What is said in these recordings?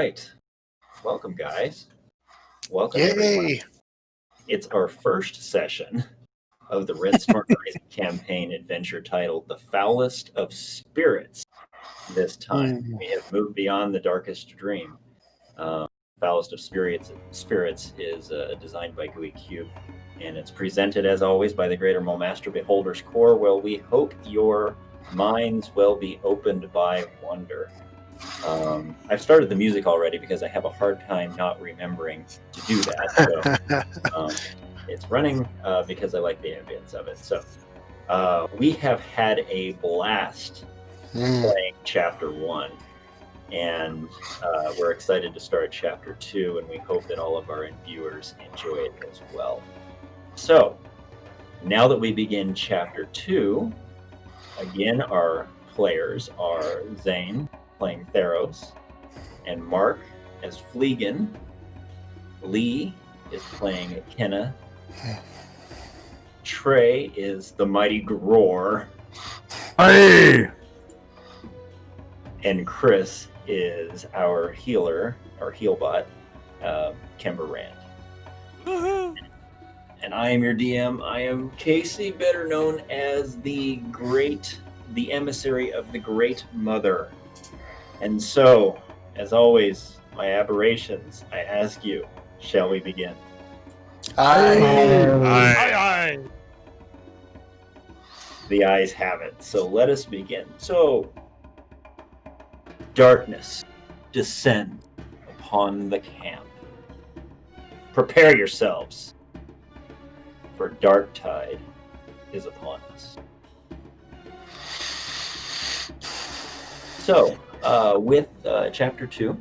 right. Welcome, guys. Welcome, Yay! everyone. It's our first session of the Red Storm Rising campaign adventure titled The Foulest of Spirits. This time, we have moved beyond the darkest dream. Foulest of Spirits is designed by Gooey Cube, and it's presented, as always, by the Greater Mulmaster Beholder's Core. Well, we hope your minds will be opened by wonder. I've started the music already because I have a hard time not remembering to do that. So it's running because I like the ambience of it. So we have had a blast playing Chapter 1, and we're excited to start Chapter 2, and we hope that all of our viewers enjoy it as well. So now that we begin Chapter 2, again, our players are Zane playing Theros, and Mark as Fleegan. Lee is playing Kenna. Trey is the mighty Gror. Hey! And Chris is our healer, our healbot, Kimber Rand. Woohoo! And I am your DM. I am Casey, better known as the emissary of the Great Mother. And so, as always, my aberrations, I ask you, shall we begin? Aye. The ayes have it. So let us begin. So, darkness descends upon the camp. Prepare yourselves, for Darktide is upon us. So, with Chapter 2,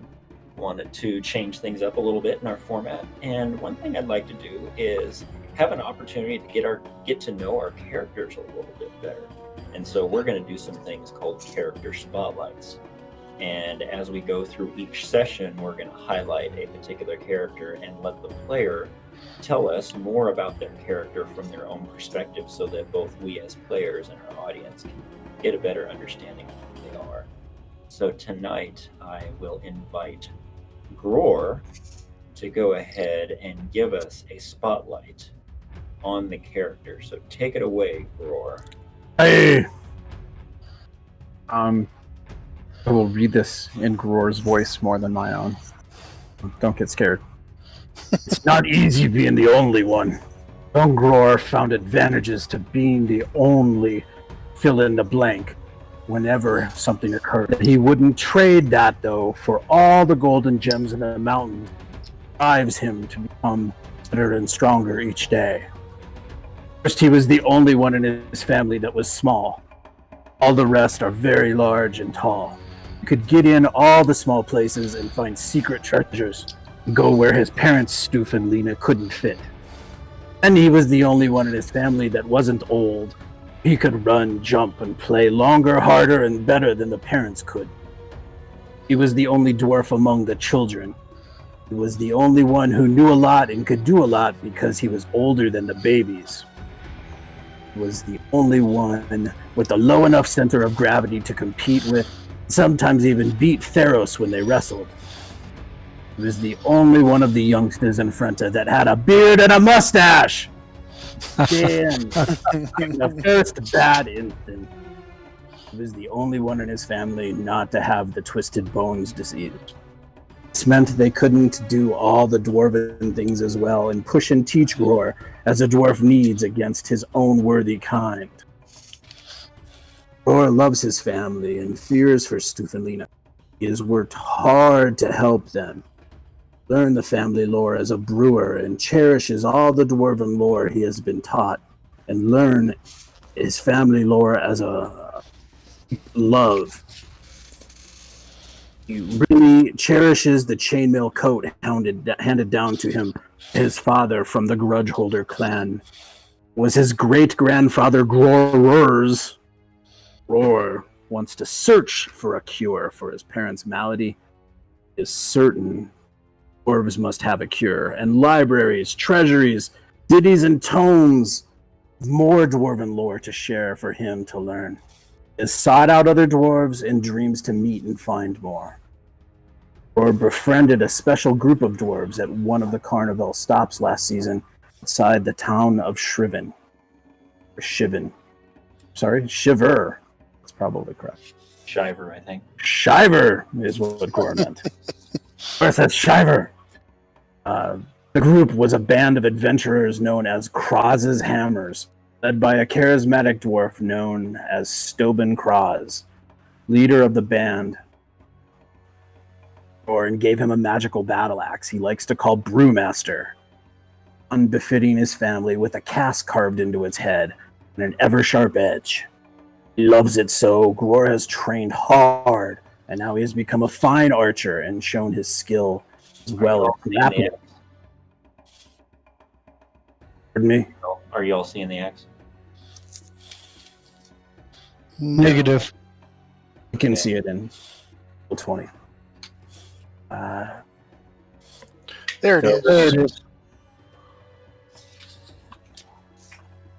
wanted to change things up a little bit in our format, and one thing I'd like to do is have an opportunity to get to know our characters a little bit better. And so we're going to do some things called character spotlights. And as we go through each session, we're going to highlight a particular character and let the player tell us more about their character from their own perspective, so that both we as players and our audience can get a better understanding of who they are. So tonight, I will invite Gror to go ahead and give us a spotlight on the character. So take it away, Gror. Hey! I will read this in Gror's voice more than my own. Don't get scared. It's not easy being the only one. Young Gror found advantages to being the only fill in the blank whenever something occurred. He wouldn't trade that, though, for all the golden gems in the mountains. Drives him to become better and stronger each day. First, he was the only one in his family that was small. All the rest are very large and tall. He could get in all the small places and find secret treasures, go where his parents, Stoof and Lena, couldn't fit. And he was the only one in his family that wasn't old. He could run, jump, and play longer, harder, and better than the parents could. He was the only dwarf among the children. He was the only one who knew a lot and could do a lot because he was older than the babies. He was the only one with a low enough center of gravity to compete with, sometimes even beat Theros when they wrestled. He was the only one of the youngsters in Frenta that had a beard and a mustache! Damn. The first bad instant. He was the only one in his family not to have the twisted bones disease. This meant they couldn't do all the dwarven things as well and push and teach Gror as a dwarf needs against his own worthy kind. Gror loves his family and fears for Stoof and Lena. He has worked hard to help them. Learn the family lore as a brewer and cherishes all the dwarven lore he has been taught, and learn his family lore as a love. He really cherishes the chainmail coat handed down to him. His father from the Grudgeholder clan was his great-grandfather Gror's. Gror wants to search for a cure for his parents' malady. He is certain dwarves must have a cure, and libraries, treasuries, ditties, and tomes, more dwarven lore to share for him to learn. He has sought out other dwarves and dreams to meet and find more. Or befriended a special group of dwarves at one of the carnival stops last season outside the town of Shriven. Or Shiven. Sorry, Shiver. That's probably correct. Shiver, I think. Shiver is what Gore meant. Gore says Shiver. The group was a band of adventurers known as Kroz's Hammers, led by a charismatic dwarf known as Steuben Kroz. Leader of the band, and gave him a magical battle axe he likes to call Brewmaster, unbefitting his family, with a cast carved into its head and an ever-sharp edge. He loves it so. Gror has trained hard, and now he has become a fine archer and shown his skill as well as grappling. Pardon me? Are you all seeing the axe? Negative. You can see it in 20. There it is. There it is.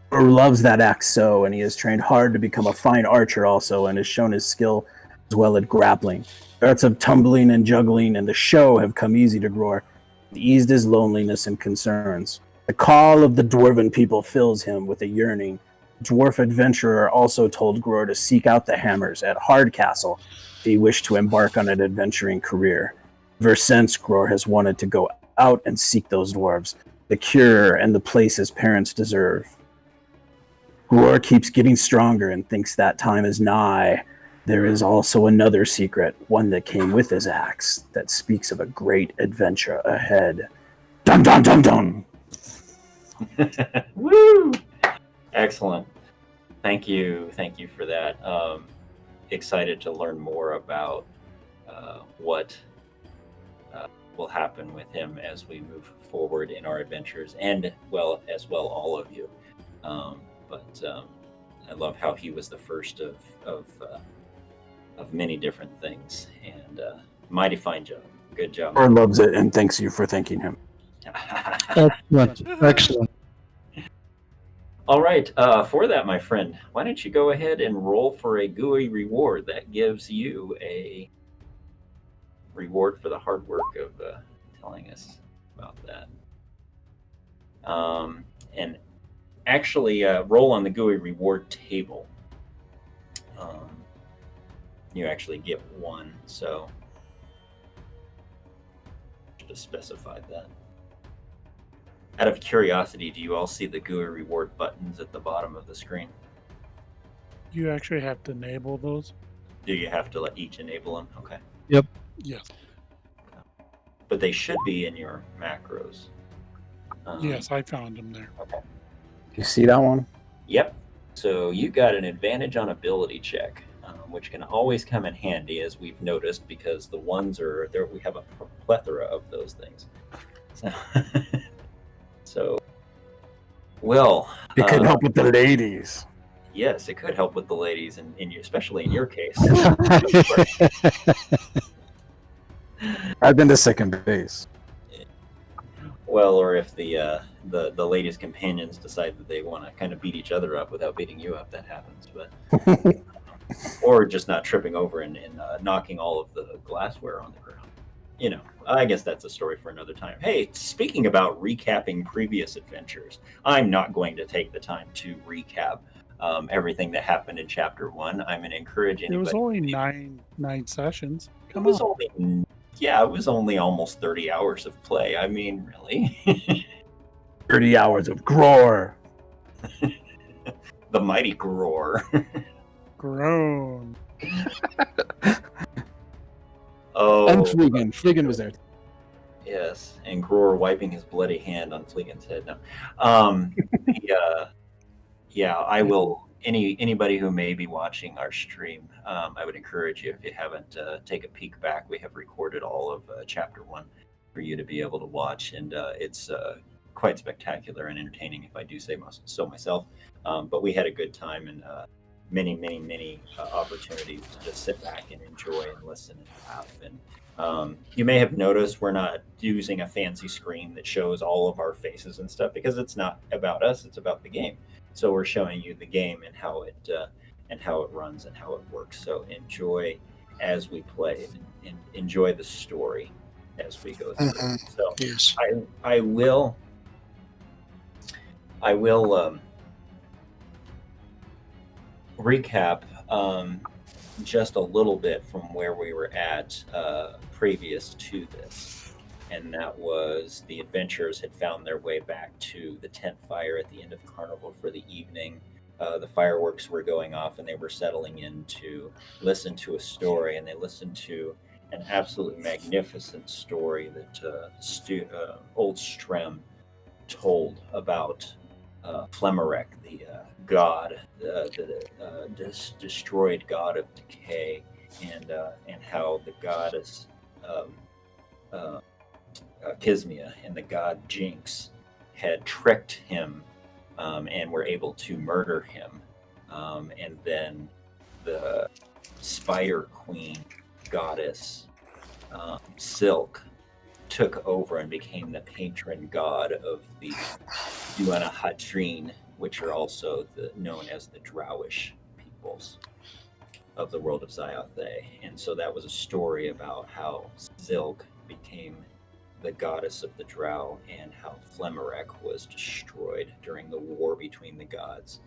Gror loves that axe so, and he has trained hard to become a fine archer also, and has shown his skill as well at grappling. The arts of tumbling and juggling and the show have come easy to Gror, and eased his loneliness and concerns. The call of the dwarven people fills him with a yearning. The dwarf adventurer also told Gror to seek out the hammers at Hardcastle if he wished to embark on an adventuring career. Ever since, Gror has wanted to go out and seek those dwarves, the cure and the place his parents deserve. Gror keeps getting stronger and thinks that time is nigh. There is also another secret, one that came with his axe, that speaks of a great adventure ahead. Dun dun dun dun! Woo! Excellent. Thank you for that. Excited to learn more about what will happen with him as we move forward in our adventures, and all of you. But I love how he was the first of many different things, and mighty fine job. Good job. Gror loves it and thanks you for thanking him. Excellent. Excellent. All right. For that, my friend, why don't you go ahead and roll for a Gooey reward that gives you a reward for the hard work of telling us about that. And actually, roll on the Gooey reward table. You actually get one, so should have specified that. Out of curiosity, do you all see the Gooey reward buttons at the bottom of the screen? You actually have to enable those? Do you have to let each enable them? Okay. Yep. Yes. But they should be in your macros. Yes, I found them there. Okay. You see that one? Yep. So you got an advantage on ability check, which can always come in handy, as we've noticed, because the ones are there. We have a plethora of those things. So, well, It could help with the ladies. yes, it could help with the ladies, and especially in your case. I've been to second base. Well, or if the ladies' companions decide that they want to kind of beat each other up without beating you up, that happens. But or just not tripping over and knocking all of the glassware on the ground. You know, I guess that's a story for another time. Hey, speaking about recapping previous adventures, I'm not going to take the time to recap everything that happened in Chapter 1. I'm going to encourage anybody. It was only nine sessions. It was only almost 30 hours of play. I mean, really? 30 hours of Gror. The mighty Gror. Groan. Oh, And Fleegan. Fleegan was there. yes, and Gror wiping his bloody hand on Fleegan's head. No, yeah. I will. Anybody who may be watching our stream, I would encourage you, if you haven't, take a peek back. We have recorded all of Chapter 1 for you to be able to watch, and it's quite spectacular and entertaining, if I do say so myself. But we had a good time, and many opportunities to just sit back and enjoy and listen and laugh. And you may have noticed we're not using a fancy screen that shows all of our faces and stuff, because it's not about us, it's about the game. So we're showing you the game and how it runs and how it works. So enjoy as we played and enjoy the story as we go through. So Yes. I will recap just a little bit from where we were at previous to this. And that was the adventurers had found their way back to the tent fire at the end of Carnival for the evening. The fireworks were going off and they were settling in to listen to a story, and they listened to an absolutely magnificent story that old Strem told about Flemarek, the god, the destroyed god of decay, and how the goddess Kismia and the god Jinx had tricked him and were able to murder him. And then the Spire Queen goddess Silk took over and became the patron god of the Duana Hatrine, which are also known as the Drowish peoples of the world of Zyothe. And so that was a story about how Zilk became the goddess of the Drow and how Flemarek was destroyed during the war between the gods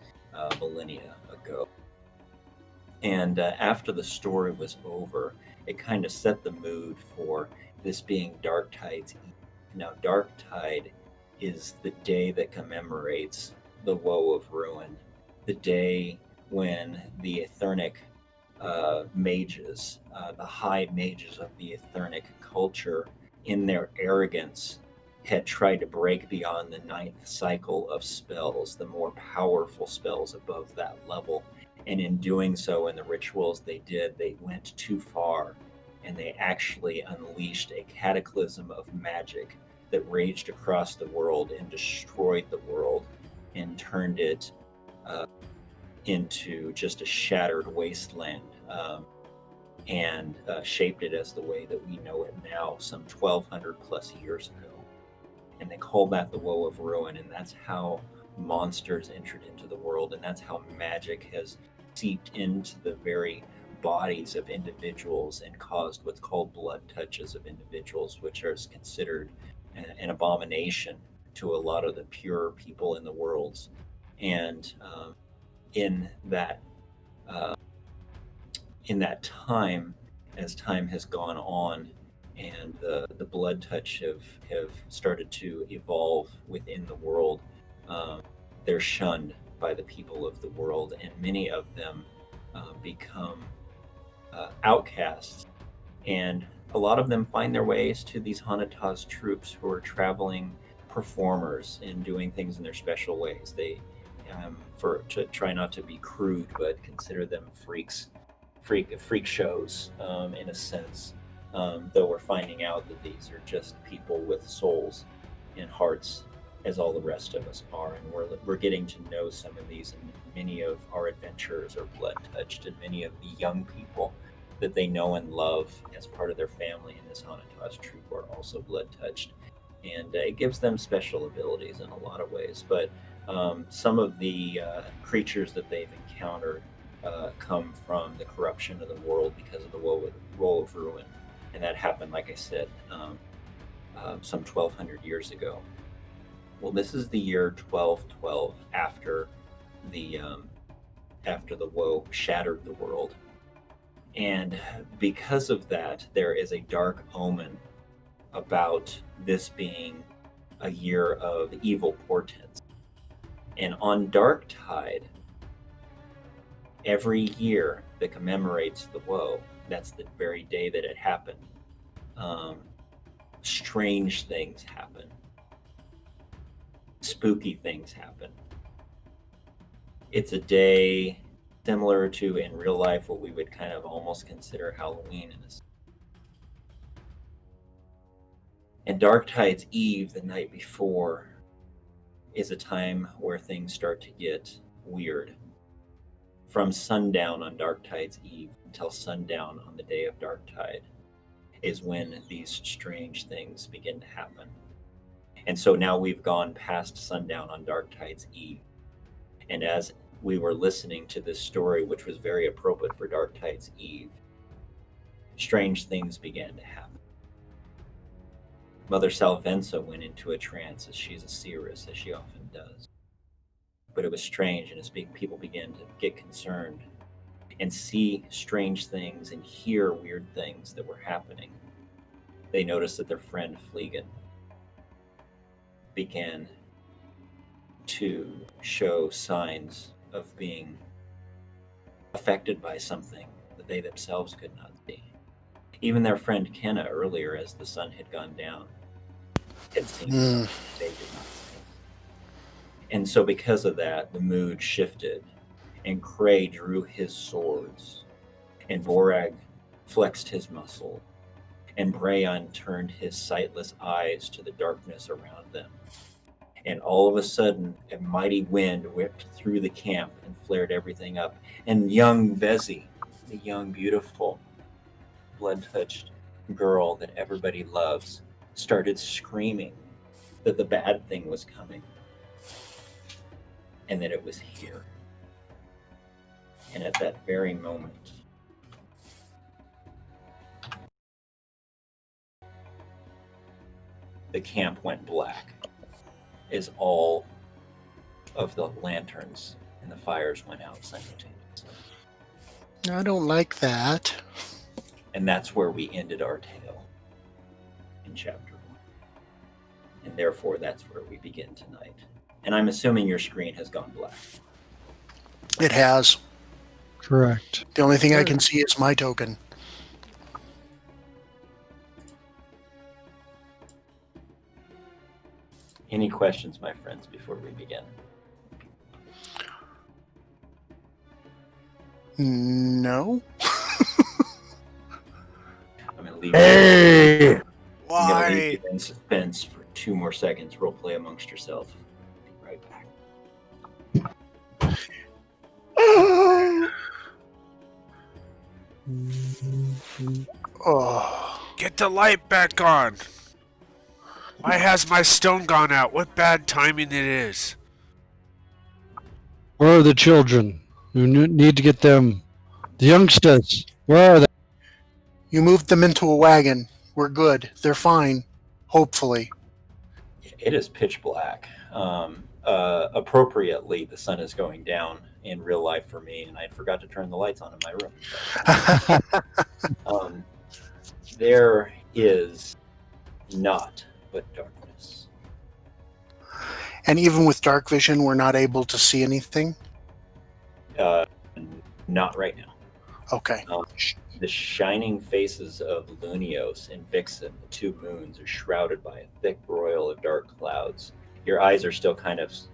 millennia ago. And after the story was over, it kind of set the mood for this being Darktide's Eve. Now, Darktide is the day that commemorates the Woe of Ruin, the day when the Aethernic mages, the high mages of the Aethernic culture, in their arrogance, had tried to break beyond the ninth cycle of spells, the more powerful spells above that level. And in doing so, in the rituals they did, they went too far, and they actually unleashed a cataclysm of magic that raged across the world and destroyed the world and turned it into just a shattered wasteland, and shaped it as the way that we know it now, some 1,200 plus years ago. And they call that the Woe of Ruin, and that's how monsters entered into the world, and that's how magic has seeped into the very bodies of individuals and caused what's called blood touches of individuals, which are considered an abomination to a lot of the pure people in the worlds. And in that time, as time has gone on, and the blood touch have started to evolve within the world, they're shunned by the people of the world, and many of them become outcasts. And a lot of them find their ways to these Hanataz troops who are traveling performers and doing things in their special ways. They, to try not to be crude, but consider them freak shows in a sense. Though we're finding out that these are just people with souls and hearts, as all the rest of us are, and we're getting to know some of these. And many of our adventurers are blood touched, and many of the young people that they know and love as part of their family in this Hanataz troop are also blood touched, and it gives them special abilities in a lot of ways. But some of the creatures that they've encountered come from the corruption of the world because of the woe of ruin, and that happened, like I said, some 1,200 years ago. Well, this is the year 1212 after the woe shattered the world. And because of that, there is a dark omen about this being a year of evil portents. And on Darktide, every year that commemorates the woe, that's the very day that it happened, strange things happen. Spooky things happen. It's a day similar to, in real life, what we would kind of almost consider Halloween in a sense. And Darktide's Eve, the night before, is a time where things start to get weird. From sundown on Darktide's Eve until sundown on the day of Darktide is when these strange things begin to happen. And so now we've gone past sundown on Darktide's Eve. And as we were listening to this story, which was very appropriate for Darktide's Eve, strange things began to happen. Mother Salvenza went into a trance, as she's a seeress, as she often does. But it was strange, and as people began to get concerned and see strange things and hear weird things that were happening, they noticed that their friend Fleegan began to show signs of being affected by something that they themselves could not see. Even their friend Kenna, earlier as the sun had gone down, had seen something they did not see. And so because of that, the mood shifted, and Cray drew his swords, and Vorag flexed his muscle, and Brayon turned his sightless eyes to the darkness around them. And all of a sudden, a mighty wind whipped through the camp and flared everything up. And young Vezi, the young, beautiful, blood-touched girl that everybody loves, started screaming that the bad thing was coming and that it was here. And at that very moment, the camp went black as all of the lanterns and the fires went out simultaneously. I don't like that. And that's where we ended our tale in chapter 1. And therefore, that's where we begin tonight. And I'm assuming your screen has gone black. It has. Correct. The only thing I can see is my token. Any questions, my friends, before we begin? No. I'm going to leave Hey! I'm going to leave you in suspense for 2 more seconds. Role play amongst yourself. Be right back. Oh. Get the light back on. Why has my stone gone out? What bad timing it is. Where are the children? We need to get them. The youngsters. Where are they? You moved them into a wagon. We're good. They're fine. Hopefully. It is pitch black. Appropriately, the sun is going down in real life for me, and I forgot to turn the lights on in my room. There is not but darkness. And even with dark vision, we're not able to see anything? Not right now. Okay. The shining faces of Lunios and Vixen, the 2 moons, are shrouded by a thick broil of dark clouds. Your eyes are still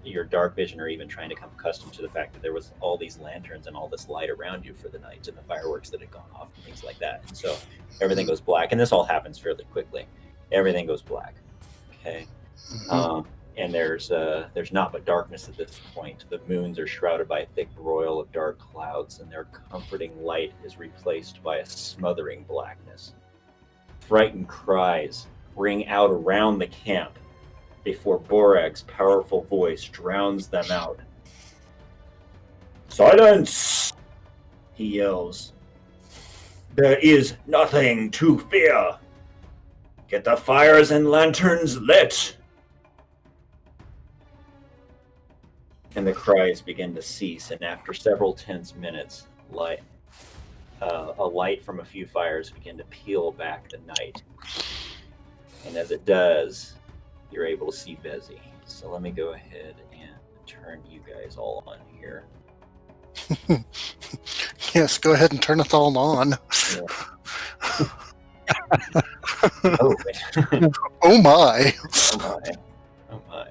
your dark vision are even trying to come accustomed to the fact that there was all these lanterns and all this light around you for the night and the fireworks that had gone off and things like that. And so everything goes black, and this all happens fairly quickly. Everything goes black. Okay. And there's not but darkness at this point. The moons are shrouded by a thick broil of dark clouds, and their comforting light is replaced by a smothering blackness. Frightened cries ring out around the camp before Borag's powerful voice drowns them out. "Silence!" he yells. "There is nothing to fear. Get the fires and lanterns lit." And the cries begin to cease, and after several tense minutes, a light from a few fires begin to peel back the night. And as it does, you're able to see Vezi. So let me go ahead and turn you guys all on here. Yes, go ahead and turn it all on. Yeah. Oh, Oh my. oh my. Oh my.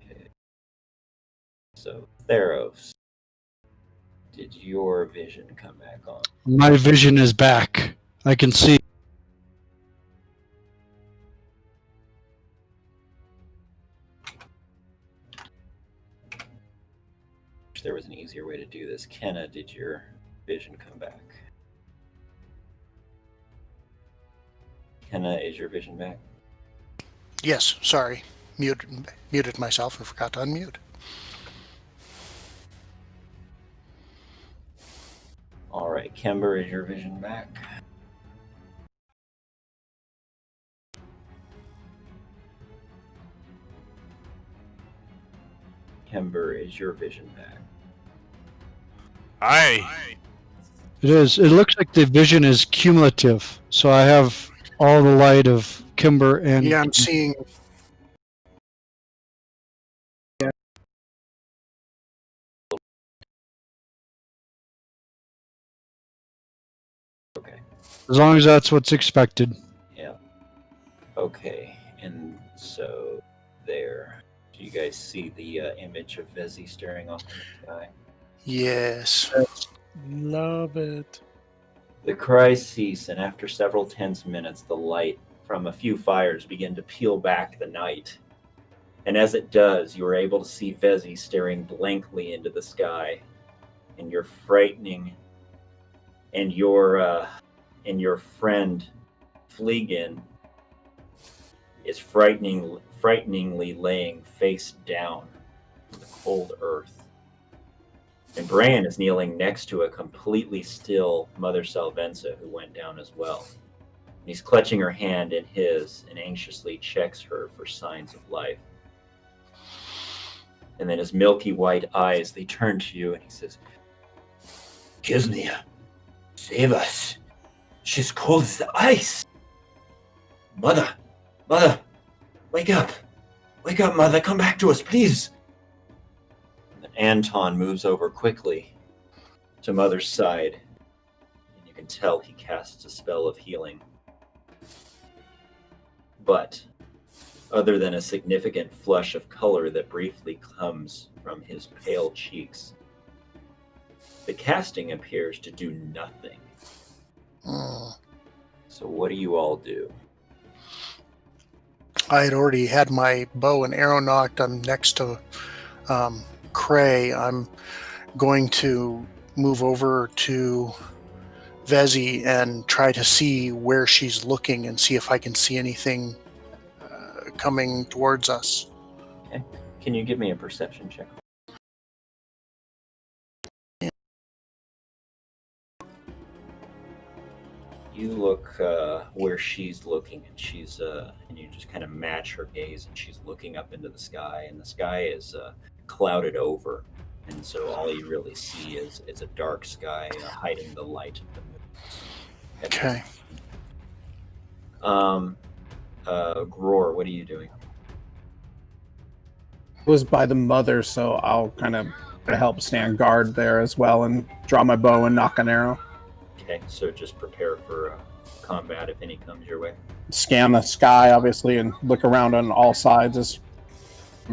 Okay. So, Theros, did your vision come back on? My vision is back. I can see. Wish there was an easier way to do this. Kenna, did your vision come back? Kenna, is your vision back? Yes, sorry. Muted myself and forgot to unmute. All right, Kember, is your vision back? Kember, is your vision back? Aye. It is. It looks like the vision is cumulative. So I have all the light of Kimber and Yeah, I'm seeing. Okay. as long as that's what's expected. Yeah. Okay, and so there. Do you guys see the image of Vezi staring off in the sky? Yes. Love it. The cries cease, and after several tense minutes, the light from a few fires begin to peel back the night. And as it does, you are able to see Vezi staring blankly into the sky, and your frightening, and your friend Fleegan is frighteningly laying face down on the cold earth. And Bran is kneeling next to a completely still Mother Salvenza, who went down as well. And he's clutching her hand in his and anxiously checks her for signs of life. And then his milky white eyes, they turn to you, and he says, "Kisnia, save us. She's cold as the ice. Mother, wake up. Wake up, Mother. Come back to us, please." Anton moves over quickly to Mother's side, and you can tell he casts a spell of healing. But, other than a significant flush of color that briefly comes from his pale cheeks, the casting appears to do nothing. So what do you all do? I had already had my bow and arrow knocked. I'm next to Cray. I'm going to move over to Vezi and try to see where she's looking and see if I can see anything coming towards us. Okay. Can you give me a perception check? You look where she's looking, and she's and you just kind of match her gaze, and she's looking up into the sky, and the sky is clouded over, and so all you really see is a dark sky hiding the light of the moon. Okay. Gror, what are you doing? It was by the mother, so I'll kind of help stand guard there as well and draw my bow and knock an arrow. Okay, so just prepare for combat if any comes your way. Scan the sky, obviously, and look around on all sides as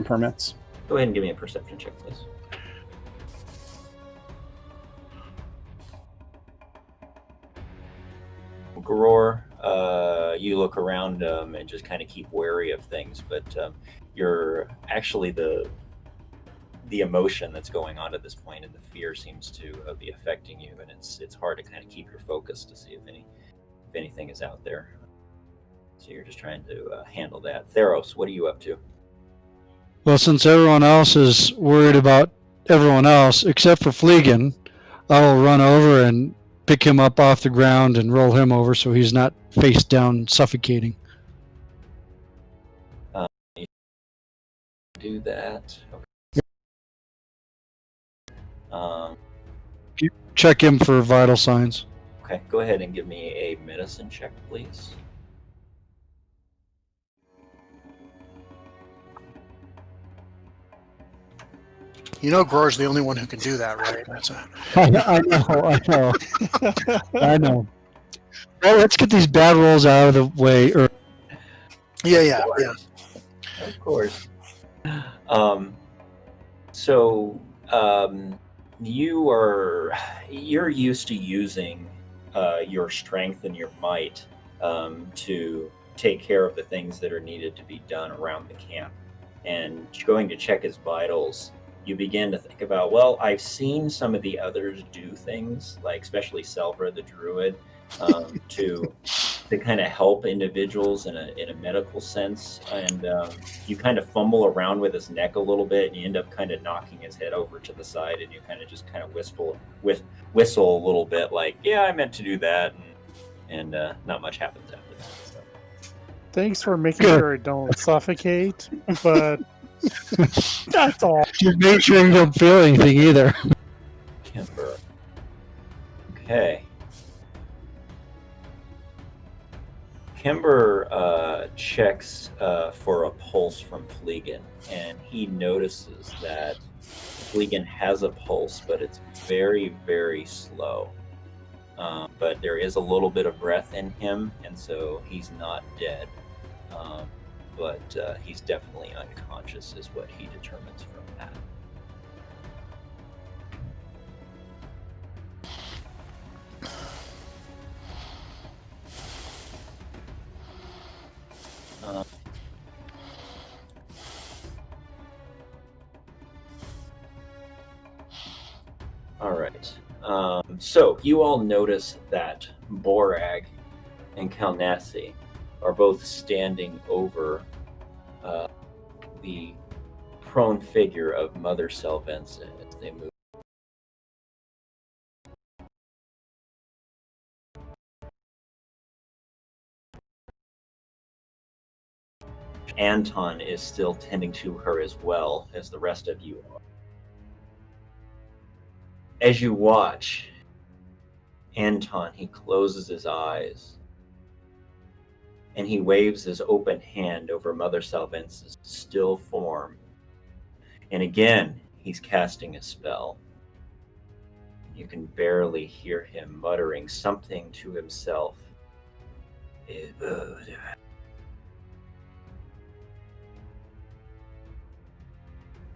permits. Go ahead and give me a perception check, please. Gror, you look around and just kind of keep wary of things, but you're actually the emotion that's going on at this point, and the fear seems to be affecting you, and it's hard to kind of keep your focus to see if anything is out there. So you're just trying to handle that. Theros, what are you up to? Well, since everyone else is worried about everyone else except for Fleegan, I will run over and pick him up off the ground and roll him over so he's not face down suffocating. Do that. Check him for vital signs. Okay, go ahead and give me a medicine check, please. You know, Gror's the only one who can do that, right? That's I know. Well, let's get these bad rolls out of the way. Yeah. Of course. You're used to using your strength and your might to take care of the things that are needed to be done around the camp. And going to check his vitals, you begin to think about, well, I've seen some of the others do things, like especially Selva the druid, to kind of help individuals in a medical sense, and you kind of fumble around with his neck a little bit, and you end up kind of knocking his head over to the side, and you kind of just kind of whistle a little bit, like, "Yeah, I meant to do that," and not much happens after that. So. Thanks for making sure I don't suffocate, but that's all. Just make sure you don't feel anything either. Kimber. Okay. Kimber checks for a pulse from Fleegan, and he notices that Fleegan has a pulse, but it's very, very slow. But there is a little bit of breath in him, and so he's not dead. But he's definitely unconscious, is what he determines from that. All right. So you all notice that Borag and Kalnassi are both standing over the prone figure of Mother Selvensa as they move. Anton is still tending to her as well as the rest of you are. As you watch, Anton, he closes his eyes and he waves his open hand over Mother Selvensa's still form. And again, he's casting a spell. You can barely hear him muttering something to himself. And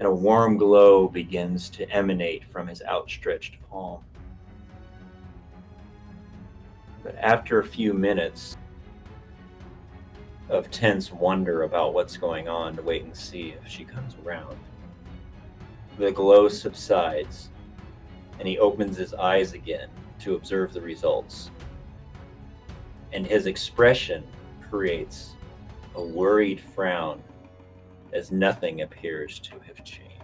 a warm glow begins to emanate from his outstretched palm. But after a few minutes of tense wonder about what's going on, to wait and see if she comes around, the glow subsides, and he opens his eyes again to observe the results. And his expression creates a worried frown as nothing appears to have changed.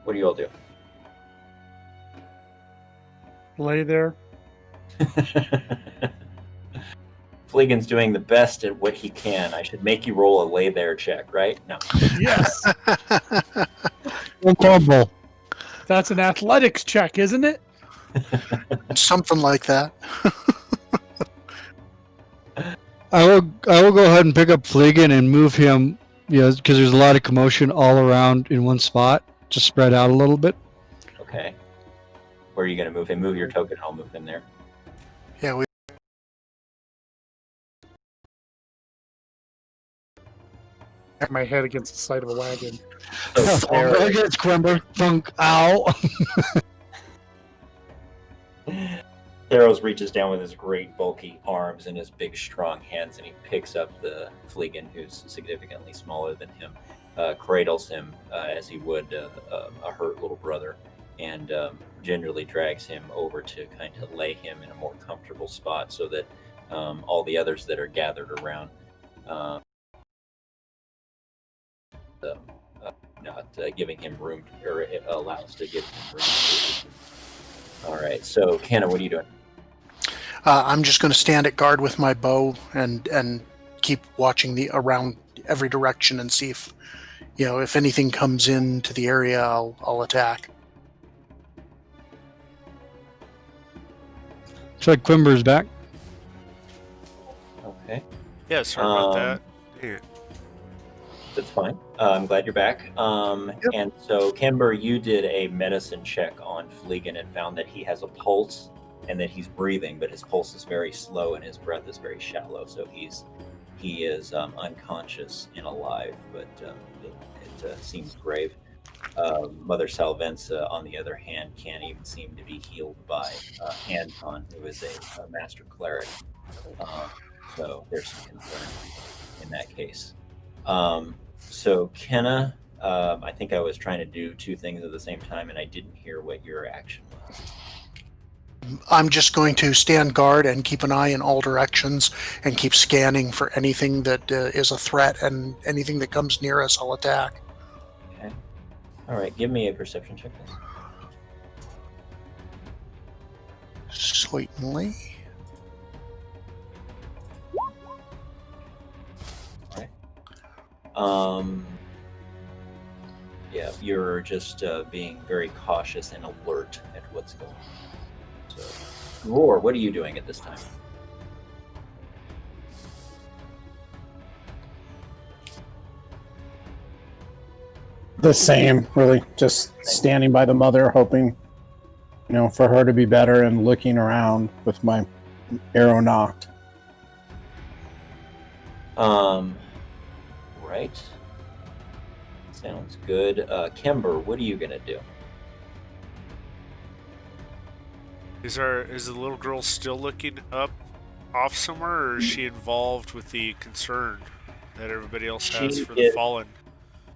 What do you all do? Lay there. Fleegan's doing the best at what he can. I should make you roll a lay there check, right? No. Yes. Incredible. That's an athletics check, isn't it? Something like that. I will go ahead and pick up Fleegan and move him, because there's a lot of commotion all around in one spot. Just spread out a little bit. Okay. Where are you going to move him? Move your token, I'll move him there. Yeah, we Have my head against the side of a wagon. So Against Quimber. Thunk. Ow. Theros reaches down with his great bulky arms and his big strong hands, and he picks up the Fleegan, who's significantly smaller than him, cradles him as he would a hurt little brother, and gingerly drags him over to kind of lay him in a more comfortable spot so that all the others that are gathered around not giving him room, or allows to give him room. All right, so Kenna, what are you doing? I'm just going to stand at guard with my bow and keep watching around every direction and see if anything comes into the area, I'll attack. Looks like Quimber's back. Okay, Yeah, sorry about that. Yeah. that's fine. I'm glad you're back. And so, Kimber, you did a medicine check on Fleegan and found that he has a pulse and that he's breathing, but his pulse is very slow and his breath is very shallow. So he is unconscious and alive, but it seems grave. Mother Selvensa, on the other hand, can't even seem to be healed by Anton, who is a master cleric. So there's some concern in that case. So Kenna, I think I was trying to do two things at the same time, and I didn't hear what your action was. I'm just going to stand guard and keep an eye in all directions and keep scanning for anything that is a threat, and anything that comes near us, I'll attack. Okay. All right, give me a perception check, please. Certainly. Yeah, you're just being very cautious and alert at what's going on. So, Roar, what are you doing at this time? The same, really. Just standing by the mother, hoping, for her to be better, and looking around with my arrow knocked. Right. Sounds good. Kimber, what are you gonna do? Is the little girl still looking up off somewhere, or is she involved with the concern that everybody else has for the fallen?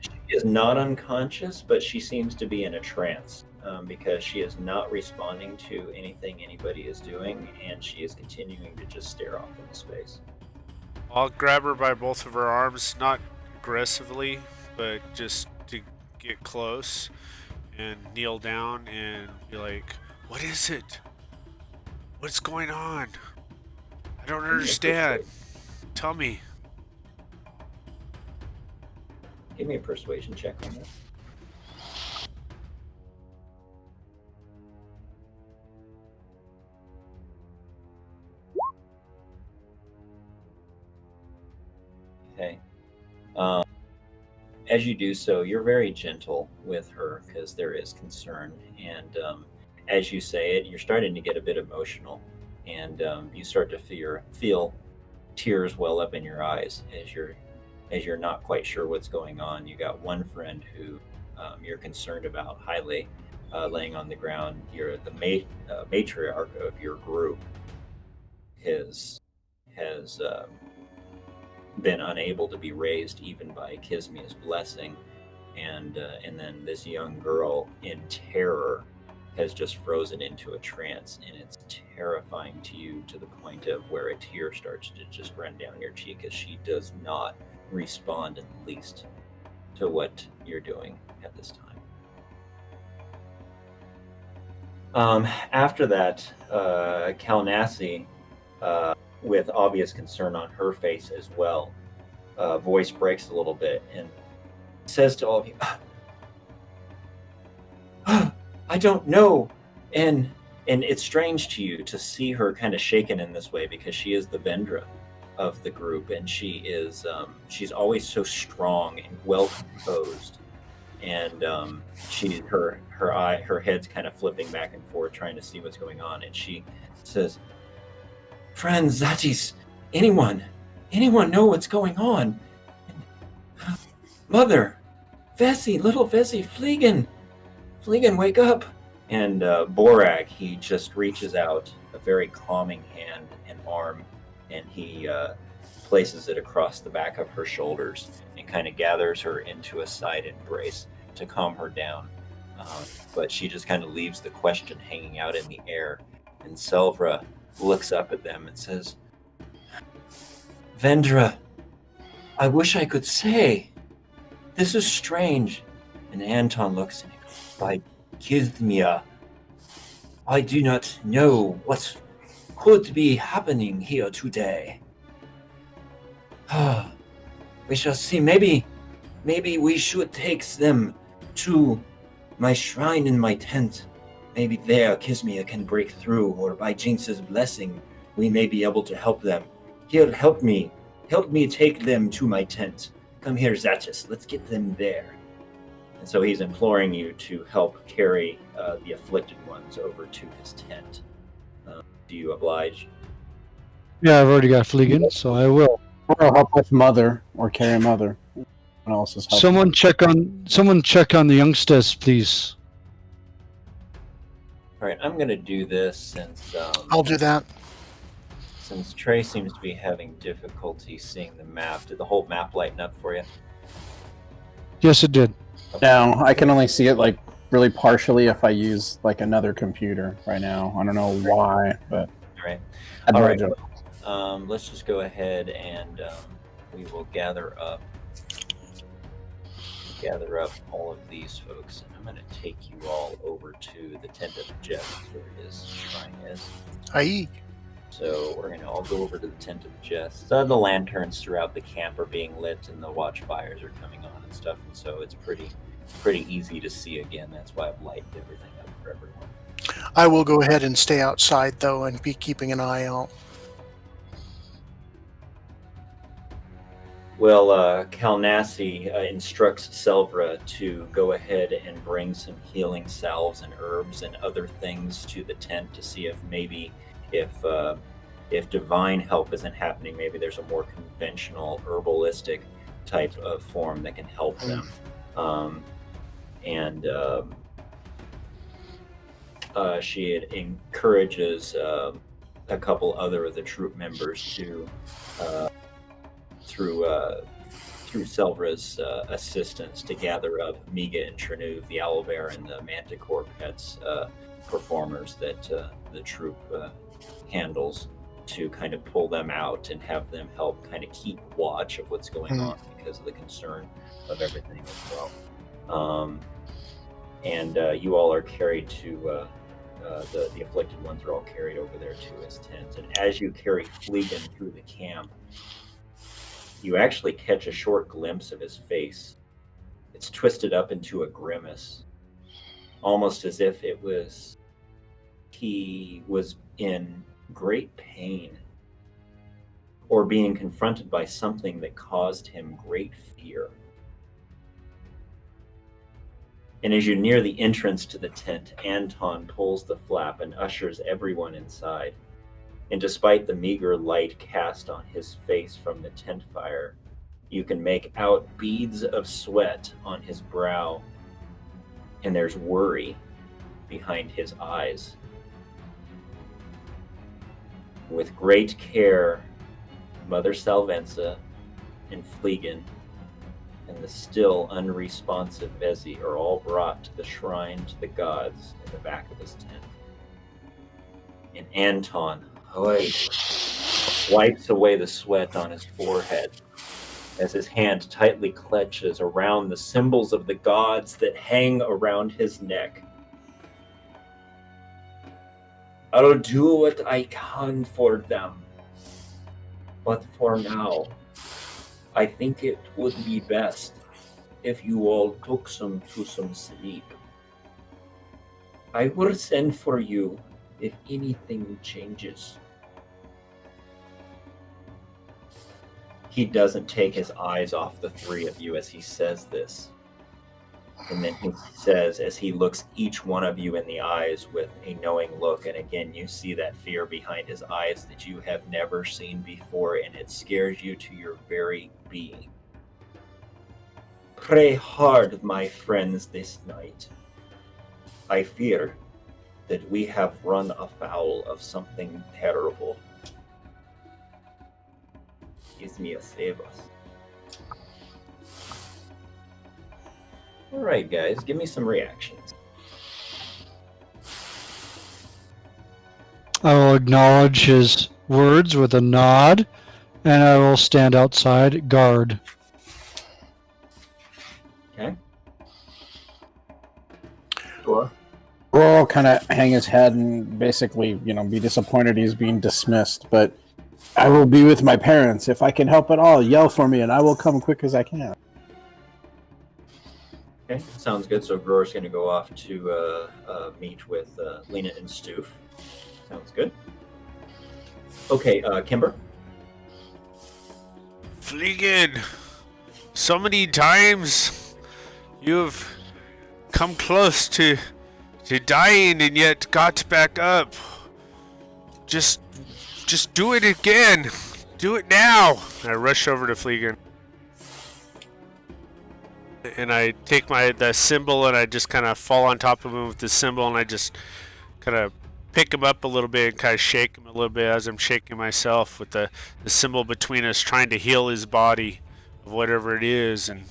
She is not unconscious, but she seems to be in a trance because she is not responding to anything anybody is doing, and she is continuing to just stare off into space. I'll grab her by both of her arms, not aggressively, but just to get close, and kneel down and be like, "What is it? What's going on? I don't understand. Tell me." Give me a persuasion check on this. Okay. As you do so, you're very gentle with her because there is concern, and as you say it, you're starting to get a bit emotional, and you start to feel tears well up in your eyes as you're not quite sure what's going on. You got one friend who you're concerned about highly, laying on the ground. You're the matriarch of your group has been unable to be raised even by Kismia's blessing, and then this young girl in terror has just frozen into a trance, and it's terrifying to you to the point of where a tear starts to just run down your cheek as she does not respond in the least to what you're doing at this time. After that, Kalnassi, with obvious concern on her face as well, voice breaks a little bit and says to all of you, "I don't know," and it's strange to you to see her kind of shaken in this way because she is the Vendra of the group, and she's always so strong and well composed, and her head's kind of flipping back and forth trying to see what's going on, and she says, "Friends, Zatis, anyone know what's going on? Mother, Vessi, little Vessi, Fliegen, wake up!" And Borag, he just reaches out a very calming hand and arm, and he places it across the back of her shoulders and kind of gathers her into a side embrace to calm her down. But she just kind of leaves the question hanging out in the air, and Selvra looks up at them and says, "Vendra, I wish I could say. This is strange." And Anton looks at him. "By Kismia, I do not know what could be happening here today. We shall see. Maybe we should take them to my shrine in my tent. Maybe there Kismia can break through, or by Jinx's blessing, we may be able to help them. Here, help me take them to my tent. Come here, Zatis, let's get them there." And so he's imploring you to help carry the afflicted ones over to his tent. Do you oblige? Yeah, I've already got Fliegen, so I will. Or I'll help with mother, or carry mother. Someone else is helping. Someone check on the youngsters, please. All right, I'm going to do this since I'll do that. Since Trey seems to be having difficulty seeing the map. Did the whole map lighten up for you? Yes, it did. No, I can only see it like really partially if I use like another computer right now. I don't know why, but All right. I'd All merge right. it. Let's just go ahead and we will gather up all of these folks, and I'm going to take you all over to the tent of the Jest, where his shrine is. Aye. So we're going to all go over to the tent of the Jest. The lanterns throughout the camp are being lit, and the watchfires are coming on and stuff, and so it's pretty easy to see again. That's why I've lighted everything up for everyone. I will go ahead and stay outside, though, and be keeping an eye out. Well, Kalnassi instructs Selvra to go ahead and bring some healing salves and herbs and other things to the tent to see if maybe if divine help isn't happening, maybe there's a more conventional herbalistic type of form that can help them. She encourages a couple other of the troop members to through Selvra's assistance to gather up Miga and Trinuv, the owlbear, and the manticore pets performers that the troop handles, to kind of pull them out and have them help kind of keep watch of what's going on because of the concern of everything as well. You all are carried to the afflicted ones are all carried over there to his tent, and as you carry Fleegan through the camp, you actually catch a short glimpse of his face. It's twisted up into a grimace, almost as if he was in great pain or being confronted by something that caused him great fear. And as you near the entrance to the tent, Anton pulls the flap and ushers everyone inside. And despite the meager light cast on his face from the tent fire, you can make out beads of sweat on his brow, and there's worry behind his eyes. With great care, Mother Salvenza and Fleegan and the still unresponsive Vezi are all brought to the shrine to the gods in the back of his tent. And Anton wipes away the sweat on his forehead as his hand tightly clutches around the symbols of the gods that hang around his neck. I'll do what I can for them, but for now, I think it would be best if you all took some sleep. I will send for you if anything changes. He doesn't take his eyes off the three of you as he says this. And then he says, as he looks each one of you in the eyes with a knowing look, and again, you see that fear behind his eyes that you have never seen before, and it scares you to your very being. Pray hard, my friends, this night. I fear that we have run afoul of something terrible. Ismia, save us. All right, guys, give me some reactions. I will acknowledge his words with a nod, and I will stand outside guard. Okay. Sure. Roar will kind of hang his head and basically, be disappointed he's being dismissed, but I will be with my parents. If I can help at all, yell for me, and I will come quick as I can. Okay, sounds good. So Gror's going to go off to meet with Lena and Stoof. Sounds good. Okay, Kimber. Fleegan, so many times you've come close to dying and yet got back up. Just do it again. Do it now. I rush over to Fleegan. And I take the symbol and I just kind of fall on top of him with the symbol, and I just kind of pick him up a little bit and kind of shake him a little bit as I'm shaking myself with the symbol between us, trying to heal his body of whatever it is. And,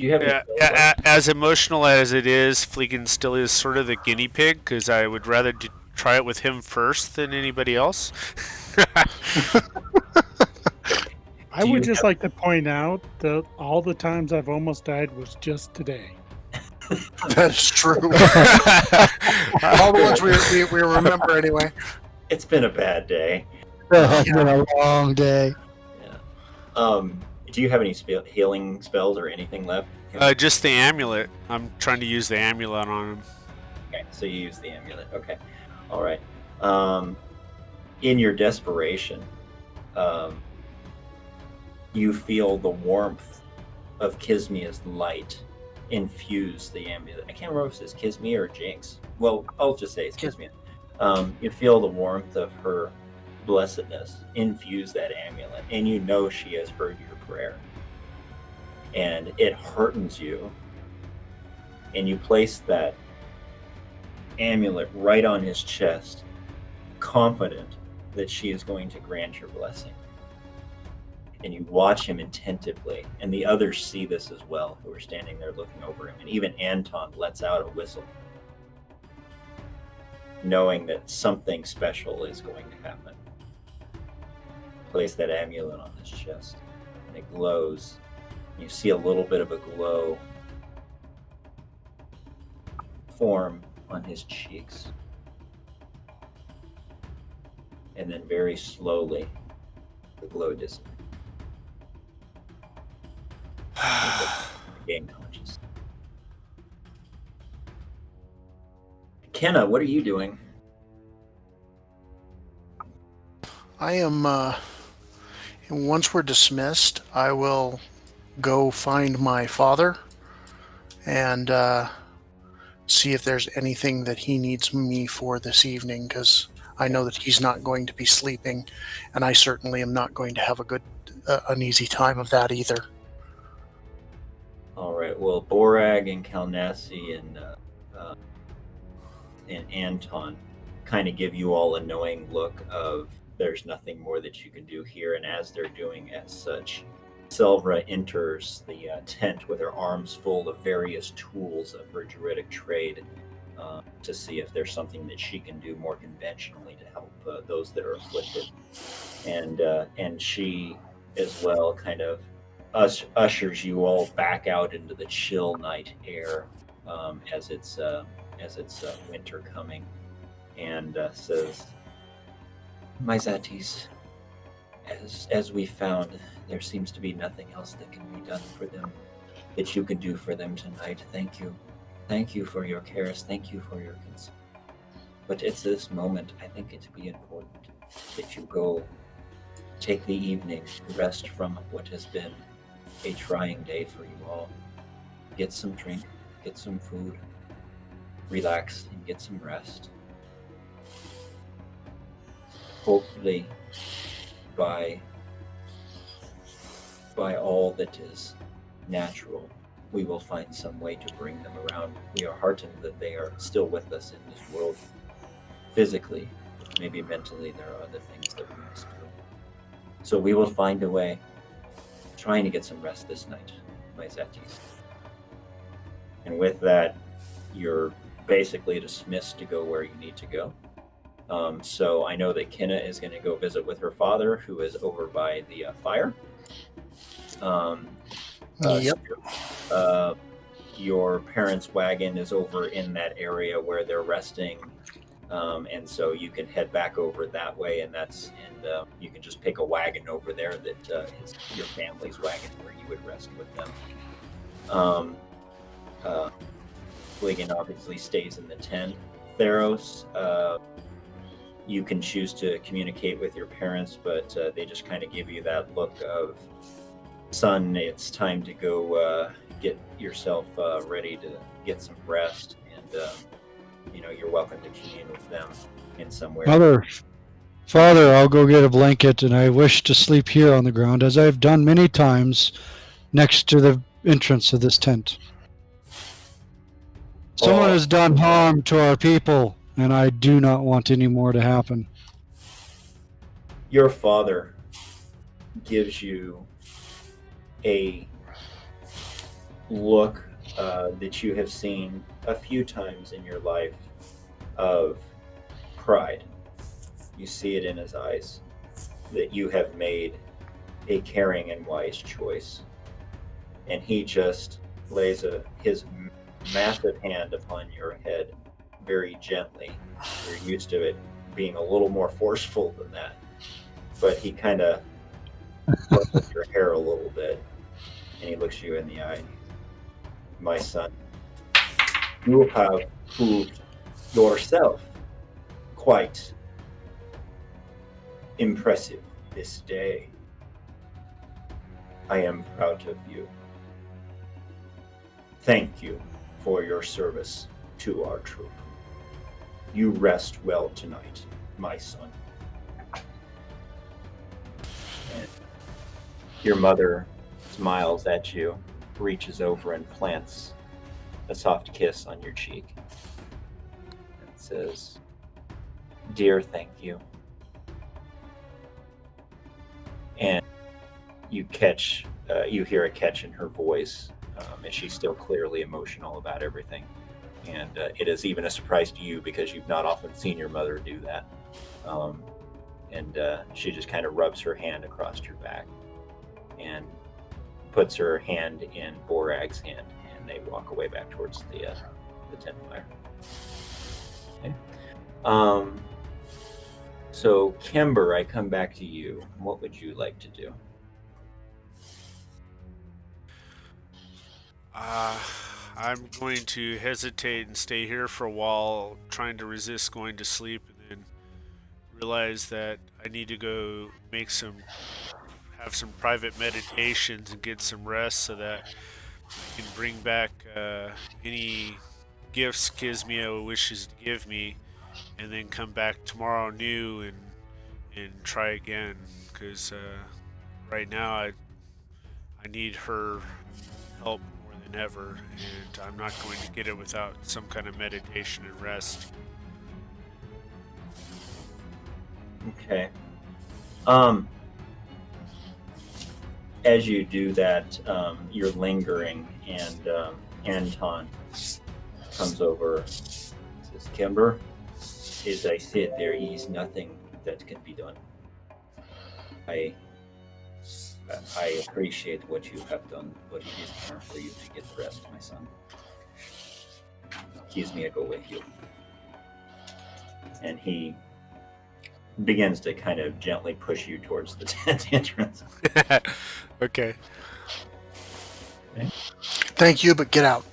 Do you have any As emotional as it is, Fleegan still is sort of the guinea pig because I would rather try it with him first than anybody else. I would just like to point out that all the times I've almost died was just today. That's true. All the ones we remember anyway. It's been a bad day. It's been a long day. Yeah. Do you have any healing spells or anything left? Just the amulet. I'm trying to use the amulet on him. Okay, so you use the amulet. Okay. All right. In your desperation, you feel the warmth of Kismia's light infuse the amulet. I can't remember if it's Kismia or Jinx. Well, I'll just say it's Kismia. You feel the warmth of her blessedness infuse that amulet, and you know she has heard your prayer. And it heartens you, and you place that amulet right on his chest, confident that she is going to grant your blessing. And you watch him attentively, and the others see this as well, who are standing there looking over him. And even Anton lets out a whistle, knowing that something special is going to happen. Place that amulet on his chest, and it glows. You see a little bit of a glow form on his cheeks. And then very slowly, the glow disappears. Gain conscious. Kenna, what are you doing? I am, once we're dismissed, I will go find my father and see if there's anything that he needs me for this evening, because I know that he's not going to be sleeping, and I certainly am not going to have an easy time of that either. All right. Well, Borag and Kalnassi and Anton kind of give you all a knowing look of there's nothing more that you can do here. And as they're doing as such, Selvra enters the tent with her arms full of various tools of her druidic trade to see if there's something that she can do more conventionally to help those that are afflicted. And she as well kind of ushers you all back out into the chill night air as it's winter coming, and says, "My Zatis, as we found, there seems to be nothing else that can be done for them that you can do for them tonight. Thank you for your cares. Thank you for your concern. But at this moment, I think it to be important that you go take the evening to rest from what has been a trying day for you all. Get some drink, get some food, relax, and get some rest. Hopefully, by all that is natural, we will find some way to bring them around. We are heartened that they are still with us in this world. Physically, maybe mentally, there are other things that we must do. So we will find a way. Trying to get some rest this night, my Zatis." And with that, you're basically dismissed to go where you need to go. So I know that Kenna is going to go visit with her father, who is over by the fire. Yep. Your parents' wagon is over in that area where they're resting. And so you can head back over that way, and you can just pick a wagon over there that is your family's wagon where you would rest with them. Fleegan obviously stays in the tent. Theros, you can choose to communicate with your parents, but they just kind of give you that look of, "Son, it's time to go get yourself ready to get some rest," and you're welcome to commune with them in some way. Father, I'll go get a blanket, and I wish to sleep here on the ground, as I've done many times, next to the entrance of this tent. Someone has done harm to our people, and I do not want any more to happen. Your father gives you a look that you have seen a few times in your life of pride. You see it in his eyes that you have made a caring and wise choice. And he just lays his massive hand upon your head very gently. You're used to it being a little more forceful than that. But he kind of ruffles your hair a little bit, and he looks you in the eye. My son, you have proved yourself quite impressive this day. I am proud of you. Thank you for your service to our troop. You rest well tonight, my son. And your mother smiles at you, reaches over and plants a soft kiss on your cheek, and says, "Dear, thank you." And you hear a catch in her voice, and she's still clearly emotional about everything. And it is even a surprise to you because you've not often seen your mother do that. And she just kind of rubs her hand across your back and puts her hand in Borag's hand, and they walk away back towards the tent fire. Okay. So, Kimber, I come back to you. What would you like to do? I'm going to hesitate and stay here for a while, trying to resist going to sleep, and then realize that I need to go have some private meditations and get some rest so that I can bring back any gifts Kismia wishes to give me, and then come back tomorrow new and try again. Because right now I need her help more than ever, and I'm not going to get it without some kind of meditation and rest. Okay. As you do that, you're lingering, and Anton comes over, says, "Kimber, as I said, there is nothing that can be done. I appreciate what you have done, but it is time for you to get rest, my son. Kismia, go with you." And he begins to kind of gently push you towards the tent entrance. Okay. Thank you, but get out.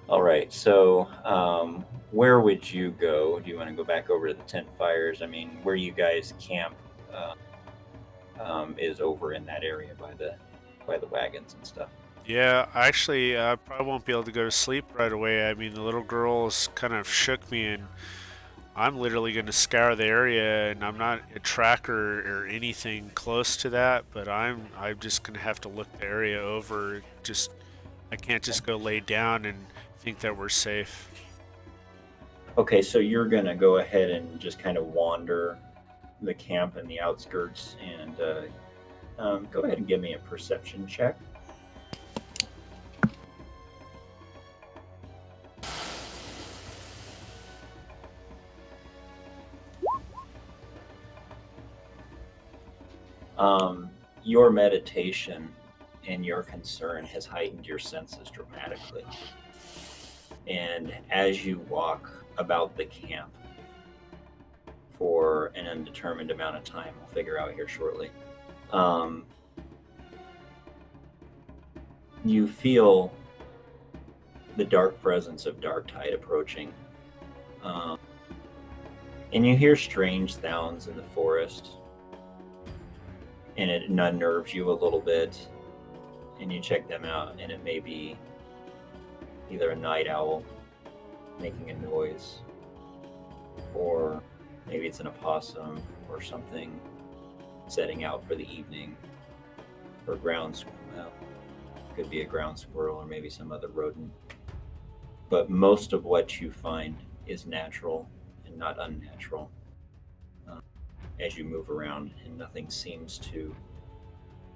All right, so where would you go? Do you want to go back over to the tent fires? I mean, where you guys camp is over in that area by the wagons and stuff. Yeah, actually, I probably won't be able to go to sleep right away. I mean, the little girls kind of shook me, and I'm literally going to scour the area, and I'm not a tracker or anything close to that, but I'm just going to have to look the area over. I can't just go lay down and think that we're safe. Okay, so you're going to go ahead and just kind of wander the camp in the outskirts, and go ahead and give me a perception check. Your meditation and your concern has heightened your senses dramatically. And as you walk about the camp for an undetermined amount of time, we'll figure out here shortly, you feel the dark presence of Darktide approaching. And you hear strange sounds in the forest. And it unnerves you a little bit, and you check them out, and it may be either a night owl making a noise, or maybe it's an opossum or something setting out for the evening, or could be a ground squirrel or maybe some other rodent. But most of what you find is natural and not unnatural. As you move around, and nothing seems to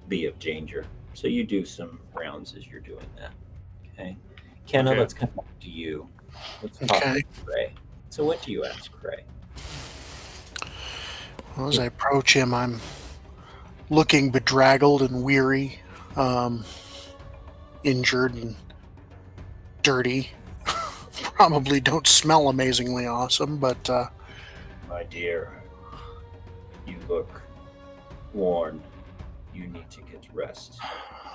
be of danger. So you do some rounds as you're doing that. Okay. Kenna, Okay. let's come back to you. Let's talk Okay. to Cray. So what do you ask Cray? Well, as I approach him, I'm looking bedraggled and weary, injured and dirty. Probably don't smell amazingly awesome, but My dear, you look worn. You need to get rest.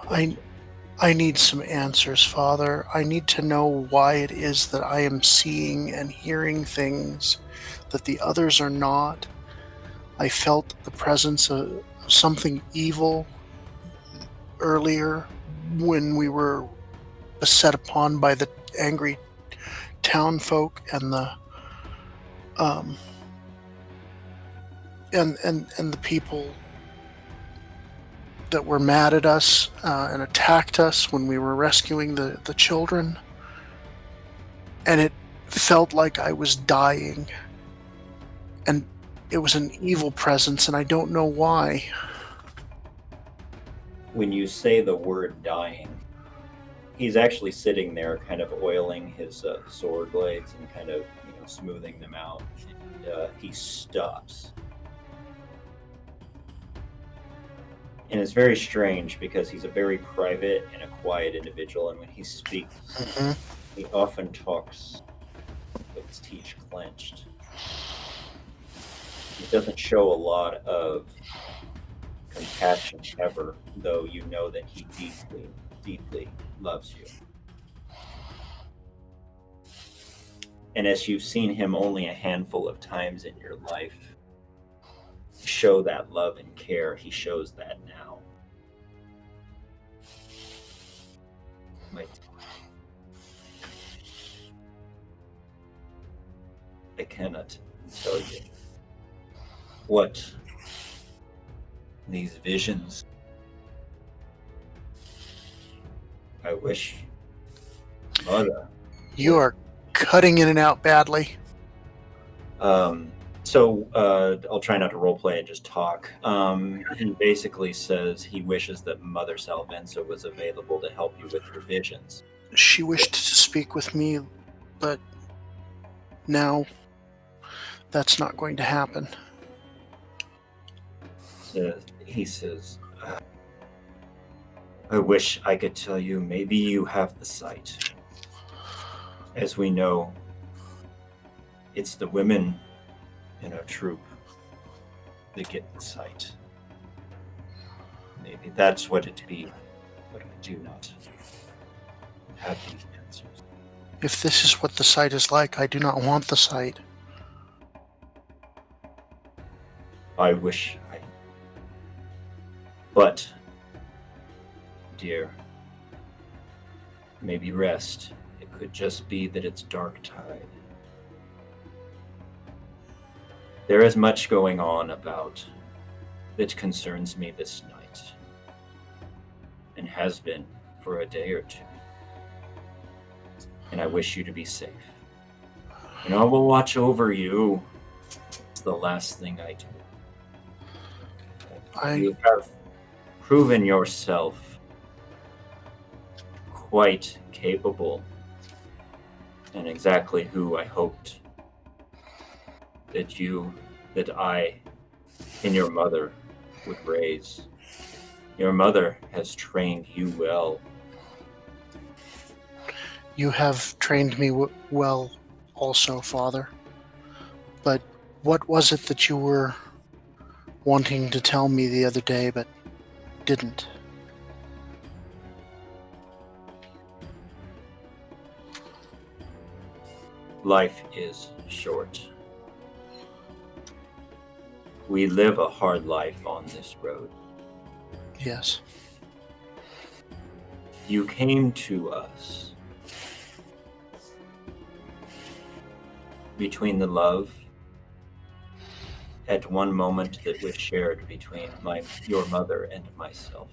I need some answers, Father. I need to know why it is that I am seeing and hearing things that the others are not. I felt the presence of something evil earlier when we were beset upon by the angry town folk and the and the people that were mad at us and attacked us when we were rescuing the children. And it felt like I was dying. And it was an evil presence, and I don't know why. When you say the word dying, he's actually sitting there kind of oiling his sword blades and kind of smoothing them out. And, he stops. And it's very strange because he's a very private and a quiet individual, and when he speaks, he often talks with his teeth clenched. He doesn't show a lot of compassion ever, though you know that he deeply, deeply loves you. And as you've seen him only a handful of times in your life show that love and care, he shows that now. Wait. I cannot tell you what these visions. I wish, Mother. You are cutting in and out badly. So I'll try not to roleplay and just talk. He basically says he wishes that Mother Salvenza was available to help you with your visions. She wished to speak with me, but now that's not going to happen. He says, I wish I could tell you maybe you have the sight. As we know, it's the women in our troop that get the sight. Maybe that's what it be, but I do not have these answers. If this is what the sight is like, I do not want the sight. I wish I... But, dear, maybe rest. It could just be that it's Darktide. There is much going on about that concerns me this night, and has been for a day or two. And I wish you to be safe. And I will watch over you. It's the last thing I do. You have proven yourself quite capable, and exactly who I hoped that I and your mother would raise. Your mother has trained you well. You have trained me well also, Father. But what was it that you were wanting to tell me the other day but didn't? Life is short. We live a hard life on this road. Yes. You came to us between the love at one moment that was shared between your mother and myself.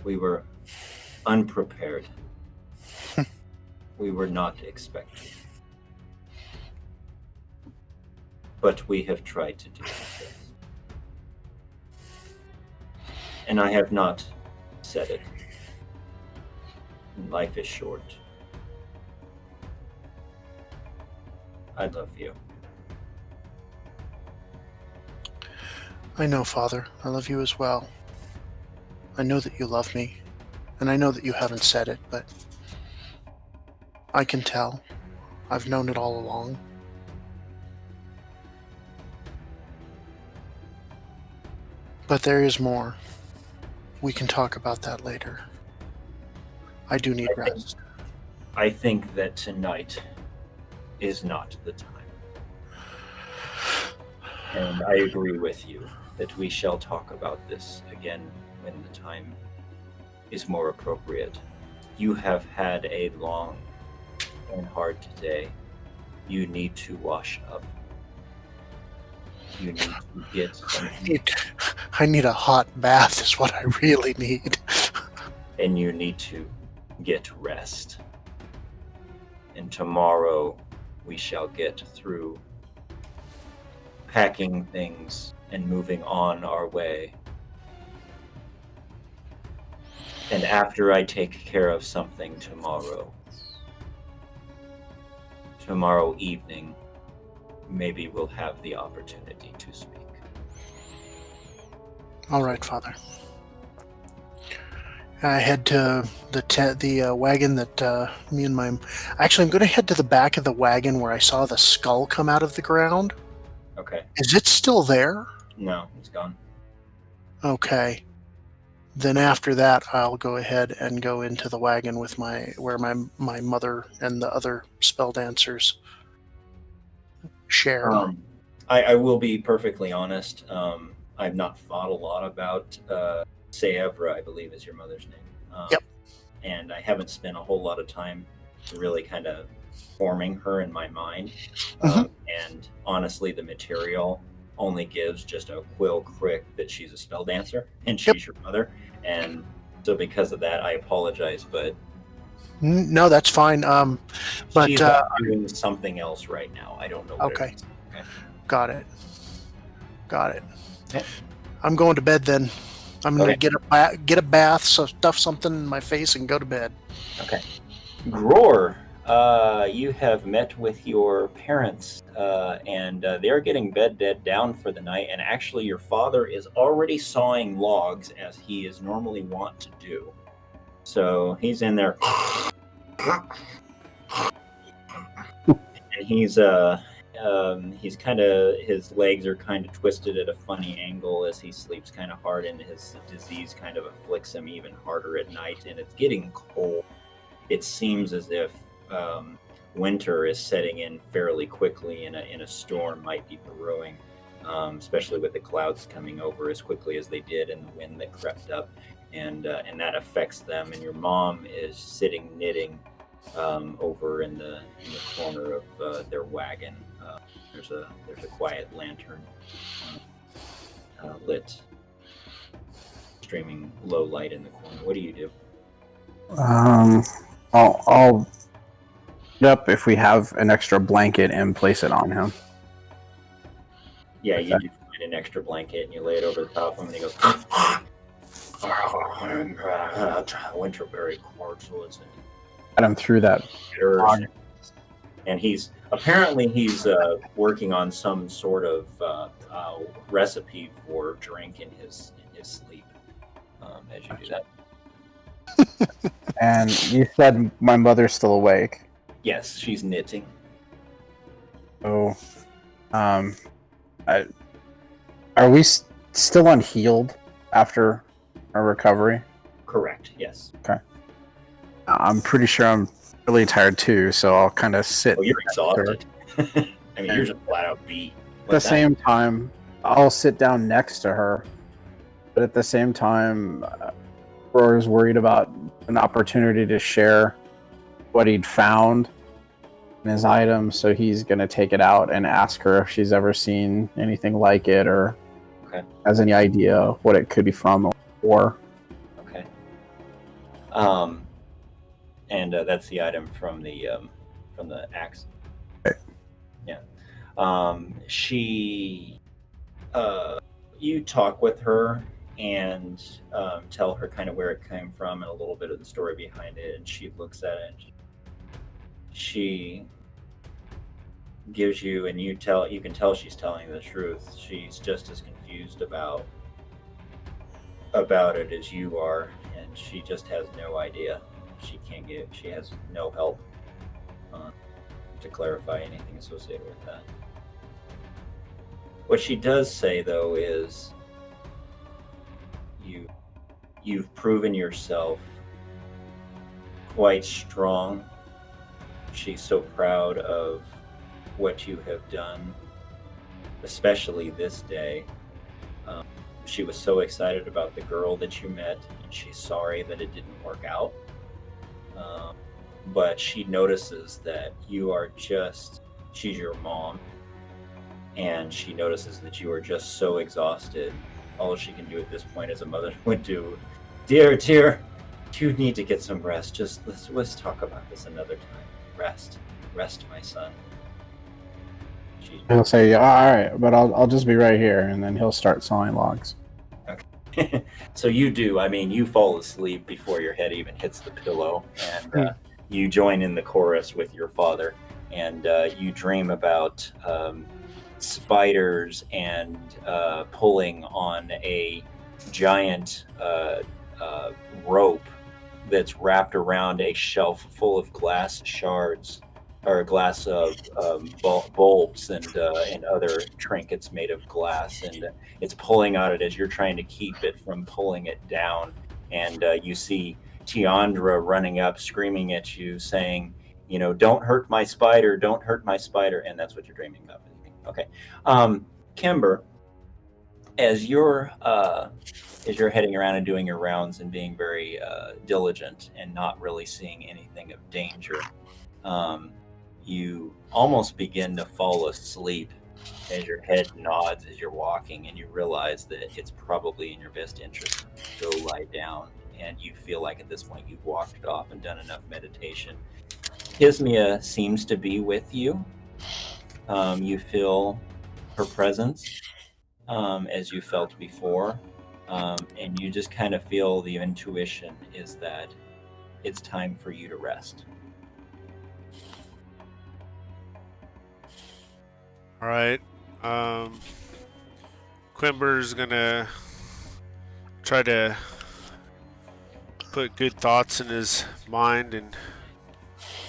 We were unprepared. We were not expecting. But we have tried to do our best. And I have not said it. Life is short. I love you. I know, Father. I love you as well. I know that you love me. And I know that you haven't said it, but I can tell. I've known it all along. But there is more. We can talk about that later. I do need rest. I think that tonight is not the time. And I agree with you that we shall talk about this again when the time is more appropriate. You have had a long and hard day. You need to wash up. You need to get some I need a hot bath is what I really need. and you need to get rest. And tomorrow we shall get through packing things and moving on our way. And after I take care of something tomorrow evening, maybe we'll have the opportunity to speak. All right, Father. I head to the wagon that me and my... Actually, I'm going to head to the back of the wagon where I saw the skull come out of the ground. Okay. Is it still there? No, it's gone. Okay. Then after that, I'll go ahead and go into the wagon with where my mother and the other spell dancers share. I will be perfectly honest. I've not thought a lot about Seevra, I believe is your mother's name. Yep. And I haven't spent a whole lot of time really kind of forming her in my mind. And honestly, the material only gives just a quill crick that she's a spell dancer and she's your mother. And so because of that, I apologize, but no, that's fine. But she's doing something else right now. I don't know what okay. it is. Okay. Got it. Okay. I'm going to bed then. I'm going to Okay. get a bath, so stuff something in my face, and go to bed. Okay. Gror, you have met with your parents, and they're getting bedded down for the night. And actually, your father is already sawing logs as he is normally wont to do. So he's in there, and he's kind of, his legs are kind of twisted at a funny angle as he sleeps kind of hard, and his disease kind of afflicts him even harder at night. And it's getting cold. It seems as if winter is setting in fairly quickly, and a storm might be brewing, especially with the clouds coming over as quickly as they did and the wind that crept up, and that affects them. And your mom is sitting knitting over in the corner of their wagon. There's a quiet lantern lit, streaming low light in the corner. What do you do? I'll get up if we have an extra blanket and place it on him. Yeah, you do find an extra blanket and you lay it over the top of him, and he goes, Winterberry cordial, isn't it? Get him through that. And he's working on some sort of recipe for drink in his sleep as you do that. And you said my mother's still awake. Yes, she's knitting. So, are we still unhealed after our recovery? Correct, yes. Okay. I'm pretty sure I'm really tired too, so I'll kind of sit. Oh, you're exhausted. I mean, you're just flat out beat. At the same time, I'll sit down next to her. But at the same time, Roar's worried about an opportunity to share what he'd found in his items, so he's going to take it out and ask her if she's ever seen anything like it or has any idea what it could be from or. Okay. And that's the item from the axe. Okay. Yeah. You talk with her, and tell her kind of where it came from and a little bit of the story behind it. And she looks at it. And she gives you, and you can tell she's telling the truth. She's just as confused about it as you are, and she just has no idea. She has no help to clarify anything associated with that. What she does say, though, is you've proven yourself quite strong. She's so proud of what you have done, especially this day. She was so excited about the girl that you met, and she's sorry that it didn't work out. But she notices that she's your mom, and she notices that you are just so exhausted. All she can do at this point as a mother would do, dear, you need to get some rest. Just let's talk about this another time. Rest, my son. He'll say, all right, but I'll just be right here, and then he'll start sawing logs. Okay. So you do. I mean, you fall asleep before your head even hits the pillow, and you join in the chorus with your father, and you dream about spiders and pulling on a giant rope that's wrapped around a shelf full of glass shards, or glass bulbs and other trinkets made of glass, and it's pulling on it as you're trying to keep it from pulling it down. And you see Tiandra running up, screaming at you, saying, don't hurt my spider, don't hurt my spider. And that's what you're dreaming about. Okay. Kimber, as you're heading around and doing your rounds and being very diligent and not really seeing anything of danger, you almost begin to fall asleep as your head nods as you're walking, and you realize that it's probably in your best interest to go lie down. And you feel like at this point you've walked it off and done enough meditation. Kismia seems to be with you. You feel her presence as you felt before, and you just kind of feel the intuition is that it's time for you to rest. All right. Quimber's gonna try to put good thoughts in his mind and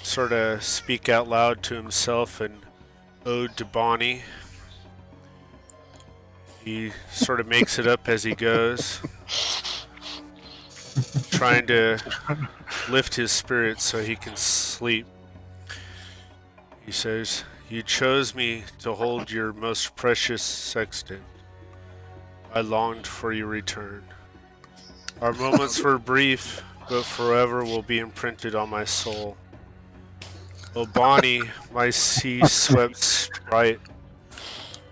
sort of speak out loud to himself an ode to Bonnie. He sort of makes it up as he goes, trying to lift his spirits so he can sleep. He says, "You chose me to hold your most precious sextant. I longed for your return. Our moments were brief, but forever will be imprinted on my soul. Oh, Bonnie, my sea-swept sprite,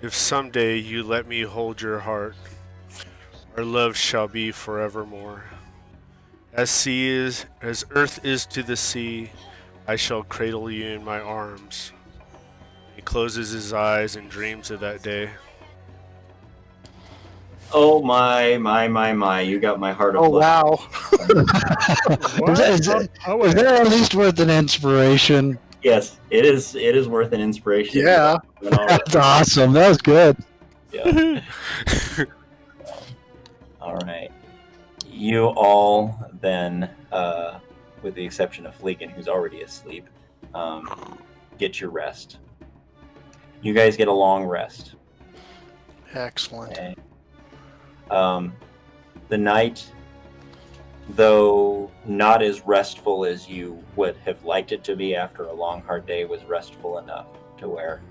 if someday you let me hold your heart, our love shall be forevermore. As earth is to the sea, I shall cradle you in my arms." He closes his eyes and dreams of that day. Oh my, you got my heart Oh, aflutter. wow. Is that at least worth an inspiration? Yes, it is worth an inspiration. Yeah. That's awesome. That was good. Yeah. All right. You all then, with the exception of Fleegan, who's already asleep, get your rest. You guys get a long rest. Excellent. Okay. The night, though not as restful as you would have liked it to be after a long, hard day, was restful enough to where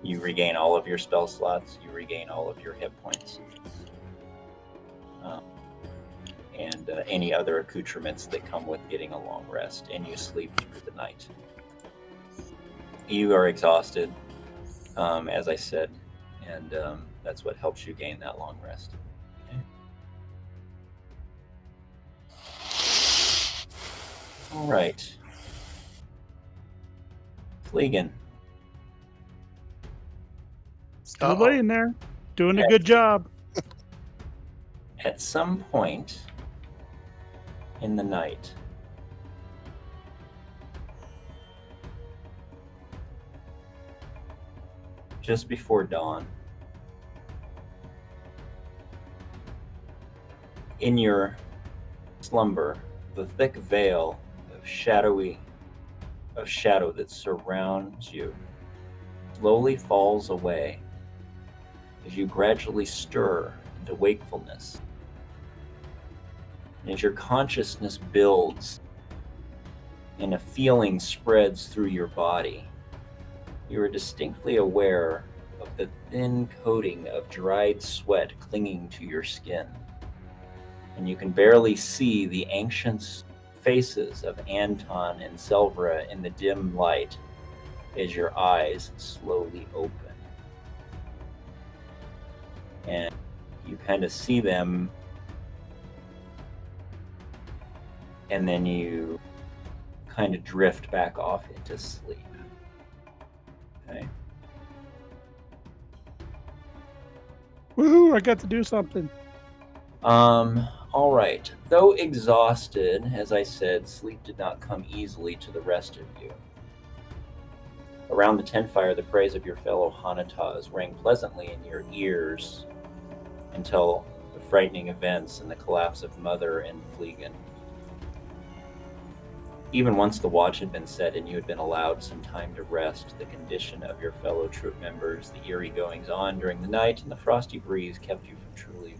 you regain all of your spell slots, you regain all of your hit points, and any other accoutrements that come with getting a long rest, and you sleep through the night. You are exhausted, as I said, and that's what helps you gain that long rest. Okay. All right. Fleegan. Still laying there, doing a good job. at some point in the night, just before dawn, in your slumber, the thick veil of shadow that surrounds you slowly falls away as you gradually stir into wakefulness. And as your consciousness builds and a feeling spreads through your body, you are distinctly aware of the thin coating of dried sweat clinging to your skin. And you can barely see the ancient faces of Anton and Selvra in the dim light as your eyes slowly open. And you kind of see them, and then you kind of drift back off into sleep. Okay. Woohoo! I got to do something. All right. Though exhausted, as I said, sleep did not come easily to the rest of you. Around the tent fire, the praise of your fellow Hanatas rang pleasantly in your ears until the frightening events and the collapse of Mother and Fleegan. Even once the watch had been set and you had been allowed some time to rest, the condition of your fellow troop members, the eerie goings-on during the night, and the frosty breeze kept you from truly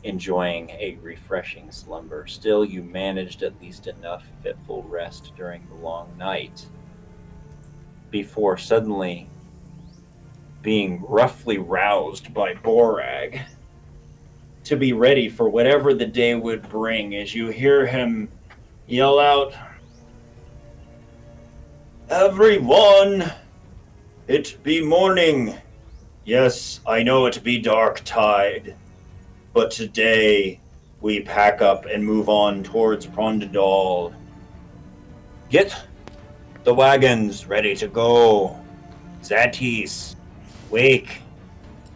enjoying a refreshing slumber. Still, you managed at least enough fitful rest during the long night before suddenly being roughly roused by Borag to be ready for whatever the day would bring as you hear him yell out, "Everyone, it be morning. Yes, I know it be Darktide, but today we pack up and move on towards Prondadal. Get the wagons ready to go. Zatis, wake.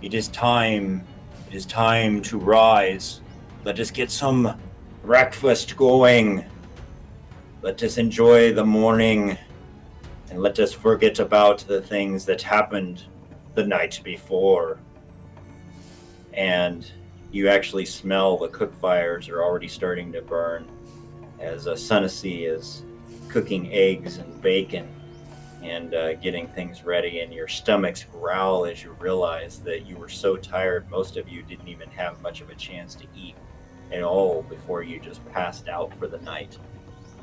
It is time. It is time to rise. Let us get some breakfast going. Let us enjoy the morning, and let us forget about the things that happened the night before." And you actually smell the cook fires are already starting to burn as Sunacy is cooking eggs and bacon and getting things ready, and your stomachs growl as you realize that you were so tired, most of you didn't even have much of a chance to eat at all before you just passed out for the night.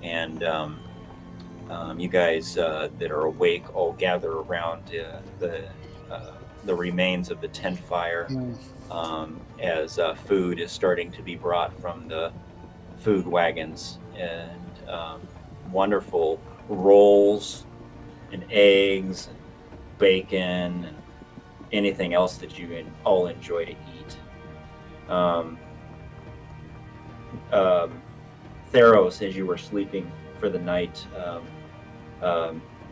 And you guys that are awake all gather around the remains of the tent fire as food is starting to be brought from the food wagons, and wonderful rolls and eggs and bacon and anything else that you all enjoy to eat. Theros, as you were sleeping for the night,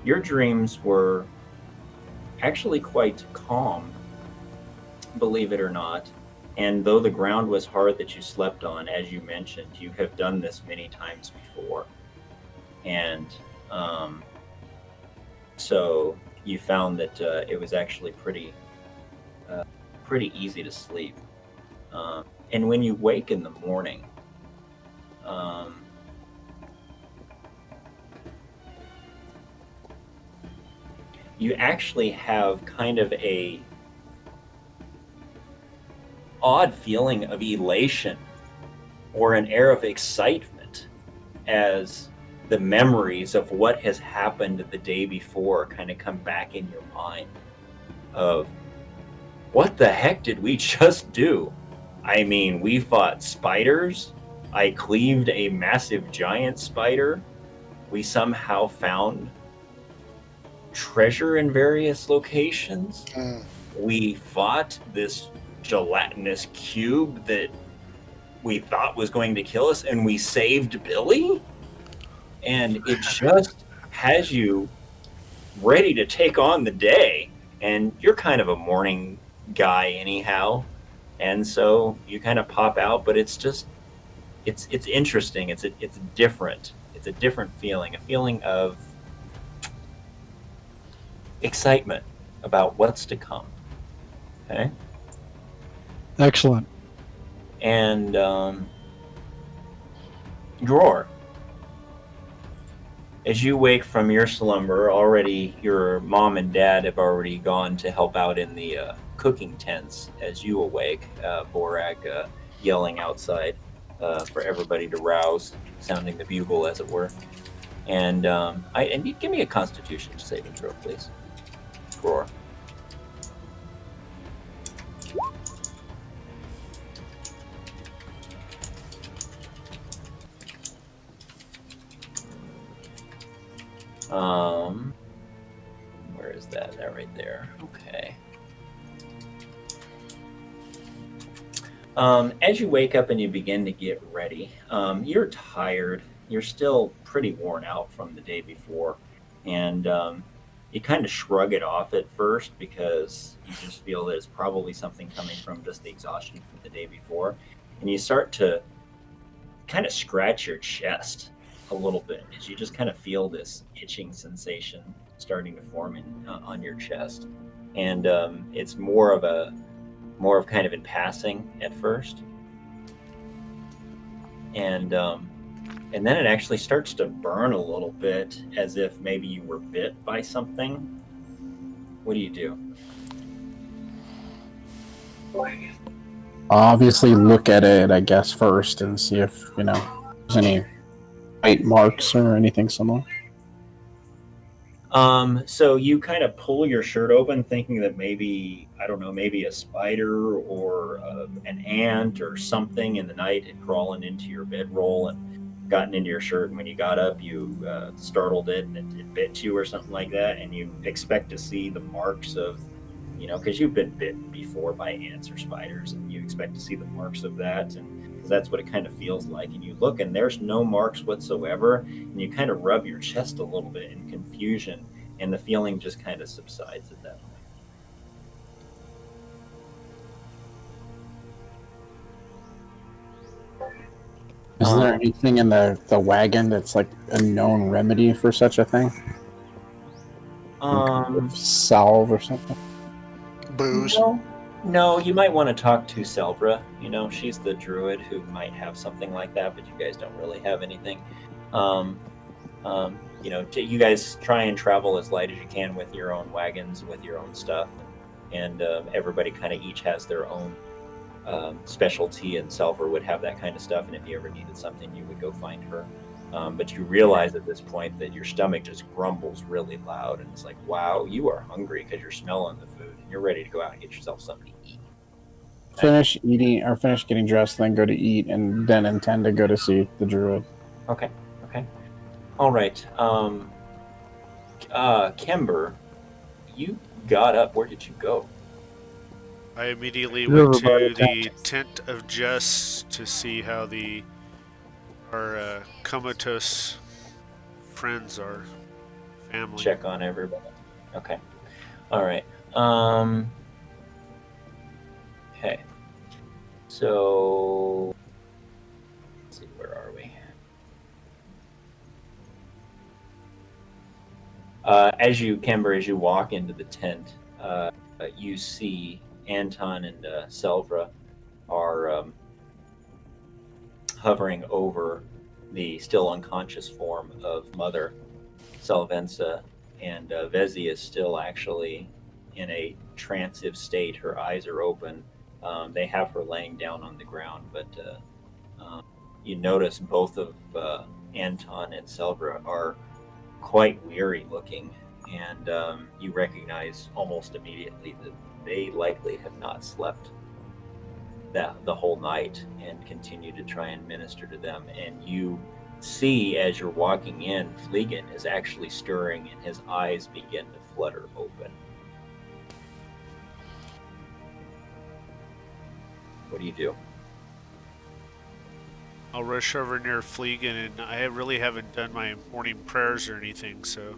your dreams were actually quite calm, believe it or not. And though the ground was hard that you slept on, as you mentioned, you have done this many times before. And so you found that it was actually pretty easy to sleep. And when you wake in the morning, you actually have kind of a odd feeling of elation or an air of excitement as the memories of what has happened the day before kind of come back in your mind of, what the heck did we just do? I mean, we fought spiders. I cleaved a massive giant spider. We somehow found treasure in various locations. We fought this gelatinous cube that we thought was going to kill us, and we saved Billy. And it just has you ready to take on the day. And you're kind of a morning guy anyhow. And so you kind of pop out, but it's just it's interesting. It's different. It's a different feeling, a feeling of excitement about what's to come. Okay. Excellent. And Dror, as you wake from your slumber, already your mom and dad have already gone to help out in the cooking tents. As you awake, Borak yelling outside for everybody to rouse, sounding the bugle, as it were. And and you give me a Constitution saving throw, please, Dror. Where is that? That right there. Okay. As you wake up and you begin to get ready, you're tired. You're still pretty worn out from the day before, and you kind of shrug it off at first because you just feel there's probably something coming from just the exhaustion from the day before, and you start to kind of scratch your chest a little bit as you just kind of feel this itching sensation starting to form on your chest, and it's more of kind of in passing at first, and then it actually starts to burn a little bit as if maybe you were bit by something. What do you do? Obviously, look at it, I guess, first and see if, there's any bite marks or anything similar. So you kind of pull your shirt open thinking that maybe, I don't know, maybe a spider or an ant or something in the night had crawled into your bedroll and gotten into your shirt. And when you got up, you startled it and it bit you or something like that. And you expect to see the marks of, because you've been bitten before by ants or spiders, and you expect to see the marks of that. And that's what it kind of feels like. And you look and there's no marks whatsoever. And you kind of rub your chest a little bit in confusion. And the feeling just kind of subsides at that point. Is there anything in the wagon that's like a known remedy for such a thing? Salve or something? Booze. No, you might want to talk to Selvra. She's the druid who might have something like that, but you guys don't really have anything. You guys try and travel as light as you can with your own wagons, with your own stuff, and everybody kind of each has their own specialty, and Selver would have that kind of stuff, and if you ever needed something, you would go find her. But you realize at this point that your stomach just grumbles really loud, and it's like, wow, you are hungry because you're smelling the food, and you're ready to go out and get yourself something to eat. Finish eating, or finish getting dressed, then go to eat, and then intend to go to see the druid. Okay. All right. Kember, you got up. Where did you go? I immediately went to the tent of Jess to see how our comatose friends are. Family. Check on everybody. Okay. All right. Okay. So, let's see, where are we? As you walk into the tent, you see Anton and Selvra are hovering over the still unconscious form of Mother Selvensa, and Vezi is still actually in a transitive state. Her eyes are open. They have her laying down on the ground, but you notice both of Anton and Selvra are quite weary looking, and you recognize almost immediately that they likely have not slept the whole night and continue to try and minister to them. And you see, as you're walking in, Fleegan is actually stirring and his eyes begin to flutter open. What do you do? I'll rush over near Fleegan, and I really haven't done my morning prayers or anything, so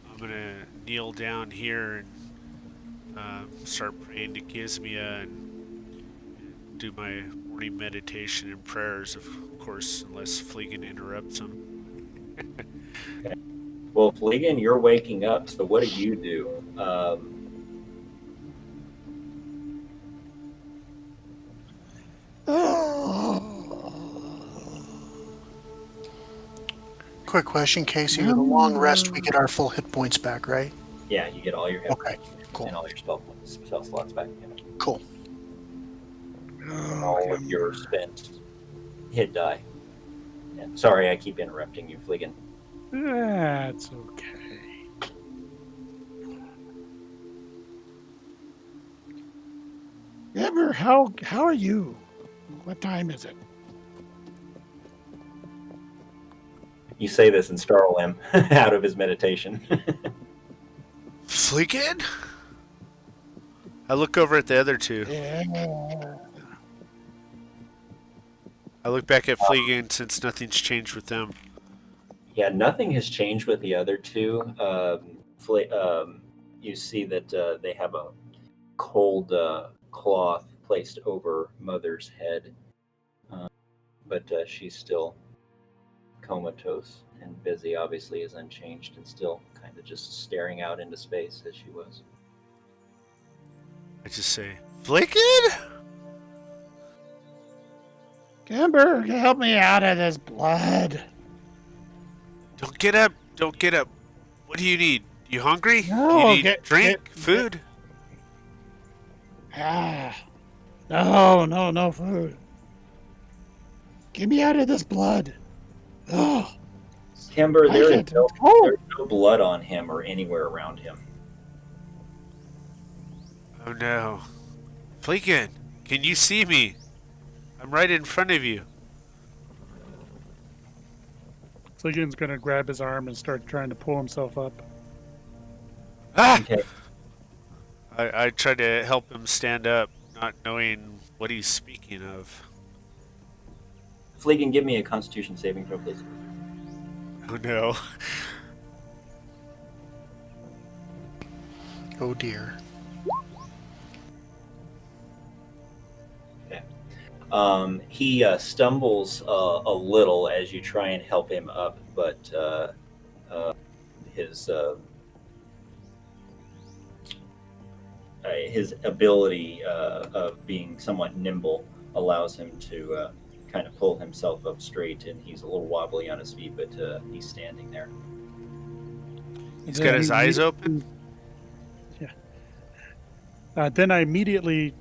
I'm going to kneel down here and start praying to Gizmia and do my morning meditation and prayers, of course, unless Fleegan interrupts him. Okay. Well, Fleegan, you're waking up, so what do you do? Quick question, Casey. With a long rest, we get our full hit points back, right? Yeah, you get all your hit Okay, points cool. and all your spell slots back. Cool. And all of your spent hit die. Yeah. Sorry, I keep interrupting you, Fleegan. That's okay. Ember, how are you? What time is it? You say this and startle him out of his meditation. Fleegan? I look over at the other two. Yeah. I look back at Fleegan since nothing's changed with them. Yeah, nothing has changed with the other two. You see that they have a cold cloth placed over Mother's head, but she's still comatose and busy. Obviously is unchanged and still kind of just staring out into space as she was. I just say, Fleegan? Ember, help me out of this blood. Don't get up. Don't get up. What do you need? You hungry? No, you need drink? Food? No food. Get me out of this blood. Oh, Kimber, there's oh. no blood on him or anywhere around him. Oh no. Fleegan, can you see me? I'm right in front of you. Fleegan's gonna grab his arm and start trying to pull himself up. Ah! Okay. I try to help him stand up, not knowing what he's speaking of. Fleegan, give me a Constitution saving throw, please. Oh no. Oh dear. He stumbles a little as you try and help him up, but his ability of being somewhat nimble allows him to kind of pull himself up straight, and he's a little wobbly on his feet, but he's standing there. He's got his eyes open? Yeah. Then I immediately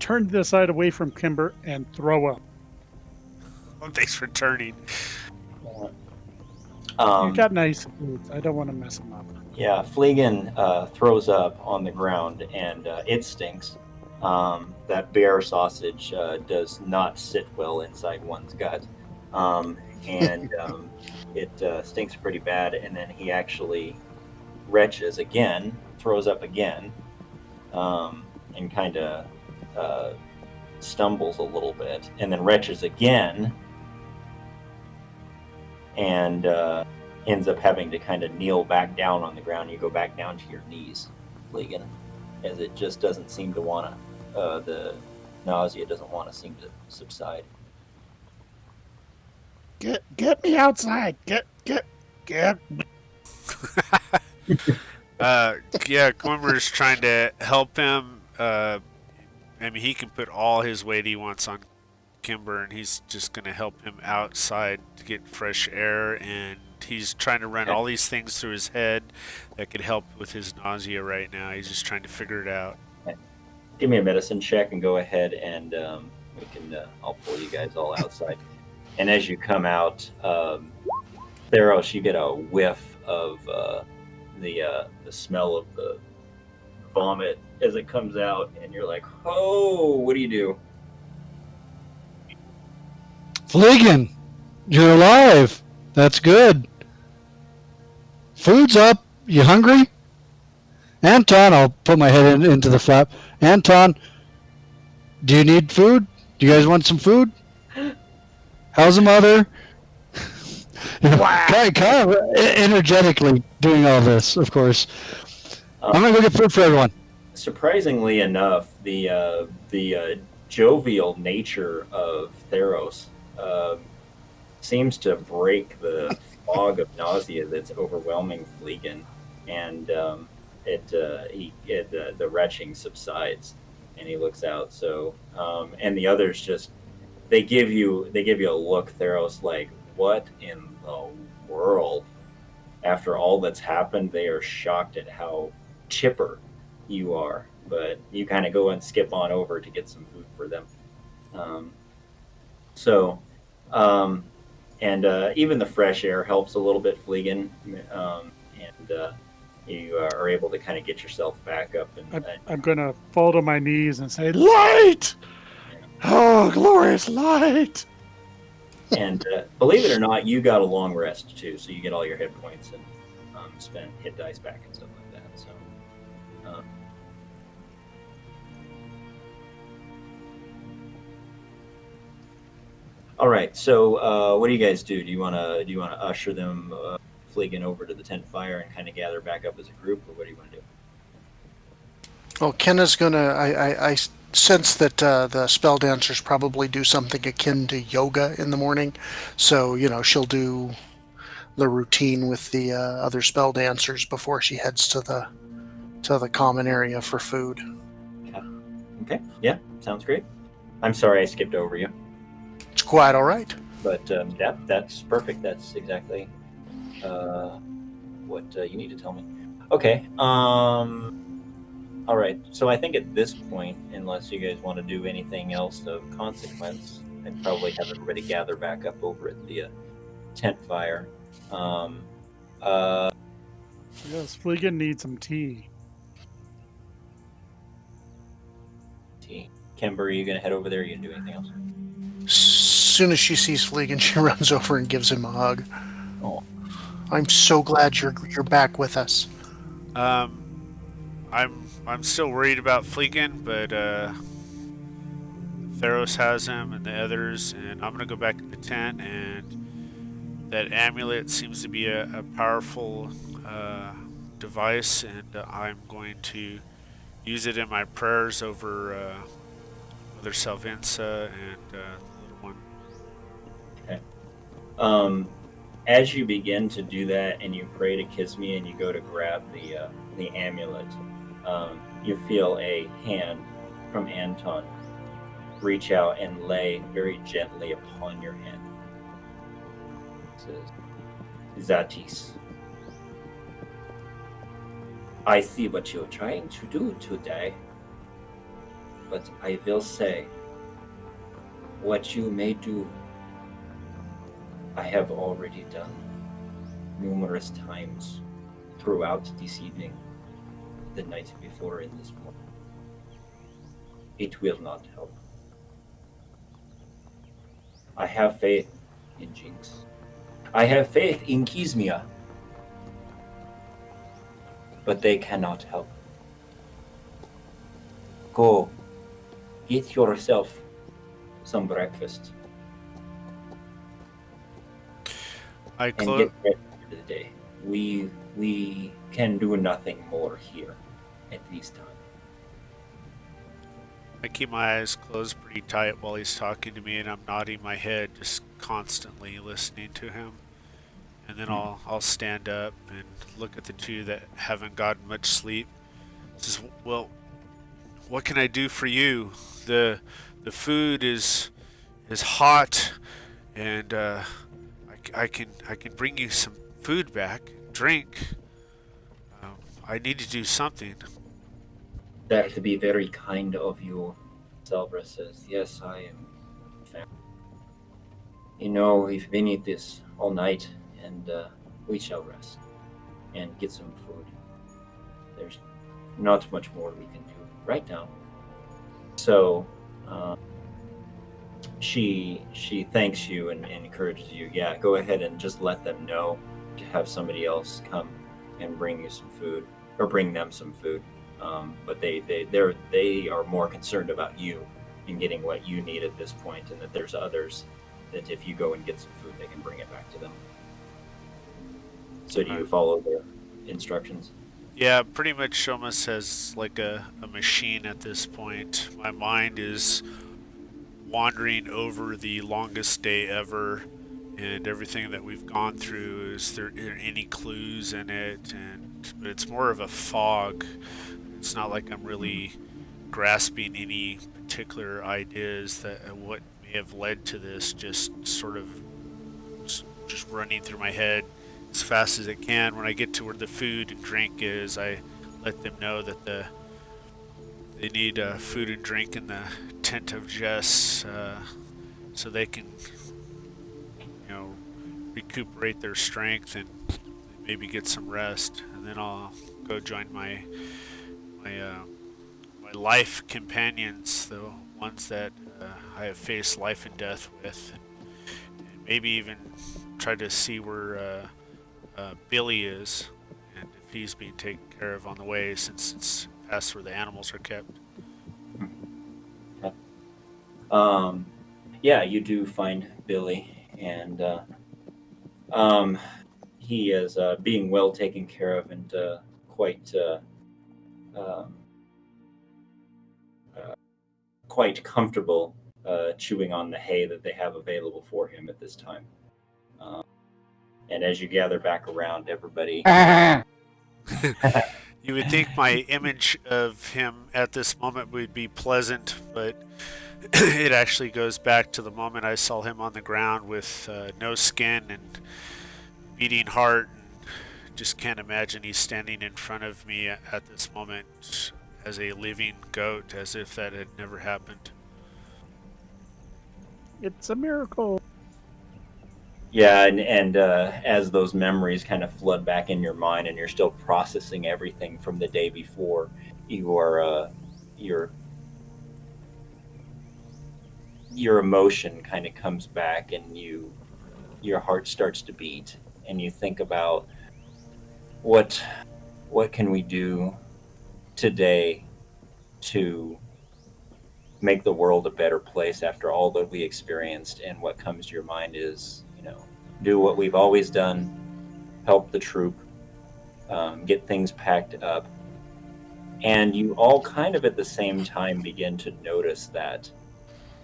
turn this side away from Kimber and throw up. Oh, thanks for turning. You got nice foods. I don't want to mess them up. Yeah, Fleegan throws up on the ground, and it stinks. That bear sausage does not sit well inside one's gut. And it stinks pretty bad, and then he actually retches again, throws up again, and kind of stumbles a little bit, and then retches again, and ends up having to kind of kneel back down on the ground. You go back down to your knees, Fleegan, as it just doesn't seem to want to, the nausea doesn't want to seem to subside. Get me outside. Get. Yeah, Glimmer's trying to help him. I mean, he can put all his weight he wants on Kimber, and he's just going to help him outside to get fresh air, and he's trying to run all these things through his head that could help with his nausea right now. He's just trying to figure it out. Give me a medicine check and go ahead, and we can. I'll pull you guys all outside. And as you come out, Theros, you get a whiff of the smell of the vomit as it comes out, and you're like, "Oh, what do you do?" Fleegan, you're alive. That's good. Food's up. You hungry? Anton, I'll put my head into the flap. Anton, do you need food? Do you guys want some food? How's the mother? Wow. kind of energetically doing all this, of course. I'm gonna go get food for everyone. Surprisingly enough, the jovial nature of Theros seems to break the fog of nausea that's overwhelming Fleegan, and the retching subsides, and he looks out. So, and the others just they give you a look, Theros, like, what in the world? After all that's happened, they are shocked at how chipper you are. But you kind of go and skip on over to get some food for them. Even the fresh air helps a little bit, Fleegan, and you are able to kind of get yourself back up. And I'm going to fall to my knees and say, light! Oh, glorious light! And believe it or not, you got a long rest too, so you get all your hit points and spend hit dice back and stuff like that. So, all right. So, what do you guys do? Do you want to usher them, Fleegan, over to the tent fire and kind of gather back up as a group, or what do you want to do? Well, Kenna's gonna. I sense that the spell dancers probably do something akin to yoga in the morning, so she'll do the routine with the other spell dancers before she heads to the common area for food. Okay. Yeah, sounds great. I'm sorry I skipped over you. It's quite all right. But that's perfect. That's exactly what you need to tell me. Okay. All right. So I think at this point, unless you guys want to do anything else of consequence, I'd probably have everybody gather back up over at the tent fire. Yes, Fleegan needs some tea. Tea. Kimber, are you going to head over there? Or are you going to do anything else? As soon as she sees Fleegan, she runs over and gives him a hug. Oh, I'm so glad you're back with us. I'm still worried about Fleegan, but Theros has him and the others, and I'm gonna go back to the tent. And that amulet seems to be a powerful device, and I'm going to use it in my prayers over Mother Salvinsa and the little one. okay. As you begin to do that, and you pray to Kismi, and you go to grab the amulet, you feel a hand from Anton reach out and lay very gently upon your hand. It says, Zatis, I see what you're trying to do today, but I will say, what you may do, I have already done numerous times throughout this evening, the night before, in this morning. It will not help. I have faith in Jinx. I have faith in Kismia. But they cannot help. Go, get yourself some breakfast. And get ready for the day. We can do nothing more here at this time. I keep my eyes closed pretty tight while he's talking to me, and I'm nodding my head, just constantly listening to him. And then I'll stand up and look at the two that haven't gotten much sleep. Says, well, what can I do for you? The food is hot, and I can bring you some food back, drink. I need to do something. That would be very kind of you, Salvra says. Yes, I am. We've been at this all night, and we shall rest and get some food. There's not much more we can do right now. So she thanks you and encourages you. Yeah, go ahead and just let them know to have somebody else come and bring you some food, or bring them some food. But they are more concerned about you and getting what you need at this point, and that there's others that if you go and get some food, they can bring it back to them. So do you follow their instructions? Yeah, pretty much Shoma says like a machine at this point. My mind is wandering over the longest day ever and everything that we've gone through. Is there any clues in it? But it's more of a fog. It's not like I'm really grasping any particular ideas that what may have led to this. Just sort of just running through my head as fast as it can. When I get to where the food and drink is, I let them know that they need food and drink in the tent of Jess, so they can, recuperate their strength and maybe get some rest. And then I'll go join my life companions, the ones that I have faced life and death with, and maybe even try to see where Billy is, and if he's being taken care of on the way, since it's past where the animals are kept. Yeah, you do find Billy, and he is being well taken care of and quite comfortable chewing on the hay that they have available for him at this time. And as you gather back around, everybody... You would think my image of him at this moment would be pleasant, but it actually goes back to the moment I saw him on the ground with no skin and beating heart, and just can't imagine he's standing in front of me at this moment as a living goat, as if that had never happened. It's a miracle. Yeah, and as those memories kind of flood back in your mind, and you're still processing everything from the day before, your emotion kind of comes back, and your heart starts to beat, and you think about what can we do today to make the world a better place after all that we experienced. And what comes to your mind is, do what we've always done, help the troop, get things packed up. And you all kind of at the same time begin to notice that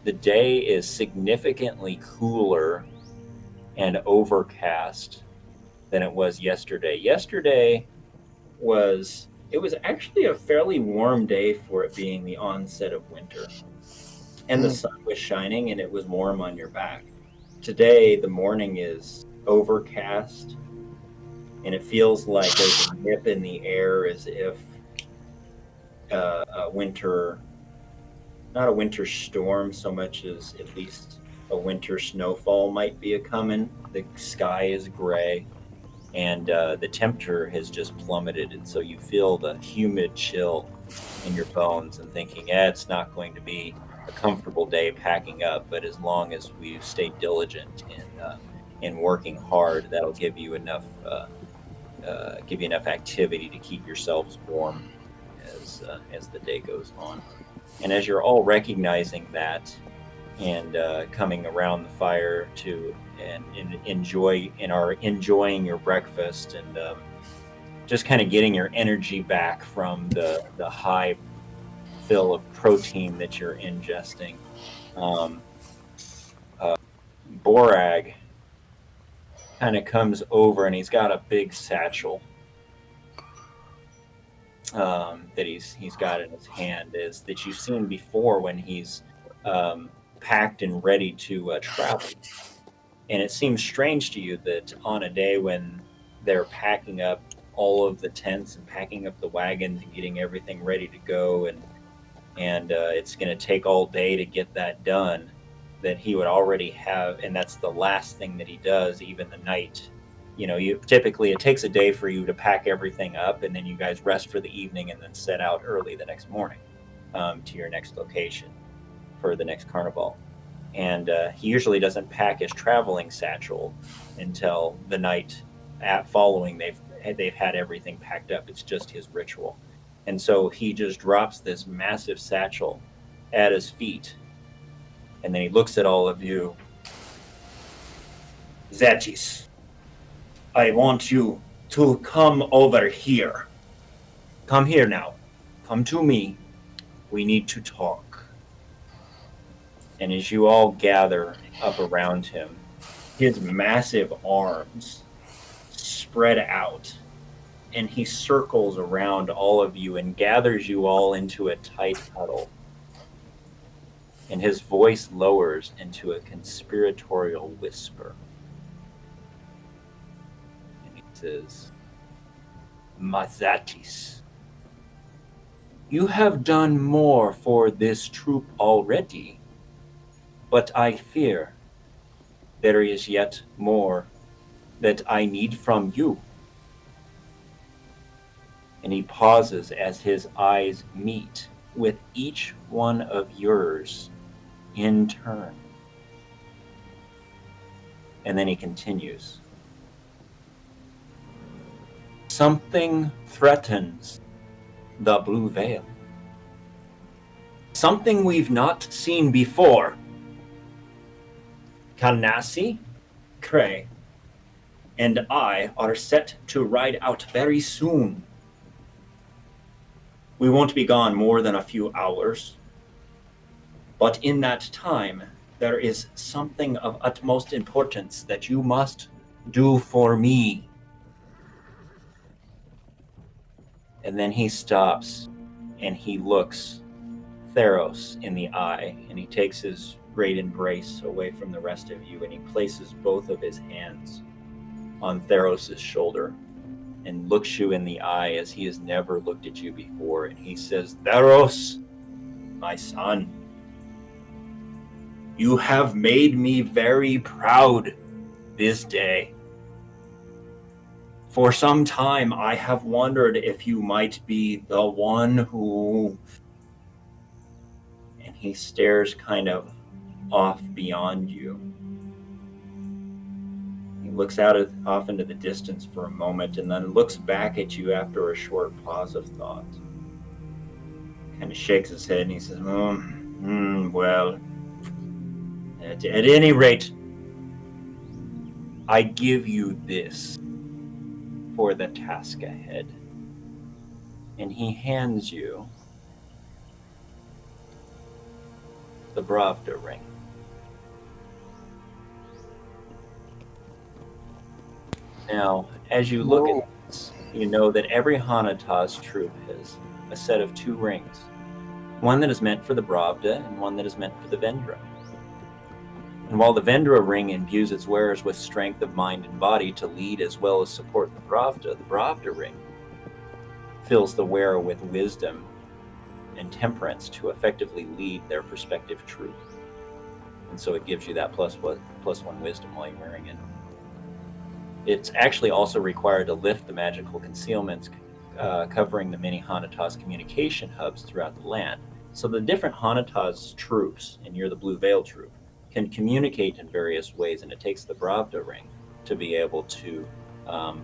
the day is significantly cooler and overcast than it was yesterday. Yesterday was actually a fairly warm day for it being the onset of winter. And the sun was shining and it was warm on your back. Today, the morning is overcast, and it feels like there's a nip in the air, as if a winter, not a winter storm so much as at least a winter snowfall might be a-coming. The sky is gray, and the temperature has just plummeted, and so you feel the humid chill in your bones and thinking, it's not going to be a comfortable day packing up, but as long as we stay diligent in working hard, that'll give you enough activity to keep yourselves warm as the day goes on. And as you're all recognizing that and coming around the fire and enjoying your breakfast and just kind of getting your energy back from the high fill of protein that you're ingesting. Borag kind of comes over, and he's got a big satchel that he's got in his hand, that you've seen before when he's packed and ready to travel. And it seems strange to you that on a day when they're packing up all of the tents and packing up the wagons and getting everything ready to go, and it's going to take all day to get that done, that he would already have, and that's the last thing that he does, even the night. Typically it takes a day for you to pack everything up, and then you guys rest for the evening and then set out early the next morning to your next location for the next carnival. And he usually doesn't pack his traveling satchel until the night following they've had everything packed up. It's just his ritual. And so he just drops this massive satchel at his feet, and then he looks at all of you. Zatis, I want you to come over here. Come here now. Come to me. We need to talk. And as you all gather up around him, his massive arms spread out, and he circles around all of you and gathers you all into a tight huddle. And his voice lowers into a conspiratorial whisper. And he says, Mazatis, you have done more for this troop already, but I fear there is yet more that I need from you. And he pauses as his eyes meet with each one of yours in turn. And then he continues. Something threatens the blue veil. Something we've not seen before. Kalnasi, Cray, and I are set to ride out very soon. We won't be gone more than a few hours. But in that time, there is something of utmost importance that you must do for me. And then he stops and he looks Theros in the eye, and he takes his great embrace away from the rest of you, and he places both of his hands on Theros' shoulder and looks you in the eye as he has never looked at you before, and he says, Theros, my son, you have made me very proud this day. For some time, I have wondered if you might be the one who... And he stares kind of off beyond you. He looks off into the distance for a moment and then looks back at you after a short pause of thought. Kind of shakes his head and he says, well, at any rate, I give you this for the task ahead. And he hands you the Bravda ring. Now, as you look at this, you know that every Hanatas troop has a set of 2 rings. One that is meant for the Bravda and one that is meant for the Vendra. And while the Vendra ring imbues its wearers with strength of mind and body to lead as well as support the Bravda ring fills the wearer with wisdom and temperance to effectively lead their respective troop. And so it gives you that plus 1 wisdom while you're wearing it. It's actually also required to lift the magical concealments covering the many Hanatas communication hubs throughout the land. So the different Hanatas troops, and you're the Blue Veil troop, can communicate in various ways, and it takes the Bravda ring to be able to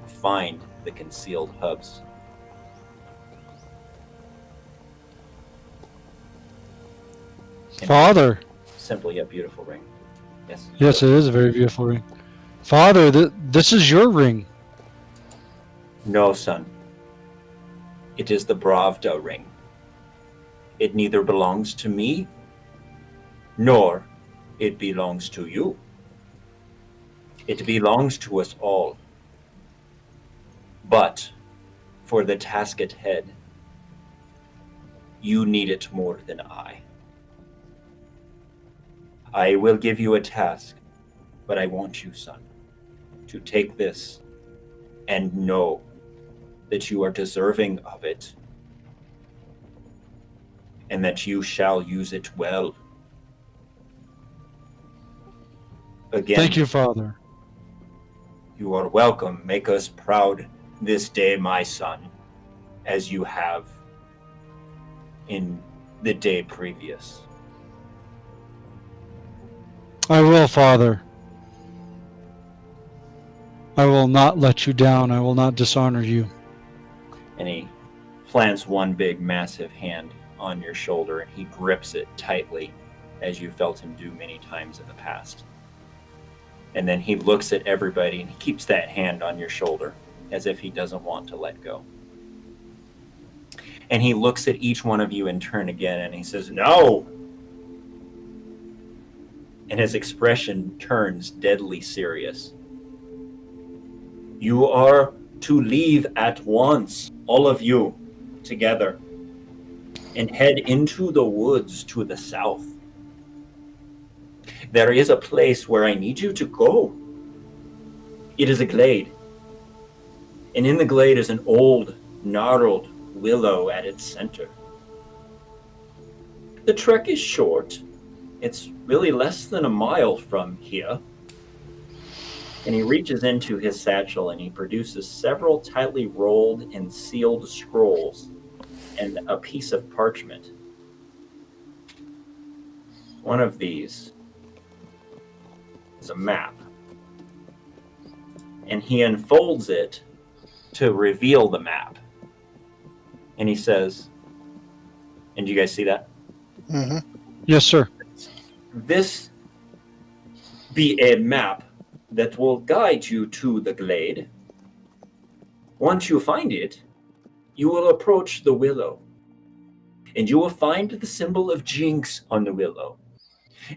find the concealed hubs. Father. Simply a beautiful ring. Yes. Yes, it is a very beautiful ring. Father, this is your ring. No, son. It is the Bravda ring. It neither belongs to me, nor it belongs to you. It belongs to us all. But for the task at head, you need it more than I. I will give you a task, but I want you, son, to take this and know that you are deserving of it, and that you shall use it well. Again, Thank you, Father. you are welcome. Make us proud this day, my son, as you have in the day previous. I will, Father. I will not let you down. I will not dishonor you. And he plants one big, massive hand on your shoulder, and he grips it tightly, as you felt him do many times in the past. And then he looks at everybody, and he keeps that hand on your shoulder, as if he doesn't want to let go. And he looks at each one of you in turn again, and he says, No! and his expression turns deadly serious. You are to leave at once, all of you, together, and head into the woods to the south. There is a place where I need you to go. It is a glade. And in the glade is an old, gnarled willow at its center. The trek is short. It's really less than a mile from here. And he reaches into his satchel and he produces several tightly rolled and sealed scrolls and a piece of parchment. One of these is a map. And he unfolds it to reveal the map. And he says, and do you guys see that? Mm-hmm. Yes, sir. This be a map that will guide you to the glade. Once you find it, you will approach the willow. And you will find the symbol of Jinx on the willow.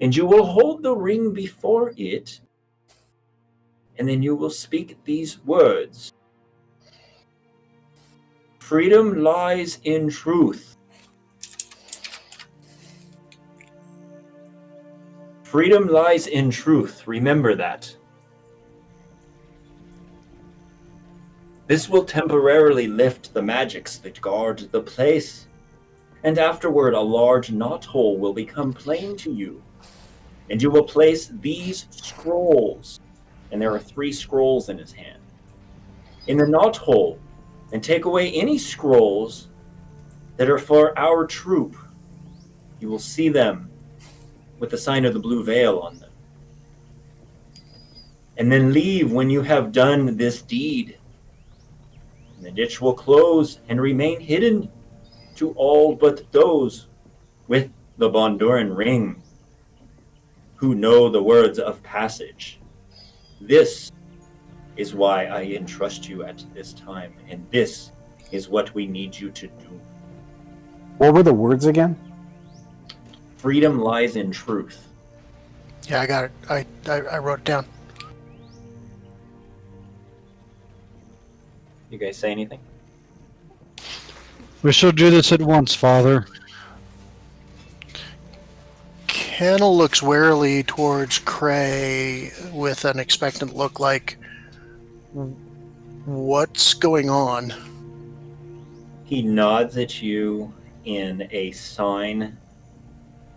And you will hold the ring before it. And then you will speak these words. Freedom lies in truth. Freedom lies in truth. Remember that. This will temporarily lift the magics that guard the place. And afterward, a large knothole will become plain to you. And you will place these scrolls, and there are 3 scrolls in his hand, in the knothole, and take away any scrolls that are for our troop. You will see them with the sign of the blue veil on them. And then leave when you have done this deed. And the ditch will close and remain hidden to all but those with the Bonduran ring who know the words of passage. This is why I entrust you at this time, and this is what we need you to do. What were the words again? Freedom lies in truth. Yeah, I got it. I wrote it down. You guys say anything? We shall do this at once, Father. Kennel looks warily towards Cray with an expectant look like, what's going on? He nods at you in a sign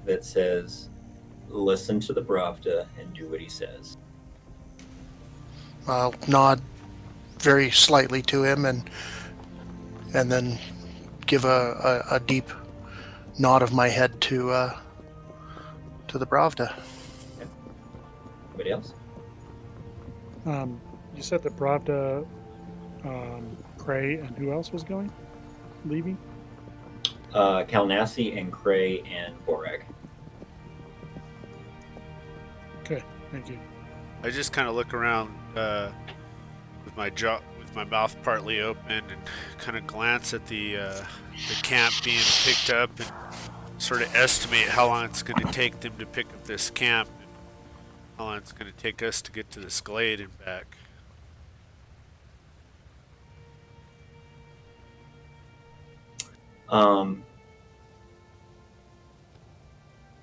that says, listen to the Pravda and do what he says. I'll nod very slightly to him and then give a deep nod of my head to the Pravda. Anybody else? You said the Pravda, Cray, and who else was going? Leaving? Kalnassi and Cray and Borag. Okay, thank you. I just kind of look around with my mouth partly open, and kind of glance at the camp being picked up, and sort of estimate how long it's going to take them to pick up this camp, and how long it's going to take us to get to this glade and back.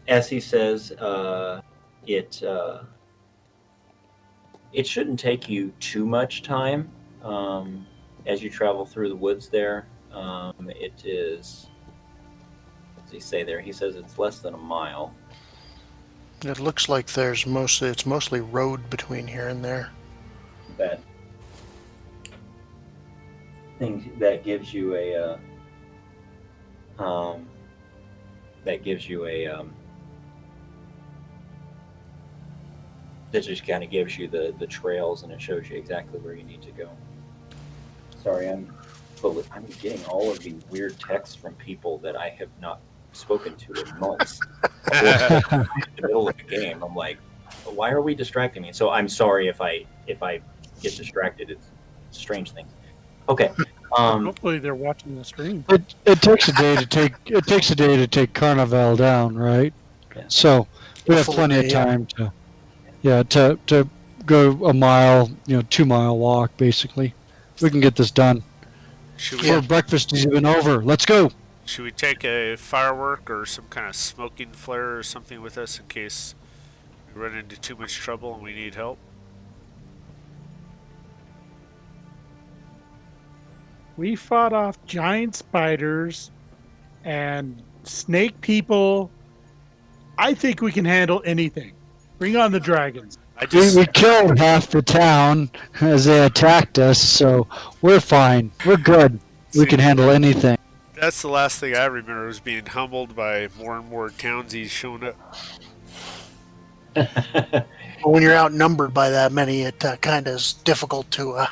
As he says, it shouldn't take you too much time as you travel through the woods there. It is, what does he say there? He says it's less than a mile. It looks like it's mostly road between here and there. That thing that gives you a that just kind of gives you the trails, and it shows you exactly where you need to go. Sorry, I'm getting all of these weird texts from people that I have not spoken to in months. In the middle of the game, I'm like, why are we distracting me? So I'm sorry if I get distracted. It's strange things. Okay. Hopefully they're watching the stream. It takes a day to take Carnival down, right? Yeah. So We have full plenty day, of yeah. time to go a mile, 2-mile walk, basically. We can get this done. Should Before we breakfast is even over. Let's go. should we take a firework or some kind of smoking flare or something with us in case we run into too much trouble and we need help? We fought off giant spiders and snake people. I think we can handle anything. Bring on the dragons. We killed half the town as they attacked us, so we're fine. We're good. We can handle anything. That's the last thing I remember was being humbled by more and more townsies showing up. But when you're outnumbered by that many, it kind of is difficult to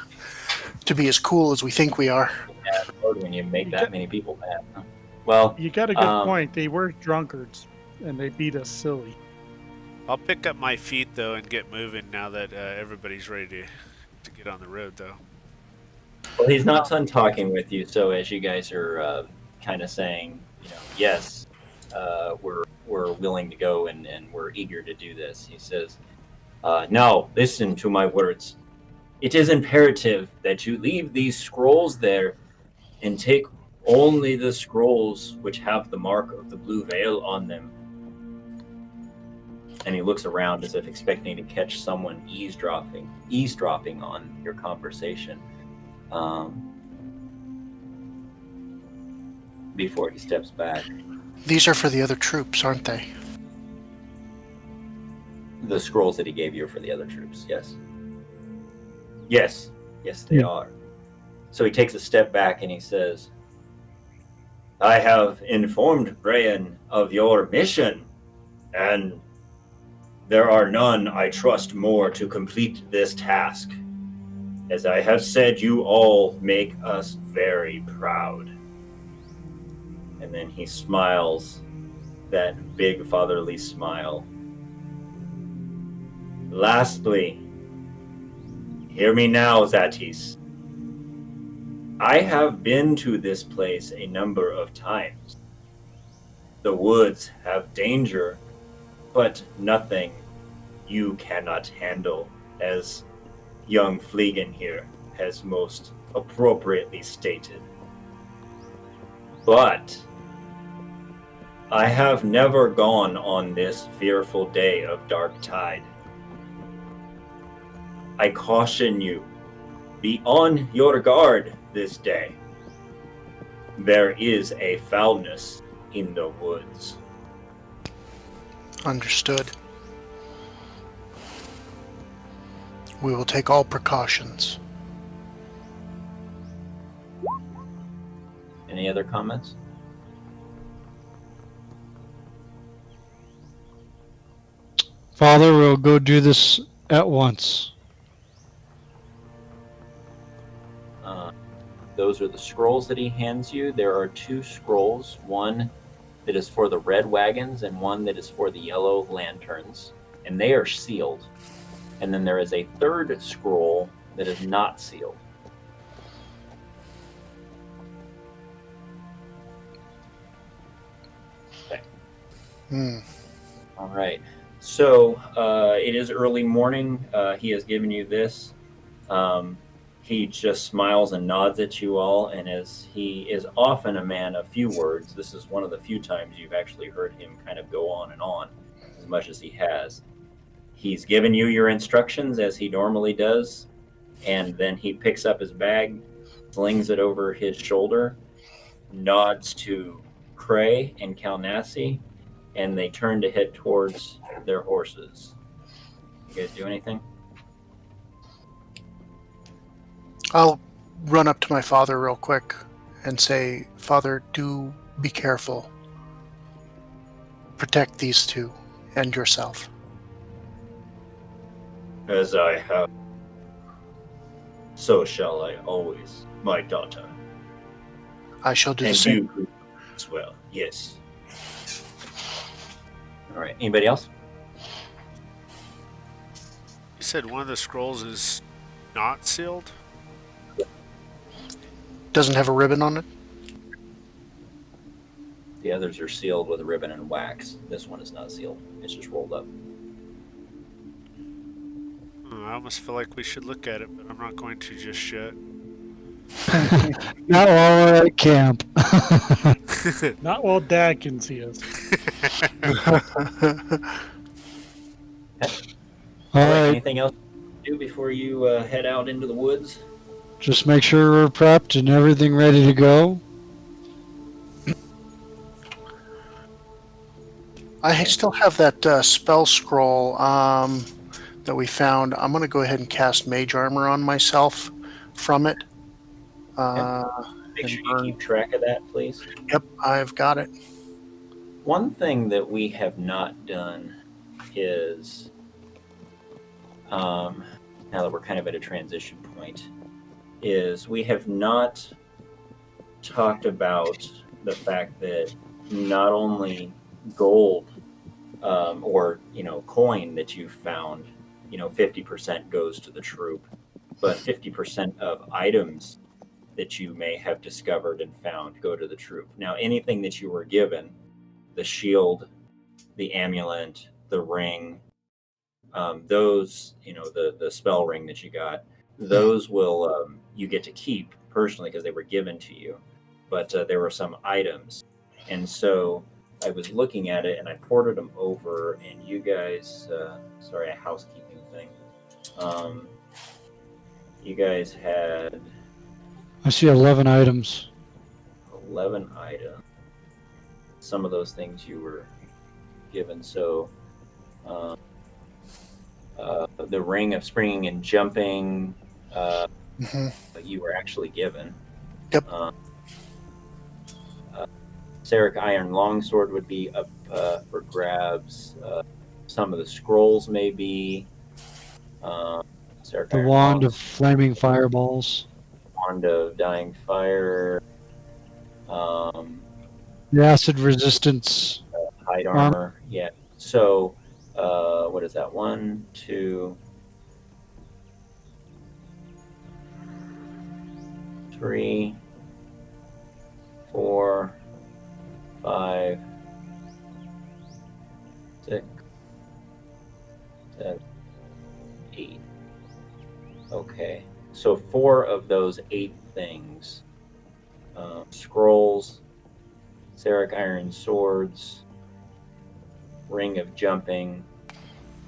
be as cool as we think we are. Yeah, it's hard when you make that many people mad. Huh? Well, You got a good point. They were drunkards, and they beat us silly. I'll pick up my feet though and get moving now that everybody's ready to get on the road though. well, he's not done talking with you. So as you guys are kind of saying, yes, we're willing to go and we're eager to do this. He says, now listen to my words. It is imperative that you leave these scrolls there and take only the scrolls which have the mark of the blue veil on them. And he looks around as if expecting to catch someone eavesdropping on your conversation. Before he steps back. These are for the other troops, aren't they? The scrolls that he gave you are for the other troops, yes. Yes, they are. So he takes a step back and he says, I have informed Brian of your mission, and there are none I trust more to complete this task. As I have said, you all make us very proud. And then he smiles, that big fatherly smile. Lastly, hear me now, Zatis. I have been to this place a number of times. The woods have danger, but nothing you cannot handle, as young Fleegan here has most appropriately stated. But I have never gone on this fearful day of Darktide. I caution you, be on your guard this day. There is a foulness in the woods. Understood. We will take all precautions. Any other comments? Father, we'll go do this at once. Those are the scrolls that he hands you. There are 2 scrolls, one that is for the red wagons and one that is for the yellow lanterns, and they are sealed. And then there is a 3rd scroll that is not sealed. Okay. All right. So it is early morning. He has given you this. He just smiles and nods at you all, and as he is often a man of few words, this is one of the few times you've actually heard him kind of go on and on as much as he has. He's given you your instructions as he normally does, and then he picks up his bag, slings it over his shoulder, nods to Cray and Kalnassi, and they turn to head towards their horses. You guys do anything? I'll run up to my father real quick and say, Father, do be careful. Protect these 2 and yourself. As I have, so shall I always, my daughter. I shall do the And same. you as well, yes. All right, anybody else? You said one of the scrolls is not sealed? Doesn't have a ribbon on it? The others are sealed with ribbon and wax. This one is not sealed. It's just rolled up. I almost feel like we should look at it, but I'm not going to just yet. Not while we're at camp. Not while Dad can see us. All right, Anything else to do before you head out into the woods? just make sure we're prepped and everything ready to go. I still have that spell scroll that we found. I'm going to go ahead and cast Mage Armor on myself from it. Make sure you keep track of that, please. Yep, I've got it. One thing that we have not done is, now that we're kind of at a transition point, is we have not talked about the fact that not only gold or coin that you found, 50% goes to the troop, but 50% of items that you may have discovered and found go to the troop. Now, anything that you were given, the shield, the amulet, the ring, those, the spell ring that you got, those will you get to keep personally because they were given to you. But there were some items, and so I was looking at it and I ported them over. And you guys, sorry, a housekeeping thing. You guys had I see 11 items. 11 items. Some of those things you were given. So the ring of springing and jumping, you were actually given. Yep. Seric Iron Longsword would be up for grabs. Some of the scrolls may be. Seric The Iron wand of Longsword, flaming fireballs. Wand of Dying Fire. The acid resistance. Hide armor. Yeah. So, what is that? 1, 2, 3, 4, 5, 6, 7, 8. Okay. So 4 of those 8 things, scrolls, Seric Iron Swords, Ring of Jumping,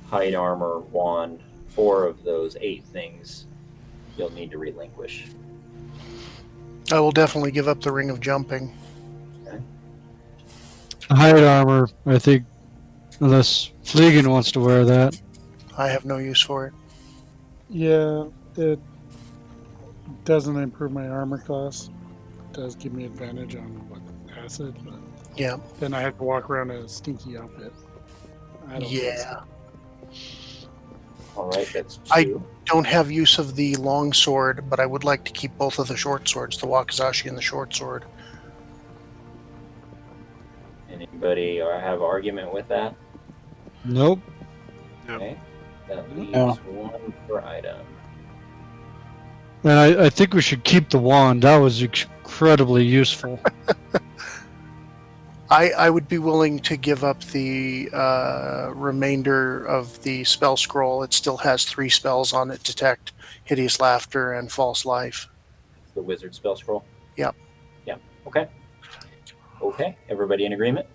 Hide Armor, Wand, 4 of those 8 things you'll need to relinquish. I will definitely give up the Ring of Jumping. Okay. Hide armor, I think, unless Fleegan wants to wear that. I have no use for it. Yeah, it doesn't improve my armor class. It does give me advantage on acid, but Yeah. then I have to walk around in a stinky outfit. I don't Yeah. All right, that's 2. I don't have use of the long sword, but I would like to keep both of the short swords, the Wakizashi and the short sword. Anybody have argument with that? Nope. Yep. Okay. That leaves No. 1 per item. And I think we should keep the wand. That was incredibly useful. I would be willing to give up the remainder of the spell scroll. It still has 3 spells on it: Detect, Hideous Laughter, and False Life. The wizard spell scroll? Yep. Yeah. Okay. Okay. Everybody in agreement?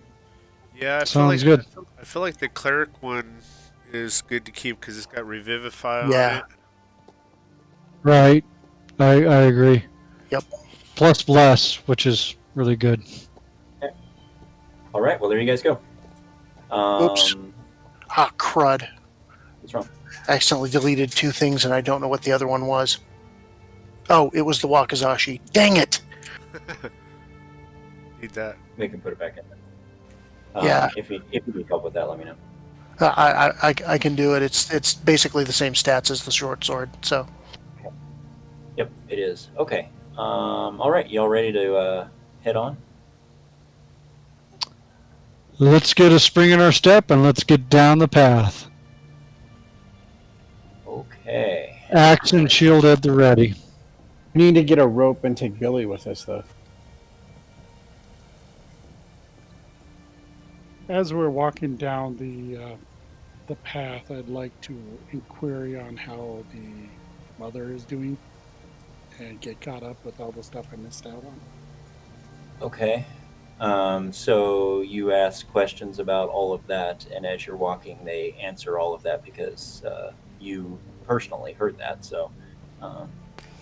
Yeah, Sounds good. I feel like the cleric one is good to keep because it's got Revivify Yeah. on it. Right. I agree. Yep. Plus bless, which is really good. All right. Well, there you guys go. Oops. Ah, crud. What's wrong? I accidentally deleted 2 things and I don't know what the other one was. Oh, it was the Wakizashi. Dang it! Need that. We can put it back in. Yeah. If you need help with that, let me know. I can do it. It's basically the same stats as the short sword. So Yep, it is. Okay. All right. Y'all ready to head on? Let's get a spring in our step and let's get down the path. Okay. Axe and shield at the ready. We need to get a rope and take Billy with us, though. As we're walking down the path, I'd like to inquire on how the mother is doing and get caught up with all the stuff I missed out on. Okay. So you ask questions about all of that, and as you're walking, they answer all of that because you personally heard that. So,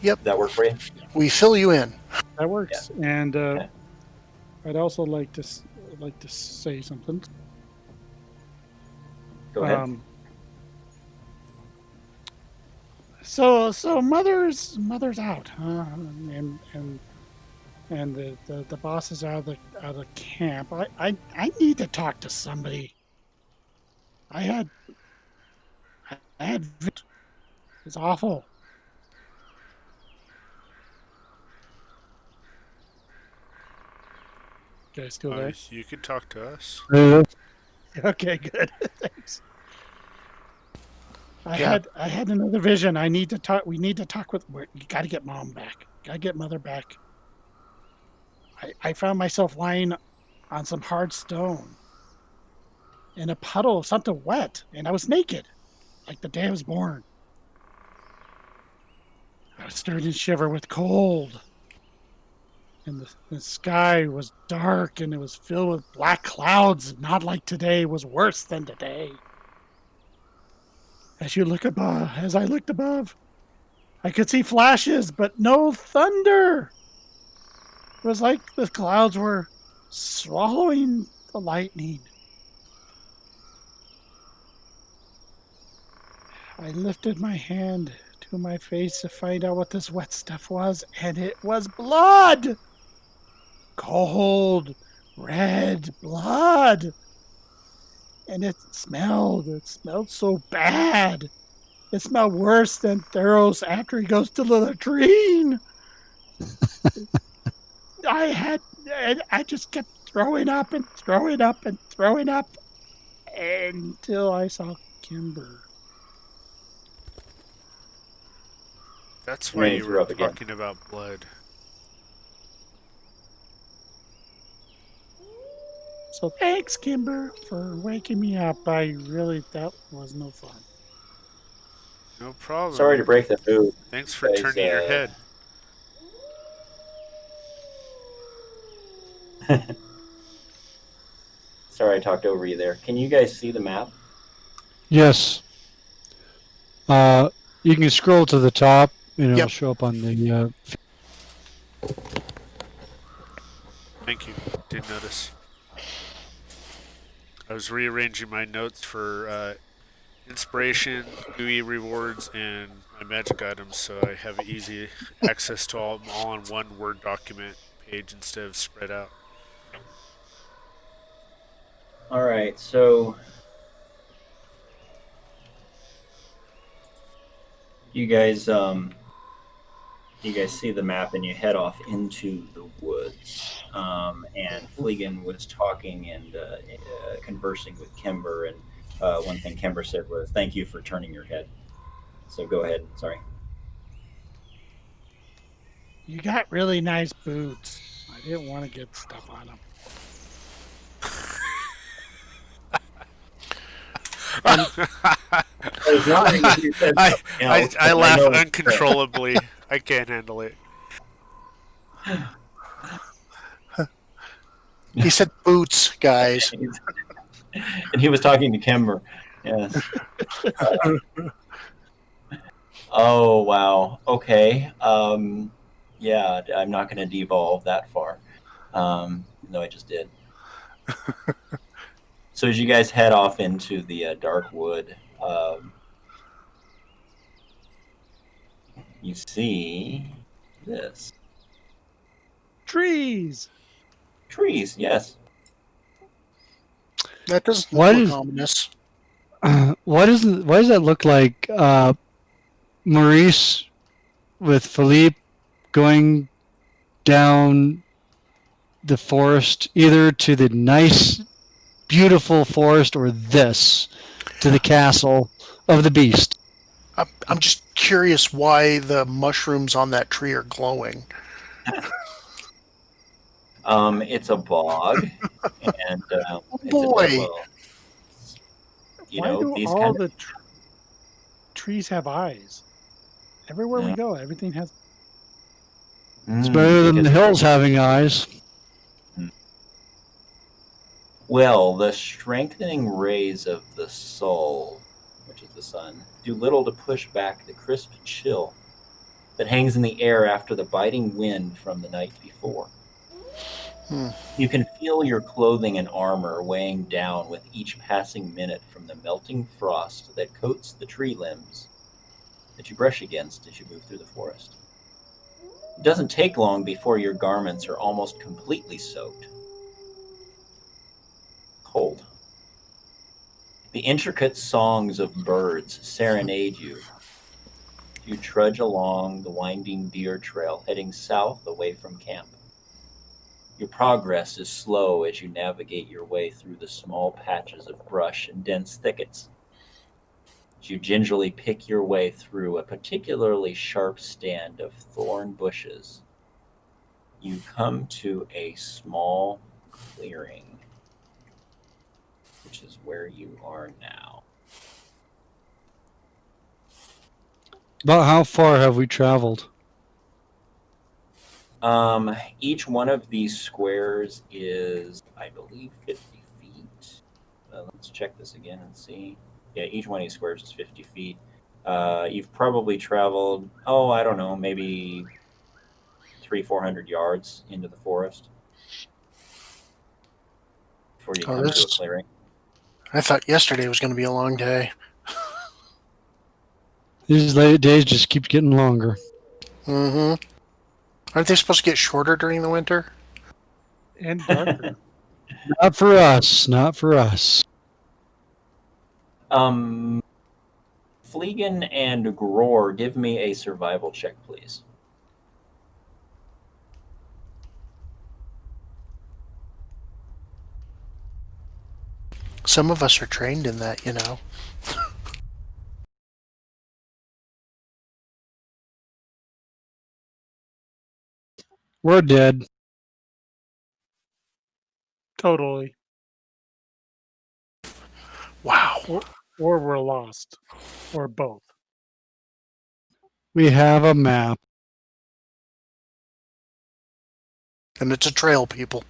Yep. Does that work for you? We fill you in. That works. And Okay. I'd also like to say something. Go ahead. So mother's out, huh? And the boss is out of the camp. I need to talk to somebody. It's awful. You guys still there? You could talk to us. Okay, good. Thanks. I Yeah. had another vision. I need to talk. We need to talk with. You got to get mom back. Got to get mother back. I found myself lying on some hard stone in a puddle of something wet, and I was naked, like the day I was born. I was starting to shiver with cold, and the sky was dark, and it was filled with black clouds. Not like today. It was worse than today. As I looked above, I could see flashes, but no thunder. It was like the clouds were swallowing the lightning. I lifted my hand to my face to find out what this wet stuff was, and it was blood! Cold, red blood. And it smelled so bad. It smelled worse than Theros after he goes to the latrine. I just kept throwing up and throwing up and throwing up until I saw Kimber. That's And why then you threw were up again. talking about blood. So thanks, Kimber, for waking me up. That was no fun. No problem. Sorry to break the mood. Thanks for guys, turning your head. Sorry I talked over you there. Can you guys see the map? Yes. You can scroll to the top, and it'll Yep. show up on the. Thank you. Did notice. I was rearranging my notes for inspiration, GUI rewards, and my magic items, so I have easy access to all on one Word document page instead of spread out. All right, so you guys see the map and you head off into the woods. And Fleegan was talking and conversing with Kimber, and one thing Kimber said was, "Thank you for turning your head." So go ahead. Sorry. You got really nice boots. I didn't want to get stuff on them. I laugh uncontrollably. I can't handle it. He said boots, guys. And he was talking to Kimber. Yes. Oh, wow. Okay. Yeah, I'm not going to devolve that far. No, I just did. So as you guys head off into the dark wood, you see this. Trees. Trees, yes. That doesn't What look is- ominous. Why does that look like Maurice with Philippe going down the forest, either to the nice, beautiful forest, or this to the castle of the beast? I'm just curious why the mushrooms on that tree are glowing. It's a bog, and it's boy. well. You Why know, do these all kind the trees have eyes? Everywhere we Yeah. go, everything has. It's better than because the hills having eyes. Well, the strengthening rays of the soul, which is the sun, do little to push back the crisp chill that hangs in the air after the biting wind from the night before. Hmm. You can feel your clothing and armor weighing down with each passing minute from the melting frost that coats the tree limbs that you brush against as you move through the forest. It doesn't take long before your garments are almost completely soaked. Cold. The intricate songs of birds serenade you. You trudge along the winding deer trail, heading south away from camp. Your progress is slow as you navigate your way through the small patches of brush and dense thickets. As you gingerly pick your way through a particularly sharp stand of thorn bushes, you come to a small clearing, which is where you are now. About how far have we traveled? Each one of these squares is, I believe, 50 feet. Let's check this again and see. Yeah, each one of these squares is 50 feet. You've probably traveled, I don't know, maybe 400 yards into the forest before you Oh, come to a clearing. I thought yesterday was going to be a long day. These late days just keep getting longer. Mm-hmm. Aren't they supposed to get shorter during the winter? And darker. Not for us. Not for us. Fleegan and Gror, give me a survival check, please. Some of us are trained in that, you know. We're dead. Totally. Wow. Or we're lost. Or both. We have a map. And it's a trail, people.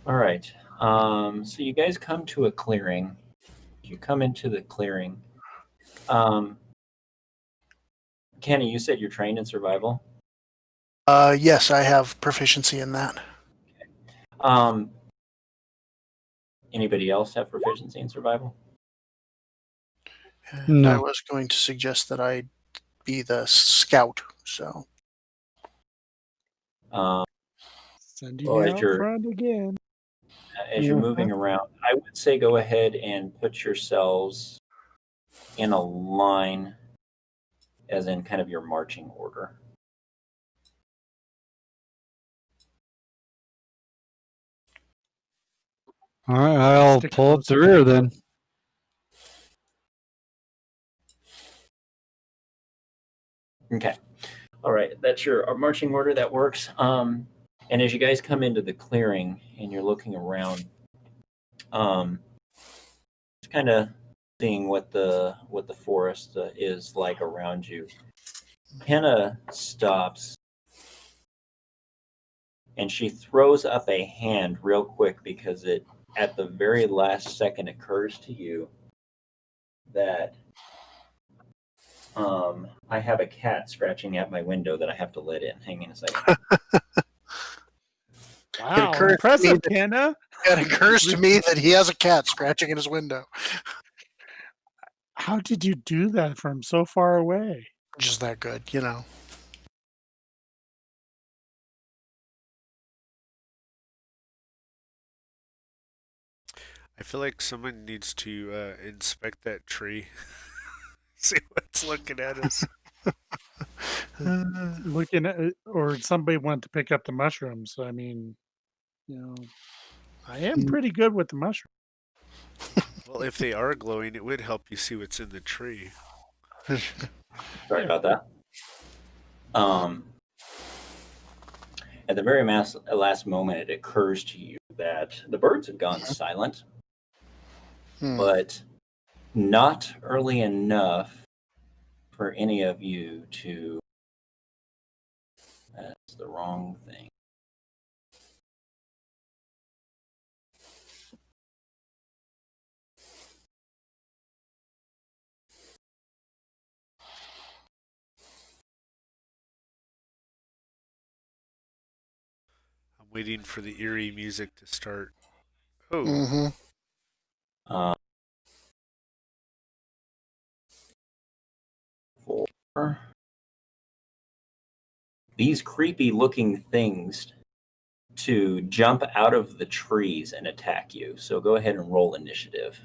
All right. So you guys come to a clearing. You come into the clearing. Kenny, you said you're trained in survival. Yes, I have proficiency in that. Anybody else have proficiency in survival? And No. I was going to suggest that I be the scout, so. Send you Well, out front again. as you're moving around, I would say go ahead and put yourselves in a line, as in kind of your marching order. All right, I'll Stick pull up close the rear then. Okay. All right. That's your marching order. That works. And as you guys come into the clearing and you're looking around, just kind of seeing what the forest is like around you. Kenna stops and she throws up a hand real quick because it at the very last second occurs to you that I have a cat scratching at my window that I have to let in. Hang on a second. Wow, occurs to me impressive, that- Kenna. It occurs to me that he has a cat scratching at his window. How did you do that from so far away? Just that good, you know. I feel like someone needs to inspect that tree. See what's looking at us. Looking at it, or somebody went to pick up the mushrooms. I mean, I am pretty good with the mushrooms. Well, if they are glowing, it would help you see what's in the tree. Sorry about that. At the very last moment, it occurs to you that the birds have gone silent, but not early enough for any of you to... That's the wrong thing. I'm waiting for the eerie music to start. Oh. Mm-hmm. For these creepy looking things to jump out of the trees and attack you. So go ahead and roll initiative.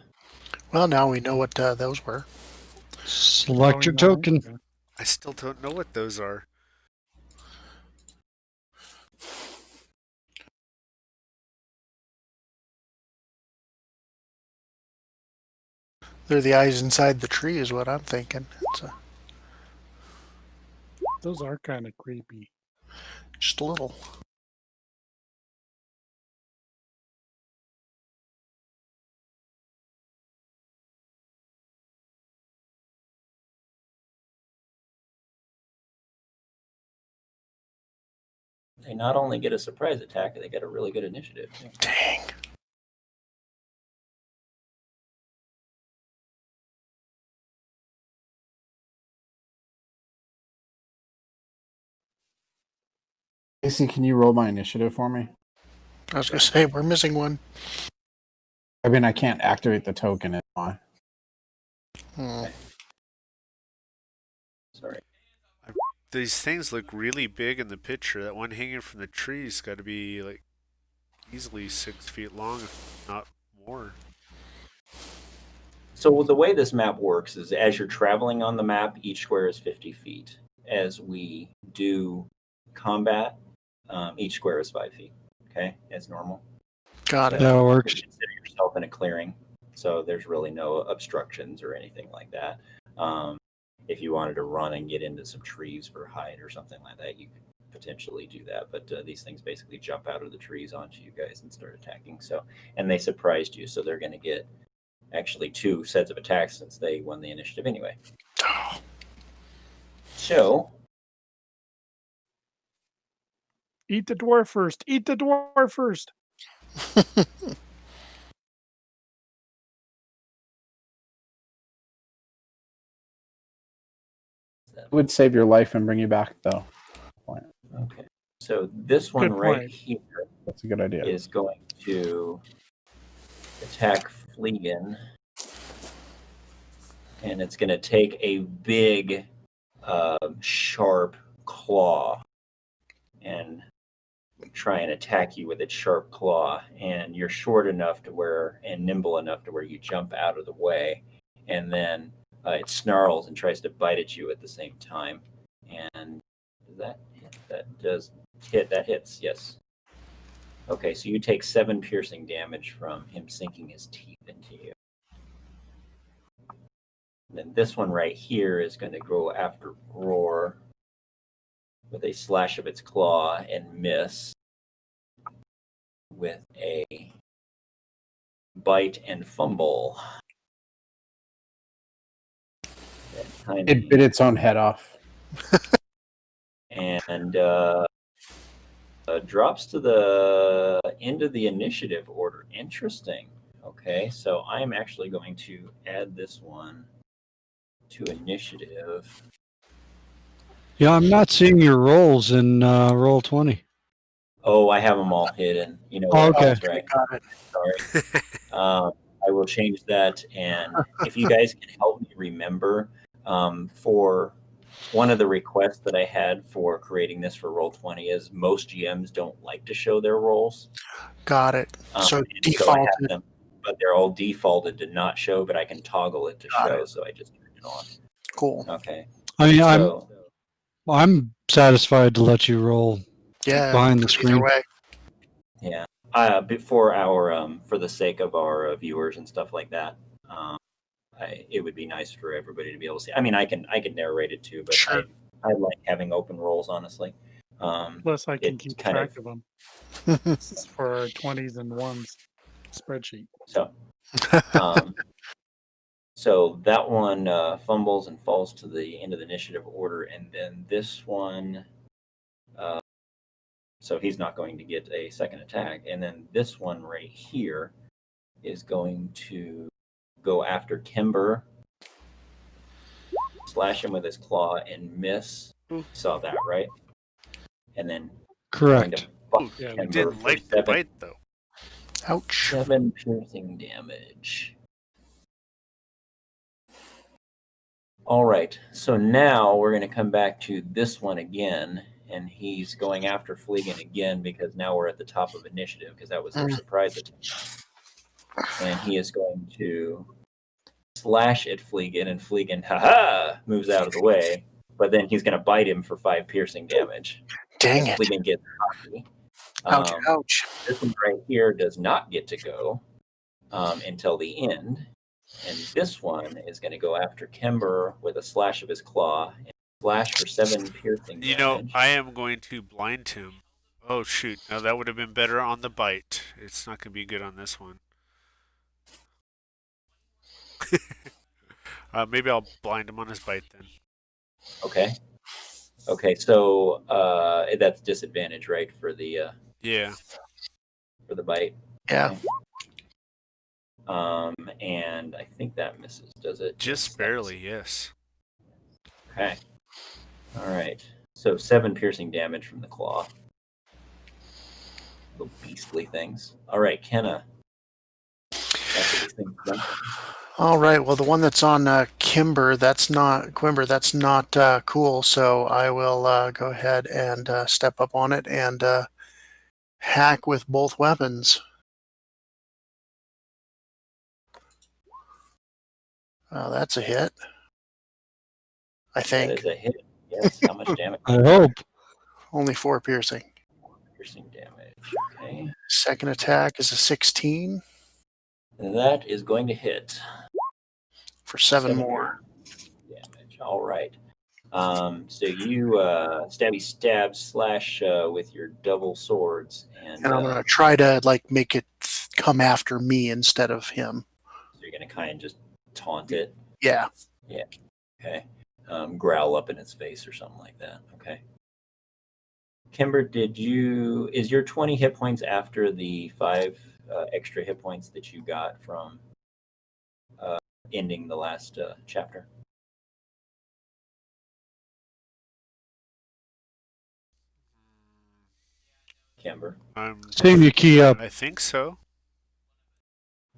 Well, now we know what those were. Select your token. I still don't know what those are. They're the eyes inside the tree is what I'm thinking. Those are kind of creepy. Just a little. They not only get a surprise attack, they get a really good initiative. Dang. Casey, can you roll my initiative for me? I was going to say, we're missing one. I mean, I can't activate the token. Why? Sorry. These things look really big in the picture. That one hanging from the tree's got to be like easily 6 feet long, if not more. So the way this map works is as you're traveling on the map, each square is 50 feet. As we do combat, each square is 5 feet. Okay, as normal. Got it. That works. Consider yourself in a clearing, so there's really no obstructions or anything like that. If you wanted to run and get into some trees for height or something like that, you could potentially do that. But these things basically jump out of the trees onto you guys and start attacking. So, and they surprised you, so they're going to get actually 2 sets of attacks since they won the initiative anyway. So, Eat the dwarf first. Eat the dwarf first. It would save your life and bring you back, though. okay. So this one Good right point. here That's a good idea. is going to attack Fleegan. And it's going to take a big, sharp claw and try and attack you with its sharp claw. And you're short enough to where, and nimble enough to where you jump out of the way. And then it snarls and tries to bite at you at the same time. And does that hit? That does hit. That hits, yes. Okay, so you take 7 piercing damage from him sinking his teeth into you. Then this one right here is going to go after Roar with a slash of its claw and miss with a bite and fumble. It bit its own head off. And drops to the end of the initiative order. Interesting. Okay, so I'm actually going to add this one to initiative. Yeah, I'm not seeing your rolls in roll 20. Oh, I have them all hidden. You know Oh, what? okay. That's right. Got it. Sorry. I will change that. And if you guys can help me remember, for one of the requests that I had for creating this for Roll20 is most GMs don't like to show their rolls. Got it. So So I defaulted. have them, but they're all defaulted to not show, but I can toggle it to Got show. it. So I just turned it on. Cool. Okay. I mean, So, I'm satisfied to let you roll Yeah. behind the Either screen. way. yeah. Before our, for the sake of our viewers and stuff like that, it would be nice for everybody to be able to see. I mean, I can narrate it too, but Sure. I like having open roles, honestly. Plus, I can It keep kind track of- of them. This is for our 20s and ones spreadsheet. So, so that one fumbles and falls to the end of the initiative order, and then this one, so he's not going to get a second attack, and then this one right here is going to go after Kimber, slash him with his claw, and miss. You saw that, right? And then going to Correct. fuck Yeah, we Kimber Didn't for like the bite though. Ouch. 7 piercing damage. All right, so now we're going to come back to this one again, and he's going after Fleegan again because now we're at the top of initiative because that was their surprise attack. And he is going to slash at Fleegan, and Fleegan, haha, moves out of the way, but then he's going to bite him for 5 piercing damage. Dang And it. Fleegan gets cocky. Ouch, ouch. This one right here does not get to go until the end. And this one is going to go after Kimber with a slash of his claw and slash for 7 piercing damage. You know, I am going to blind him. Oh shoot! Now that would have been better on the bite. It's not going to be good on this one. Maybe I'll blind him on his bite then. Okay. Okay, so that's disadvantage, right, for the Yeah. for the bite. Yeah. Okay. And I think that misses, does it? Just Yes, barely, yes. Okay. All right. So 7 piercing damage from the claw. Little beastly things. All right, Kenna. After these things done. All right. Well, the one that's on Quimber, that's not cool. So I will go ahead and step up on it and hack with both weapons. That's a hit. I That think is a hit. Yes. How much damage? I hope. only 4 piercing. Piercing damage. Okay. Second attack is a 16 That is going to hit. for 7 more. Damage. All right. So you stabby stab slash with your double swords, and And I'm going to try to make it come after me instead of him. so you're going to kind of just taunt it. Yeah. Okay. Growl up in its face or something like that. Okay. Kimber, is your 20 hit points after the 5 extra hit points that you got from ending the last chapter? Kimber. Same you key up. I think so.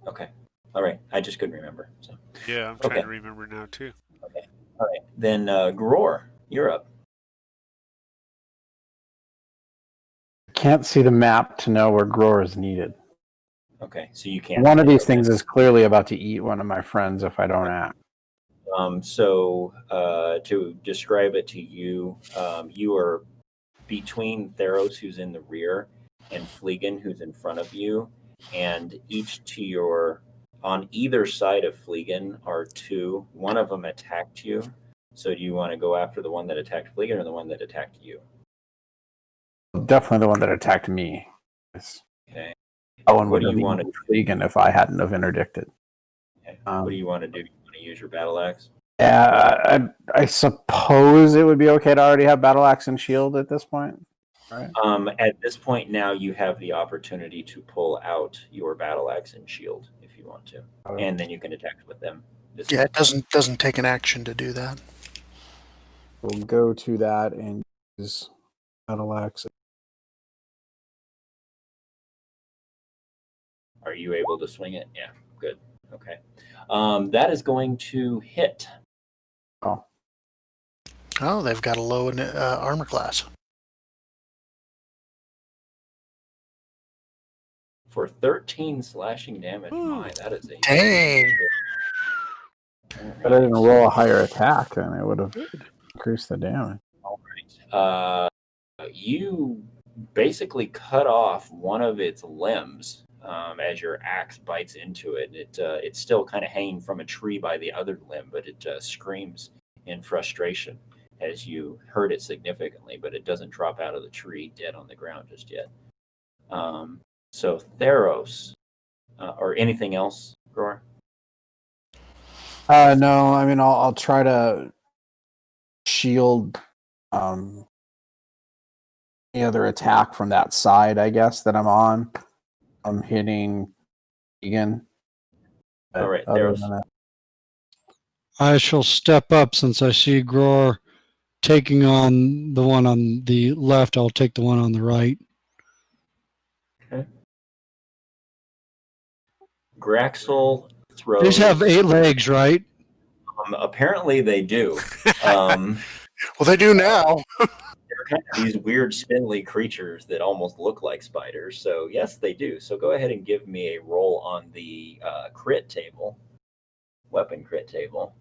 Okay. All right. I just couldn't remember. So. Yeah, I'm trying Okay. to remember now too. Okay. All right. Then Gror, you're up. Can't see the map to know where Grower is needed. Okay. So you can't. One of these things is clearly about to eat one of my friends if I don't act. So to describe it to you, you are between Theros, who's in the rear, and Fleegan, who's in front of you, and each to your on either side of Fleegan are 2. One of them attacked you. So do you want to go after the one that attacked Fleegan or the one that attacked you? Definitely the one that attacked me. Okay. That one What would do have you want to Fleegan if I hadn't have interdicted. Okay. What do you want to do? You want to use your battle axe? Yeah, I suppose it would be okay to already have battle axe and shield at this point. Right. At this point now, you have the opportunity to pull out your battle axe and shield if you want to, and then you can attack with them. Yeah, it doesn't take an action to do that. We'll go to that and use battle axe. Are you able to swing it? Yeah, good. Okay. That is going to hit. Oh, they've got a low armor class. For 13 slashing damage. My, that is a Dang. But I didn't roll a higher attack, and it would have increased the damage. All right. You basically cut off one of its limbs as your axe bites into it. It's still kind of hanging from a tree by the other limb, but it screams in frustration. as you hurt it significantly, but it doesn't drop out of the tree dead on the ground just yet. So Theros, or anything else, Groar? No, I mean I'll try to shield any other attack from that side, I guess, that I'm on. I'm hitting Egan. All right, Other Theros. than that- I shall step up since I see Gror taking on the one on the left. I'll take the one on the right. Okay. Graxel throws. These have 8 legs, right? Apparently they do. Well, they do now. They're kind of these weird spindly creatures that almost look like spiders. So yes, they do. So go ahead and give me a roll on the crit table, weapon crit table.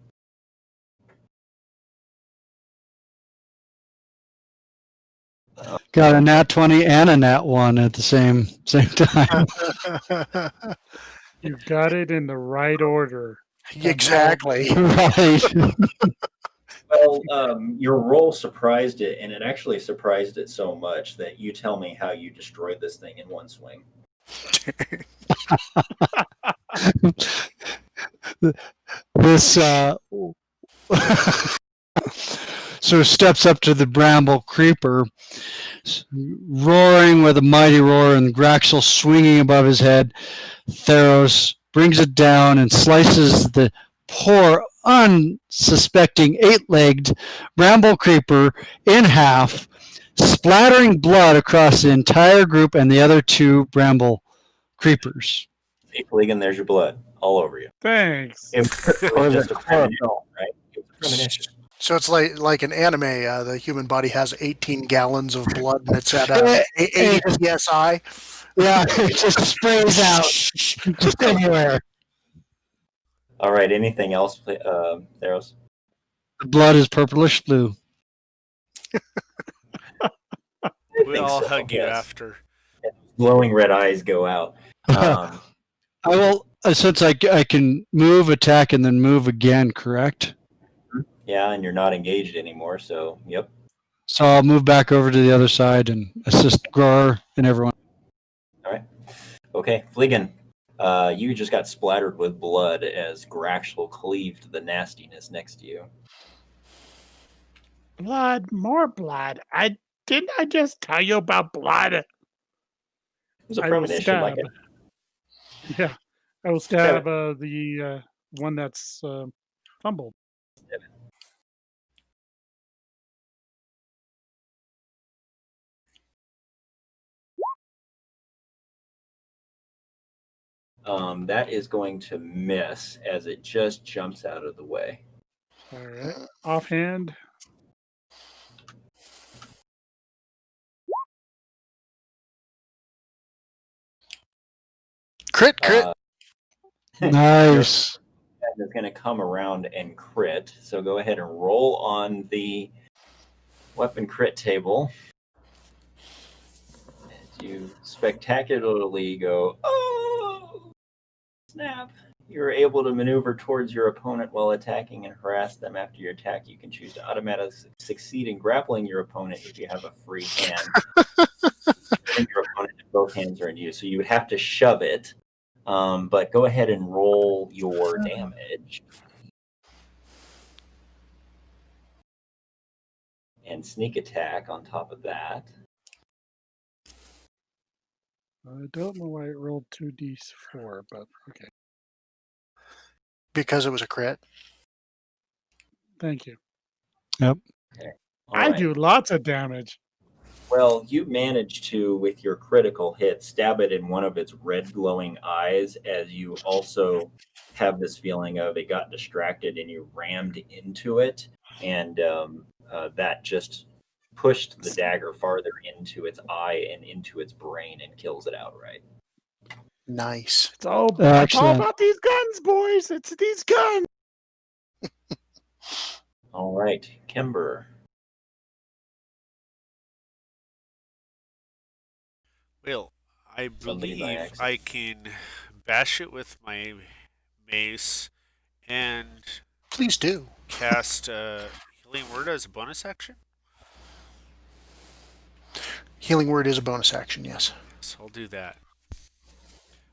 Got a nat 20 and a nat 1 at the same time. You've got it in the right order. Exactly. Right. Well, your roll surprised it, and it actually surprised it so much that you tell me how you destroyed this thing in one swing. This so steps up to the bramble creeper, roaring with a mighty roar, and Graxel swinging above his head. Theros brings it down and slices the poor, unsuspecting 8-legged bramble creeper in half, splattering blood across the entire group and the other 2 bramble creepers. Hey, Fleegan, there's your blood all over you. Thanks. It was just a premonition, right? It was a premonition. So it's like an anime. The human body has 18 gallons of blood, and it's at 80 psi. Yeah, it just sprays out just anywhere. All right. Anything else, Theros? The blood is purplish blue. We all so, hug you yes. after. Glowing red eyes go out. I will, since I can move, attack, and then move again, correct? Yeah, and you're not engaged anymore, so yep. So I'll move back over to the other side and assist Gror and everyone. All right. Okay, Fleegan, you just got splattered with blood as Graxel cleaved the nastiness next to you. Blood, more blood. Didn't I just tell you about blood? It was a I will premonition, like it. Yeah, I will stab the one that's fumbled. That is going to miss as it just jumps out of the way. All right, offhand. Crit. Nice. It's going to come around and crit. So go ahead and roll on the weapon crit table. As you spectacularly go, oh, snap. You're able to maneuver towards your opponent while attacking and harass them. After your attack, you can choose to automatically succeed in grappling your opponent if you have a free hand. Your opponent, if both hands are in use. So you would have to shove it. But go ahead and roll your damage. And sneak attack on top of that. I don't know why it rolled 2d4, but okay. Because it was a crit. Thank you. Yep. Okay. I do lots of damage. Well, you managed to, with your critical hit, stab it in one of its red glowing eyes, as you also have this feeling of it got distracted and you rammed into it, and that just pushed the dagger farther into its eye and into its brain and kills it outright. Nice. It's all about these guns, boys. It's these guns. All right, Kimber. Well, I believe I can bash it with my mace and please do cast Healing word as a bonus action? Healing word is a bonus action, yes. Yes, I'll do that.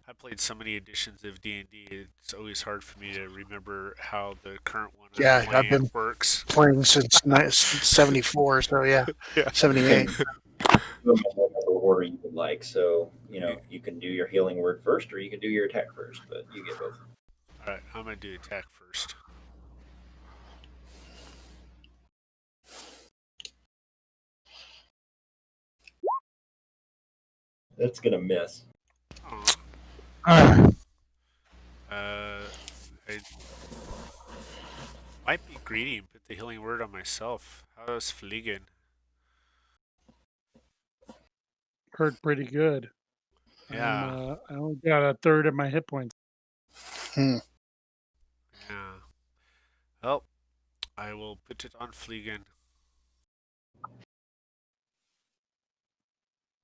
I played so many editions of D&D, it's always hard for me to remember how the current one I'm Yeah, I've playing been works. playing since 74, so yeah, Yeah. 78. Do them in whatever order you would like. So, you can do your healing word first, or you can do your attack first, but you get both. Alright, I'm going to do attack first. That's going to miss. Aw. I might be greedy and put the healing word on myself. How's Fliegen? Hurt pretty good. Yeah. I only got a third of my hit points. Hmm. Yeah. Well, I will put it on Fliegen.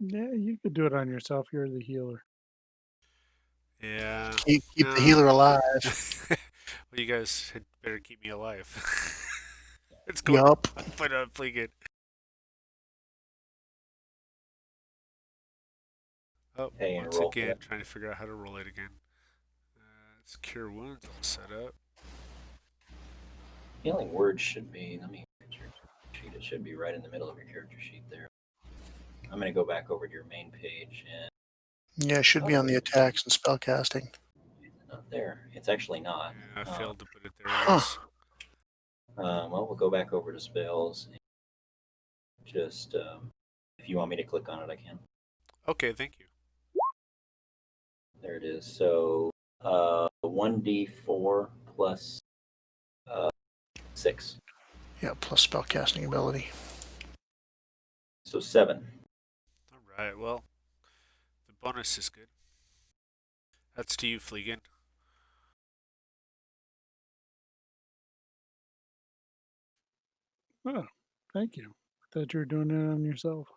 Yeah, you could do it on yourself. You're the healer. Yeah. Keep No. the healer alive. Well, you guys had better keep me alive. Let's go. Yup. Put it on Fliegen. Oh, Hey, and once roll. again, trying to figure out how to roll it again. It's Cure Wounds all set up. Healing word should be, let me get your sheet. It should be right in the middle of your character sheet there. I'm going to go back over to your main page, and Yeah, it should be on the attacks and spellcasting. it's not there. It's actually not. Yeah, I failed to put it there. Huh. Well, we'll go back over to spells. Just, if you want me to click on it, I can. Okay, thank you. There it is. So, 1d4 plus 6. Yeah, plus spellcasting ability. So 7. Alright, well, the bonus is good. That's to you, Fliegen. Oh, thank you. I thought you were doing it on yourself.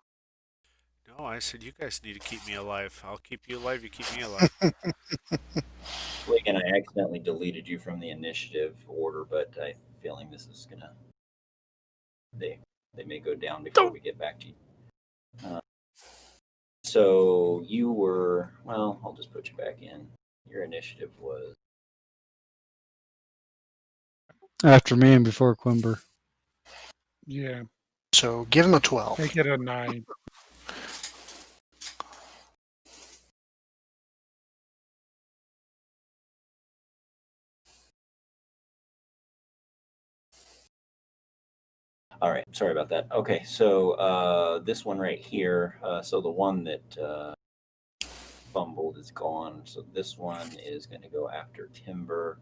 No, I said you guys need to keep me alive. I'll keep you alive, you keep me alive. Again, I accidentally deleted you from the initiative order, but I'm feeling this is gonna. They may go down before we get back to you. So you were, well, I'll just put you back in. Your initiative was After me and before Quimber. Yeah, So give him a 12. make it a 9. all right. Sorry about that. Okay, so this one right here. So the one that fumbled is gone. So this one is going to go after Timber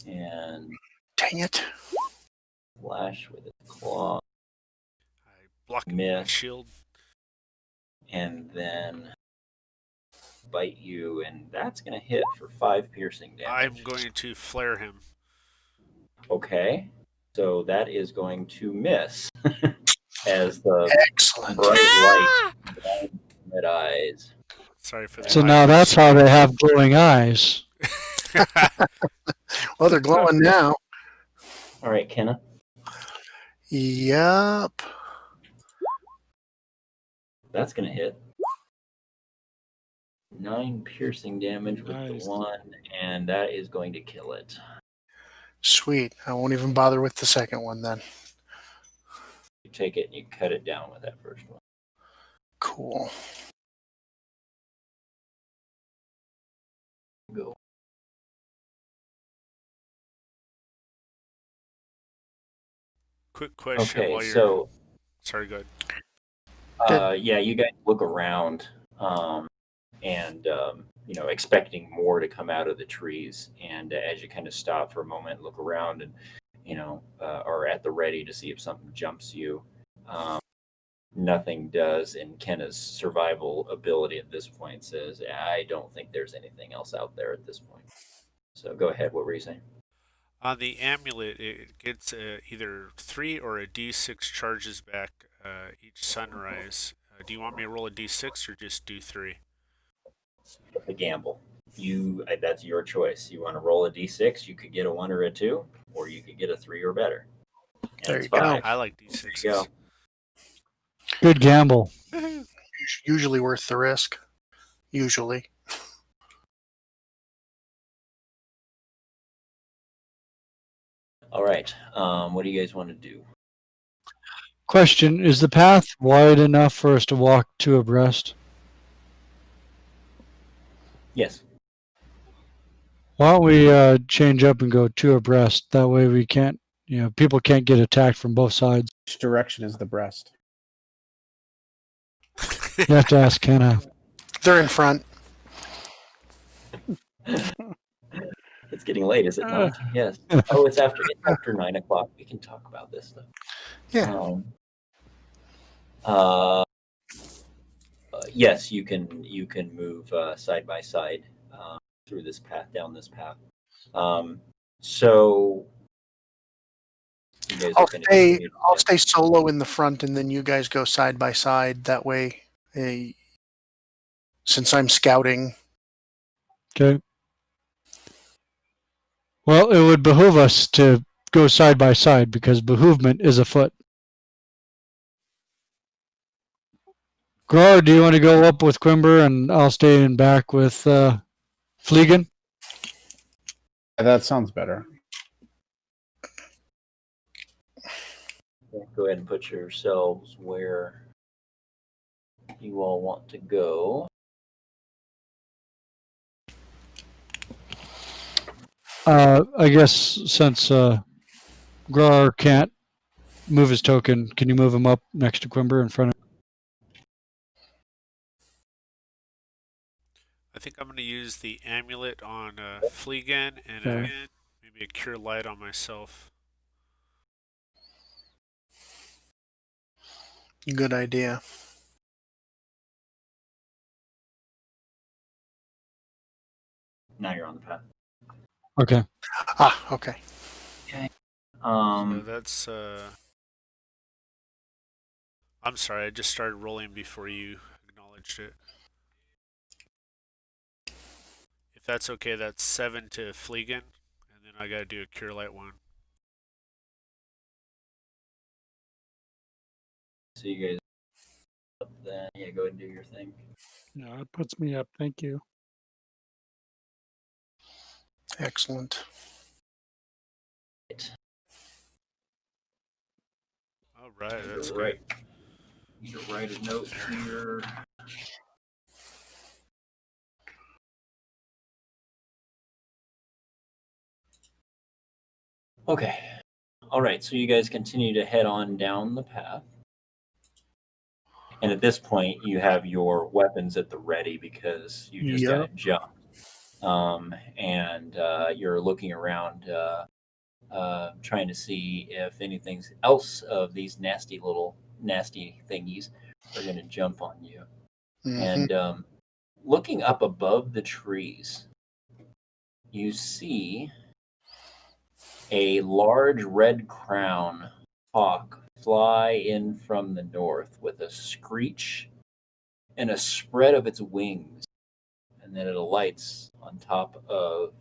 and Dang it. slash with its claw, I block him with my miss, shield. and then bite you, and that's going to hit for 5 piercing damage. I'm going to flare him. Okay, so that is going to miss as the Excellent. bright light blinds mid eyes. Sorry for that. So now that's how they have glowing eyes. Well, they're glowing now. All right, Kenna. Yup. That's going to hit. 9 piercing damage with Nice. the one, and that is going to kill it. Sweet. I won't even bother with the second one then. You take it and you cut it down with that first one. Cool. Go. Quick question Okay, while you're... so Sorry, go ahead. yeah, you guys look around, and expecting more to come out of the trees. And as you kind of stop for a moment, look around, and are at the ready to see if something jumps you. Nothing does, and Kenna's survival ability at this point says, I don't think there's anything else out there at this point. So go ahead. What were you saying? On the amulet, it gets either 3 or a d6 charges back each sunrise. Do you want me to roll a d6 or just do 3? A gamble. That's your choice. You want to roll a d6, you could get a 1 or a 2, or you could get a 3 or better. There it's you go. 5. I like There you D6s. go. Good gamble. Usually worth the risk. Usually. All right. What do you guys want to do? Question: is the path wide enough for us to walk two abreast? Yes. Why don't we change up and go two abreast? That way we can't, people can't get attacked from both sides. Which direction is the breast? You have to ask Kenna. They're in front. It's getting late, is it not? Yes. Oh, it's after 9 o'clock. We can talk about this stuff. Yeah. Yes, you can move side by side through this path, down this path. So you guys are gonna continue to- I'll stay solo in the front, and then you guys go side by side. That way, since I'm scouting. Okay. Well, it would behoove us to go side by side because behoovement is afoot. Gror, do you want to go up with Quimber and I'll stay in back with Fleegan? Yeah, that sounds better. Go ahead and put yourselves where you all want to go. I guess since Gror can't move his token, can you move him up next to Quimber in front of I think I'm going to use the amulet on Fleegan and Okay. maybe a cure light on myself. Good idea. Now you're on the path. Okay. Okay. So that's I'm sorry, I just started rolling before you acknowledged it. If that's okay, that's 7 to Fleegan, and then I gotta do a cure light one. So you guys up then. Yeah, go ahead and do your thing. Yeah, it puts me up. Thank you. Excellent. All right, that's right. great. You can write a note here. Okay. All right. So you guys continue to head on down the path. And at this point, you have your weapons at the ready because you just got to jump. And you're looking around, trying to see if anything else of these nasty thingies are going to jump on you. Mm-hmm. And looking up above the trees, you see a large red crown hawk fly in from the north with a screech and a spread of its wings, and then it alights on top of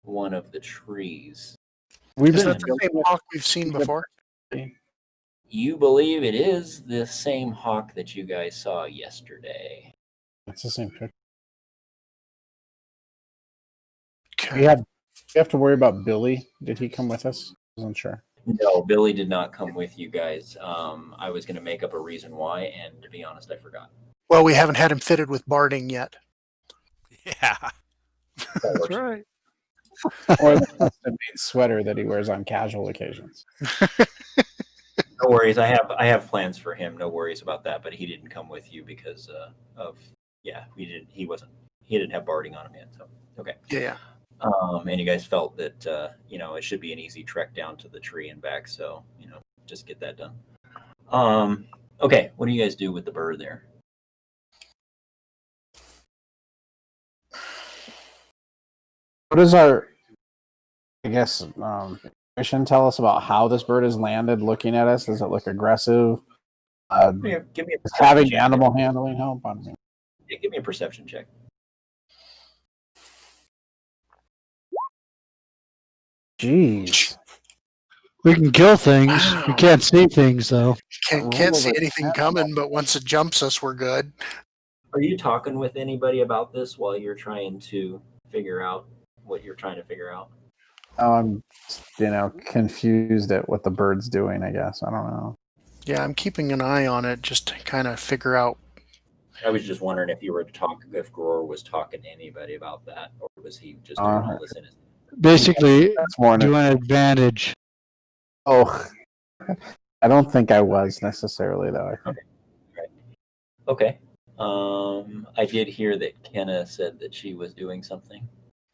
one of the trees. Is that the same hawk we've seen before? You believe it is the same hawk that you guys saw yesterday. It's the same picture. Okay. We have to worry about Billy. Did he come with us? I wasn't sure. No, Billy did not come with you guys. I was going to make up a reason why, and to be honest, I forgot. Well, we haven't had him fitted with barding yet. Yeah. That's right. Or the custom-made sweater that he wears on casual occasions. No worries. I have plans for him. No worries about that. But he didn't come with you because he didn't have barding on him yet. So okay. Yeah. And you guys felt that it should be an easy trek down to the tree and back. So just get that done. Okay. What do you guys do with the bird there? What does our, mission tell us about how this bird has landed looking at us? Does it look aggressive? Give me a Does having animal handling help? I mean, yeah, give me a perception check. Jeez. We can kill things. We can't see things, though. Can't see anything coming, but once it jumps us, we're good. Are you talking with anybody about this while you're trying to figure out what you're trying to figure out? Oh, I'm, confused at what the bird's doing, I guess. I don't know. Yeah, I'm keeping an eye on it just to kind of figure out. I was just wondering if if Gror was talking to anybody about that, or was he just doing all this in his... Basically, That's more do an advantage. Oh, I don't think I was necessarily, though. I think. Okay. I did hear that Kenna said that she was doing something.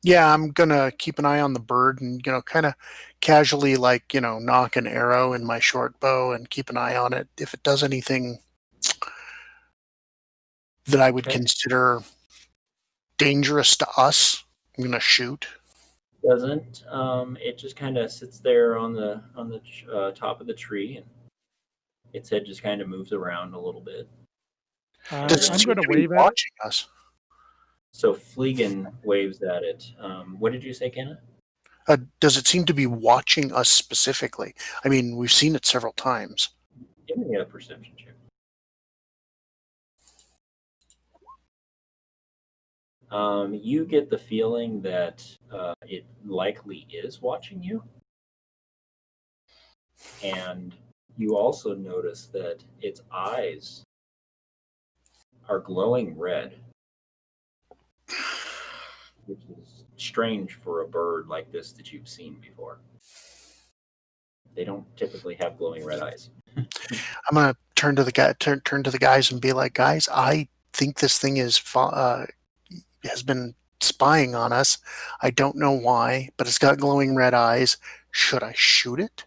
Yeah, I'm gonna keep an eye on the bird and kind of casually, knock an arrow in my short bow and keep an eye on it. If it does anything that I would consider dangerous to us, I'm gonna shoot. Doesn't. It just kind of sits there on the top of the tree, and its head just kind of moves around a little bit. Does it I'm seem going to to be wave at it. watching us? So Fleegan waves at it. What did you say, Kenna? Does it seem to be watching us specifically? I mean, we've seen it several times. Give me a perception check. You get the feeling that it likely is watching you. And you also notice that its eyes are glowing red, which is strange for a bird like this that you've seen before. They don't typically have glowing red eyes. I'm gonna turn to the guys and be like, guys, I think this thing has been spying on us. I don't know why, but it's got glowing red eyes. Should I shoot it?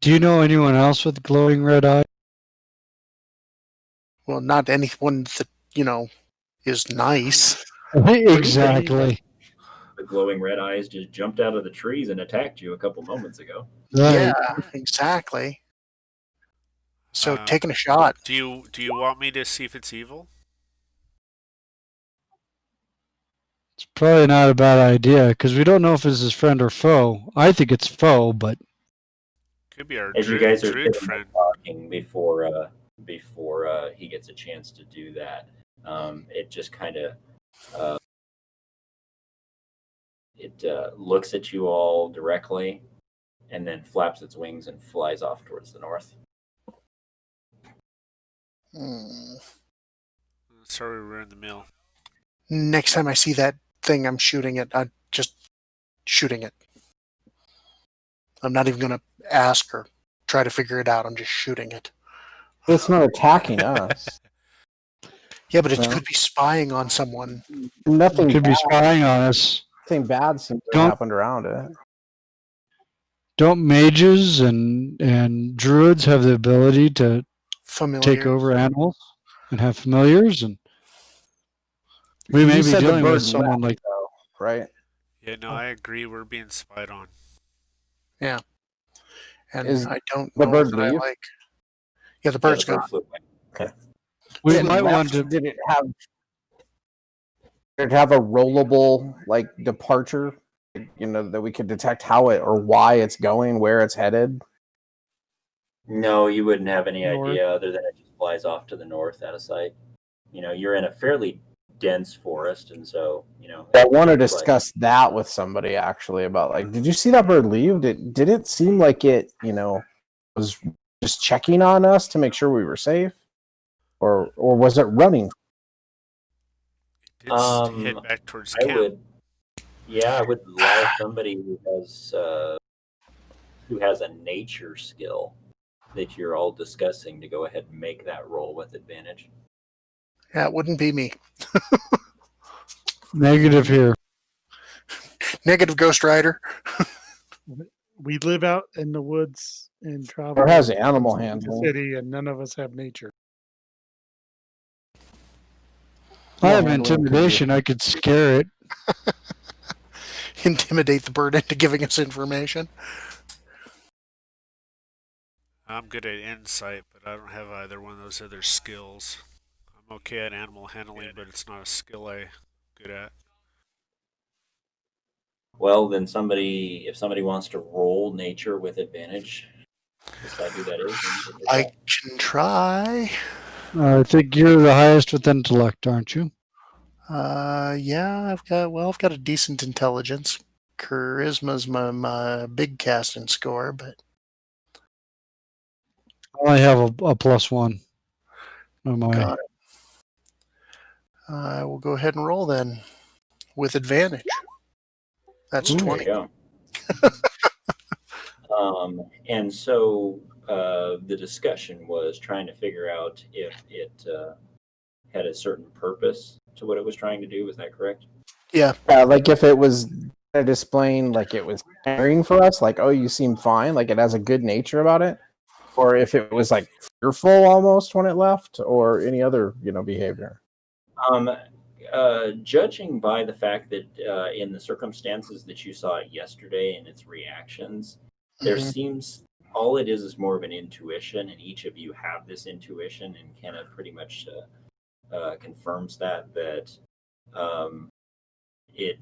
Do you know anyone else with glowing red eyes? Well, not anyone that is nice. Exactly. The glowing red eyes just jumped out of the trees and attacked you a couple moments ago. Right. Yeah, exactly. So taking a shot. Do you want me to see if it's evil? It's probably not a bad idea because we don't know if it's his friend or foe. I think it's foe, but Could be our As you guys are druid friend. talking before he gets a chance to do that, it just kind of looks at you all directly, and then flaps its wings and flies off towards the north. Sorry, we're in the mill. Next time I see that thing, I'm shooting it. I'm just shooting it. I'm not even going to ask or try to figure it out. I'm just shooting it. It's not attacking us. Yeah, but it could be spying on someone. Nothing could be spying on us. Nothing bad seems to have happened around it. Don't mages and druids have the ability to take over animals and have familiars? And we may be dealing with someone like that, right? Yeah, no, I agree. We're being spied on. Yeah, and I don't the know bird that I leave? like. Yeah, the bird's gone. Okay. we might want to. Did it have a rollable departure? That we could detect how it or why it's going, where it's headed. No, you wouldn't have any idea other than it just flies off to the north out of sight. You're in a fairly dense forest, and so I want to discuss that with somebody actually about did you see that bird leave? Did it seem like it was just checking on us to make sure we were safe, or was it running? It's head back towards camp. I would allow somebody who has a nature skill that you're all discussing to go ahead and make that roll with advantage. Yeah, it wouldn't be me. Negative here. Negative, Ghost Rider. We live out in the woods and travel. Or has animal handling. City, and none of us have nature. I have intimidation. I could scare it. Intimidate the bird into giving us information. I'm good at insight, but I don't have either one of those other skills. I'm okay at animal handling, but it's not a skill I'm good at. Well, then if somebody wants to roll nature with advantage, decide who that is. I can try. I think you're the highest with intellect, aren't you? Yeah, I've got a decent intelligence. Charisma's my big casting score, but I only have a +1 on my. got it. I will go ahead and roll then with advantage. That's Ooh. 20. There you go. And so the discussion was trying to figure out if it had a certain purpose to what it was trying to do. Was that correct? Yeah. Like if it was displaying like it was caring for us, like, oh, you seem fine, like it has a good nature about it, or if it was like fearful almost when it left, or any other behavior. Judging by the fact that in the circumstances that you saw it yesterday and its reactions, there Mhm. seems all it is more of an intuition, and each of you have this intuition, and Kenna pretty much confirms that it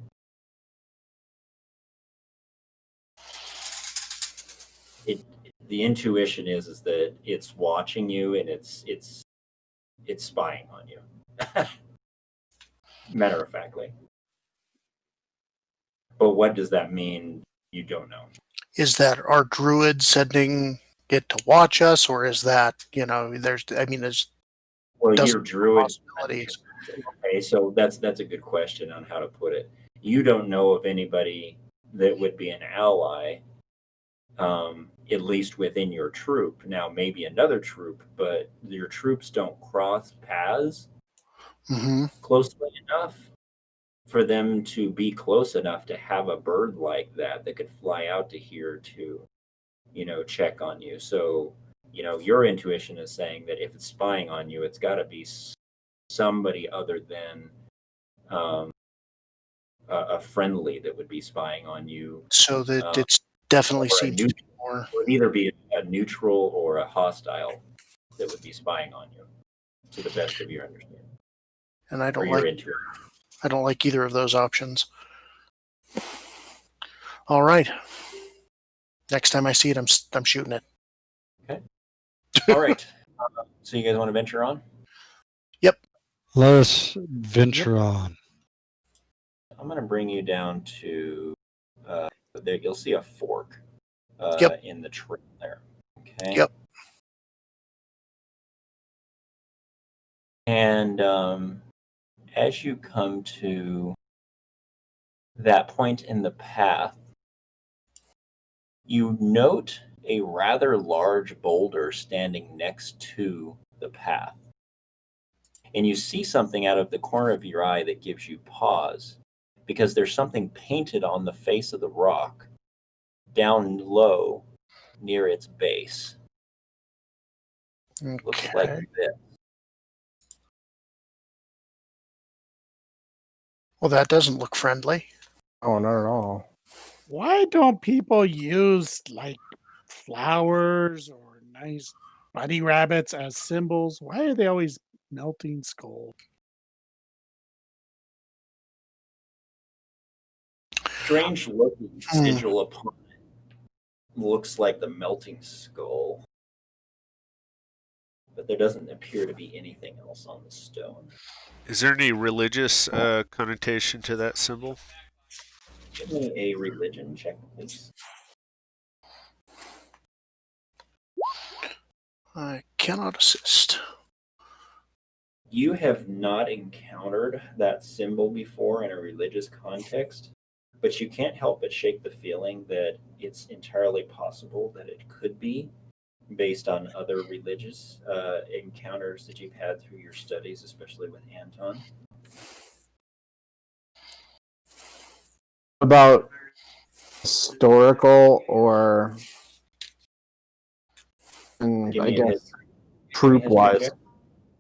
the intuition is that it's watching you and it's spying on you. Matter of factly. But what does that mean? You don't know. Is that our druid sending it to watch us, or is that there's Well, doesn't your druid. possibilities. Okay, so that's a good question on how to put it. You don't know of anybody that would be an ally, at least within your troop. Now, maybe another troop, but your troops don't cross paths Mm-hmm. closely enough for them to be close enough to have a bird like that could fly out to here to, check on you. So, your intuition is saying that if it's spying on you, it's got to be somebody other than a friendly that would be spying on you. So that it's definitely or a seems to neutral, be more. would either be a neutral or a hostile that would be spying on you, to the best of your understanding. And I Or don't your like intuition. I don't like either of those options. All right. Next time I see it, I'm shooting it. Okay. All right. So you guys want to venture on? Let us venture on. I'm going to bring you down to there. You'll see a fork in the trail there. Okay. Yep. And as you come to that point in the path, you note a rather large boulder standing next to the path. And you see something out of the corner of your eye that gives you pause, because there's something painted on the face of the rock down low near its base. Looks like Okay. this. Well, that doesn't look friendly. Oh, not at all. Why don't people use like flowers or nice bunny rabbits as symbols? Why are they always melting skull? Strange looking sigil upon it. Looks like the melting skull. But there doesn't appear to be anything else on the stone. Is there any religious connotation to that symbol? Give me a religion check, please. I cannot assist. You have not encountered that symbol before in a religious context, but you can't help but shake the feeling that it's entirely possible that it could be, based on other religious encounters that you've had through your studies, especially with Anton. About historical or, Give I me a guess, history troop-wise. check.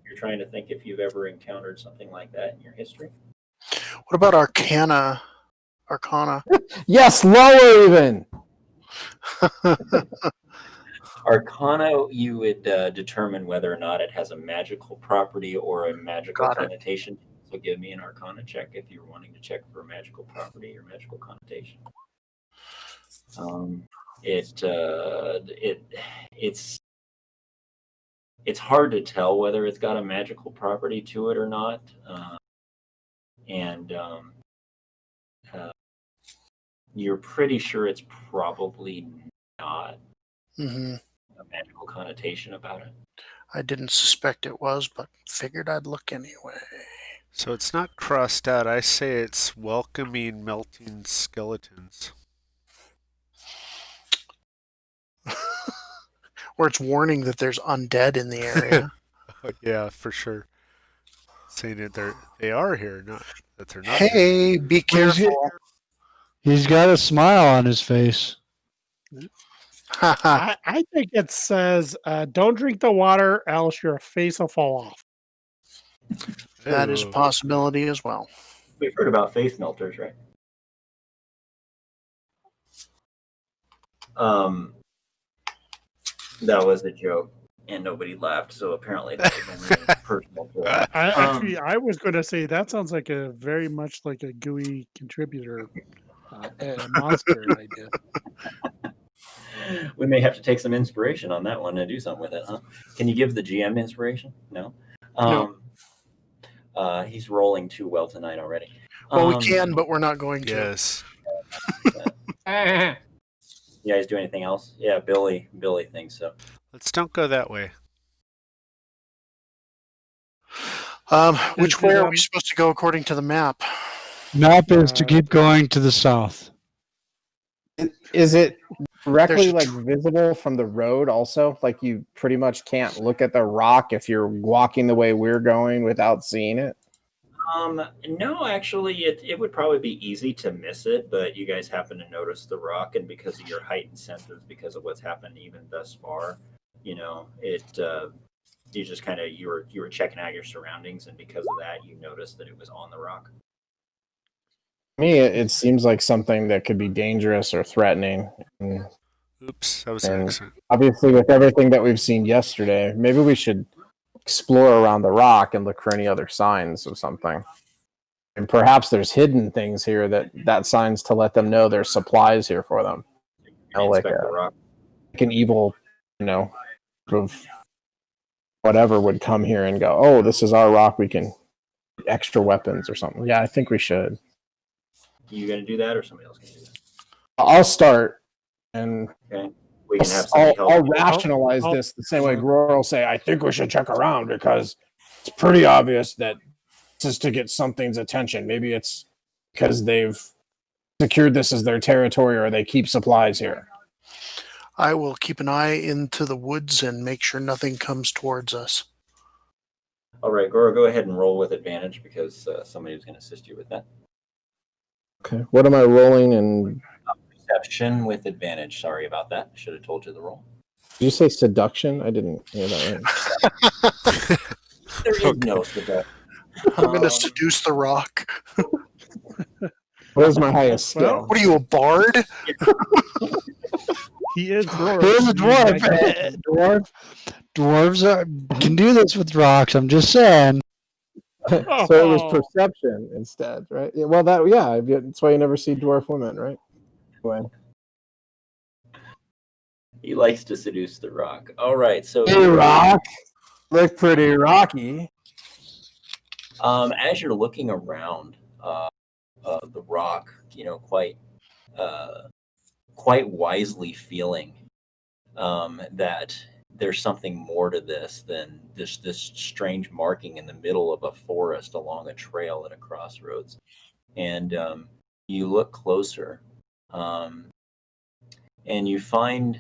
You're trying to think if you've ever encountered something like that in your history. What about Arcana? Yes, lower even. Arcana, you would determine whether or not it has a magical property or a magical Got it. connotation. also give me an Arcana check if you're wanting to check for a magical property or magical connotation. It's hard to tell whether it's got a magical property to it or not, and you're pretty sure it's probably not Mm-hmm. a magical connotation about it. I didn't suspect it was, but figured I'd look anyway. So it's not crossed out. I say it's welcoming melting skeletons. Or it's warning that there's undead in the area. Yeah, for sure. Saying that they are here, not that they're not. Here. Hey, be careful. He's got a smile on his face. I think it says, don't drink the water, else your face will fall off. That is a possibility as well. We've heard about face melters, right? That was a joke, and nobody laughed, so apparently that was only a personal joke. I was going to say that sounds like a very much like a Gooey contributor monster idea. We may have to take some inspiration on that one and do something with it, huh? Can you give the GM inspiration? No. No. He's rolling too well tonight already. Well, we can, but we're not going to. Yes. You guys do anything else? Yeah, Billy thinks so. Let's don't go that way. Which way are we supposed to go according to the map? Map is to keep going to the south. Is it directly There's- visible from the road also? Like you pretty much can't look at the rock if you're walking the way we're going without seeing it? No, actually, it would probably be easy to miss it, but you guys happen to notice the rock, and because of your heightened senses, because of what's happened even thus far, you just kind of you were checking out your surroundings, and because of that, you noticed that it was on the rock. To me, it seems like something that could be dangerous or threatening. And Oops, that was an accident. obviously, with everything that we've seen yesterday, maybe we should explore around the rock and look for any other signs of something. And perhaps there's hidden things here that signs to let them know there's supplies here for them. Like Inspect the rock. an evil, sort of whatever would come here and go, oh, this is our rock. We can extra weapons or something. Yeah, I think we should. You gonna do that, or somebody else gonna do that? I'll start, and Okay. We can have somebody help. I'll rationalize this the same way Gror will say, I think we should check around because it's pretty obvious that this is to get something's attention. Maybe it's because they've secured this as their territory or they keep supplies here. I will keep an eye into the woods and make sure nothing comes towards us. All right, Goro, go ahead and roll with advantage because somebody was going to assist you with that. Okay. What am I rolling in? Perception with advantage. Sorry about that. Should have told you the roll. Did you say seduction? I didn't hear that right. There is no seduction. I'm going to seduce the rock. What is my highest skill? What are you, a bard? He is dwarf. Here's a dwarf. Dwarves can do this with rocks. I'm just saying. So it was perception instead, right? Yeah, well, that's why you never see dwarf women, right? Anyway. He likes to seduce the rock. All right, so Hey, rock. Look pretty rocky. as you're looking around the rock, quite wisely feeling that there's something more to this than this strange marking in the middle of a forest along a trail at a crossroads. And you look closer, and you find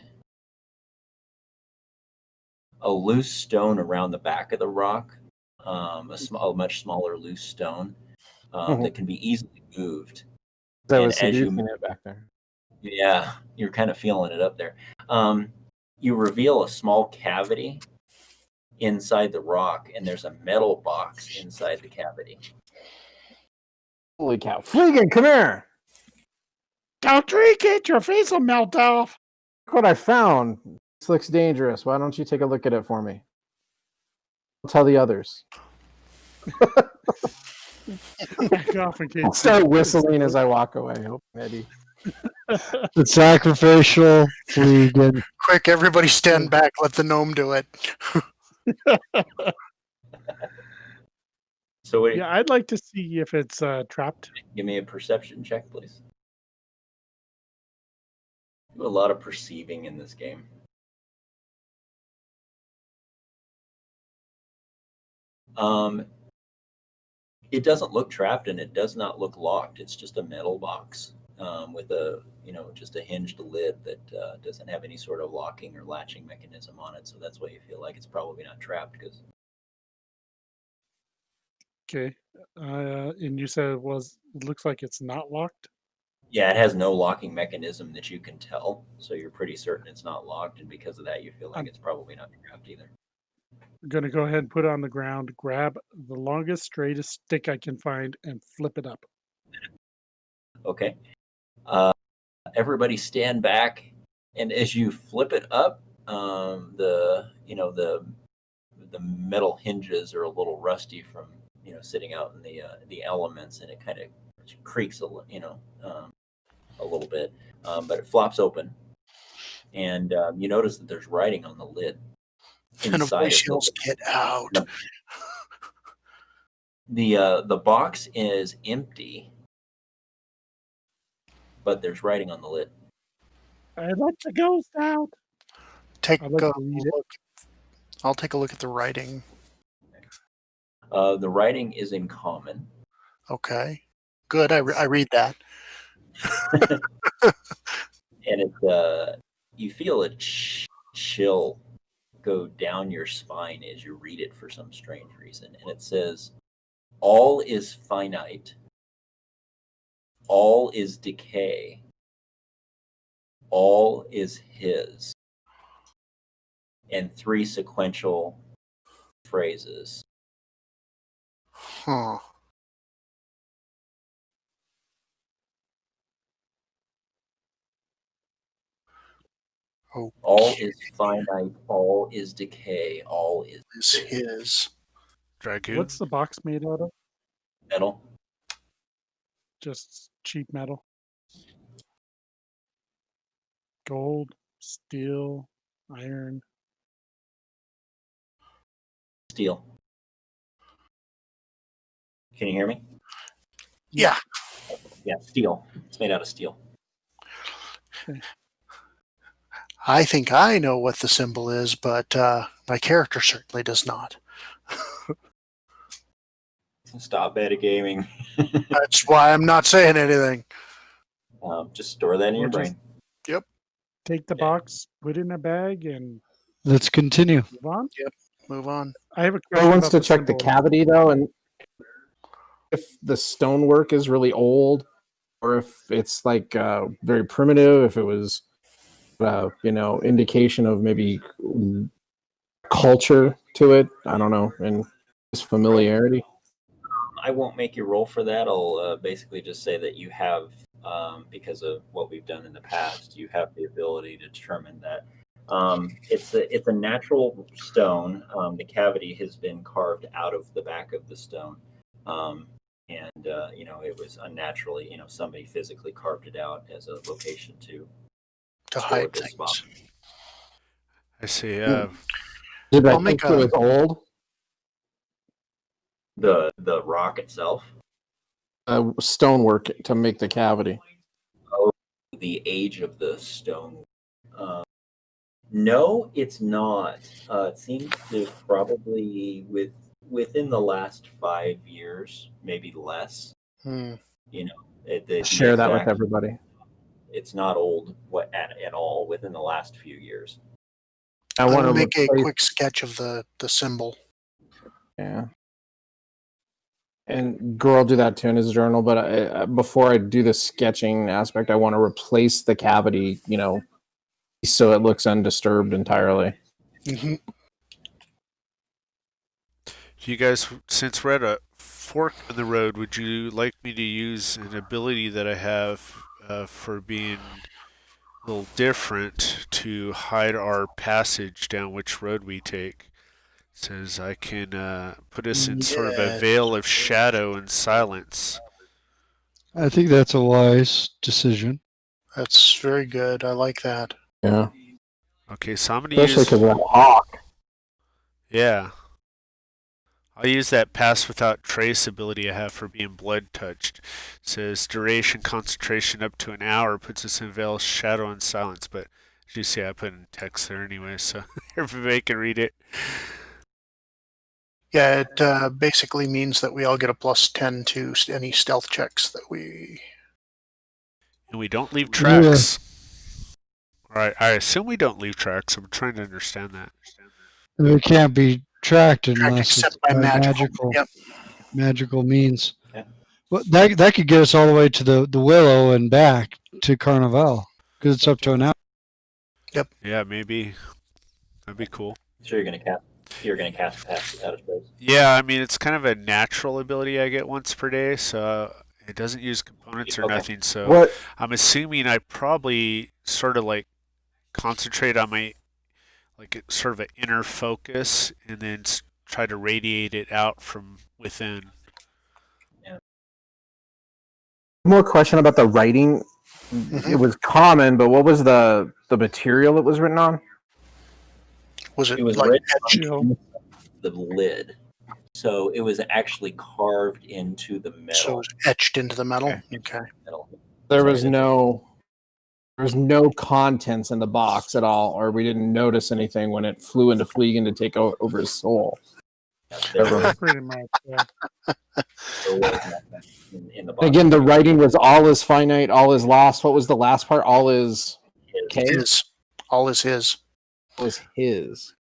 a loose stone around the back of the rock, a much smaller loose stone that can be easily moved. That And was as you seducing it back there. Yeah, you're kind of feeling it up there. You reveal a small cavity inside the rock, and there's a metal box inside the cavity. Holy cow. Fleegan, come here. Don't drink it. Your face will melt off. Look what I found. This looks dangerous. Why don't you take a look at it for me? I'll tell the others. Back off in case. I'll start whistling as I walk away. Hope Eddie. The sacrificial Fleegan. Quick, everybody stand back. Let the gnome do it. So what, Yeah, I'd like to see if it's trapped. give me a perception check, please. Do a lot of perceiving in this game. It doesn't look trapped and it does not look locked. It's just a metal box with a, just a hinged lid that doesn't have any sort of locking or latching mechanism on it. So that's why you feel like it's probably not trapped. Because Okay. And you said it looks like it's not locked. yeah, it has no locking mechanism that you can tell. So you're pretty certain it's not locked, and because of that, you feel like it's probably not trapped either. I'm gonna go ahead and put it on the ground, grab the longest, straightest stick I can find, and flip it up. Okay. Everybody stand back, and as you flip it up, the metal hinges are a little rusty from sitting out in the elements, and it kind of creaks a little bit, but it flops open, and you notice that there's writing on the lid. And a Inside voice of yells, "Get out!" the box is empty, but there's writing on the lid. I'd let the ghost out. Take I'd like a to read it. look. I'll take a look at the writing. The writing is in common. Okay, good. I read that. And it you feel a chill go down your spine as you read it for some strange reason. And it says, all is finite, all is decay, all is his. And 3 sequential phrases. Huh. Okay. All is finite, all is decay, all is his. Dragoon. What's the box made out of? metal. Just cheap metal. Gold, steel, iron. Steel. Can you hear me? Yeah. Yeah, steel. It's made out of steel. I think I know what the symbol is, but my character certainly does not. Stop metagaming. That's why I'm not saying anything. Just store that in your Or just- brain. Yep. Take the box, put it in a bag, and Let's continue. move on. Move on. I have a Who question. wants about to check the symbol. cavity though, and if the stonework is really old, or if it's like very primitive, if it was, indication of maybe culture to it. I don't know, and just familiarity. I won't make you roll for that. I'll basically just say that you have, because of what we've done in the past, you have the ability to determine that. It's a natural stone. The cavity has been carved out of the back of the stone, and it was unnaturally. Somebody physically carved it out as a location to Hide this things. spot. I see. Did I I'll make think it was old? The rock itself. Stonework to make the cavity. Oh, the age of the stone. No, it's not. It seems to probably within the last 5 years, maybe less. Hmm. Share that with everybody. It's not old at all within the last few years. I I want want to to make a quick sketch of the symbol. Yeah. And Girl do that too in his journal, but before I do the sketching aspect, I want to replace the cavity, so it looks undisturbed entirely. Mm-hmm. You guys, since we're at a fork in the road, would you like me to use an ability that I have for being a little different to hide our passage down which road we take? Says I can put us in sort of a veil of shadow and silence. I think that's a wise decision. That's very good. I like that. Yeah. Okay, so I'm going to Especially use... because of that hawk. Yeah. I'll use that pass without trace ability I have for being blood touched. It says duration concentration up to an hour puts us in veil, shadow, and silence. But as you see, I put in text there anyway, so everybody can read it. Yeah, it basically means that we all get a +10 to any stealth checks that we... And we don't leave tracks. Alright, I assume we don't leave tracks. I'm trying to understand that. It can't be tracked unless except it's by by magical. Yep. magical means. Yeah. Well, that could get us all the way to the Willow and back to Carnival because it's up to an hour. Yeah, maybe. That'd be cool. So you're gonna cast pass without a trace. Yeah, I mean, it's kind of a natural ability I get once per day, so it doesn't use components or Okay. nothing. So What? I'm assuming I probably sort of like concentrate on my like sort of an inner focus and then try to radiate it out from within. More question about the writing. It was common, but what was the material it was written on? Was it, It was like written etched? on the lid, so it was actually carved into the So it metal. was etched into the metal? Okay. There was no contents in the box at all, or we didn't notice anything when it flew into Fleegan to take over his soul. There was- Pretty much. Yeah. there was nothing in the box. Again, the writing was all is finite, all is lost. What was the last part? All is okay. All is his. All is his.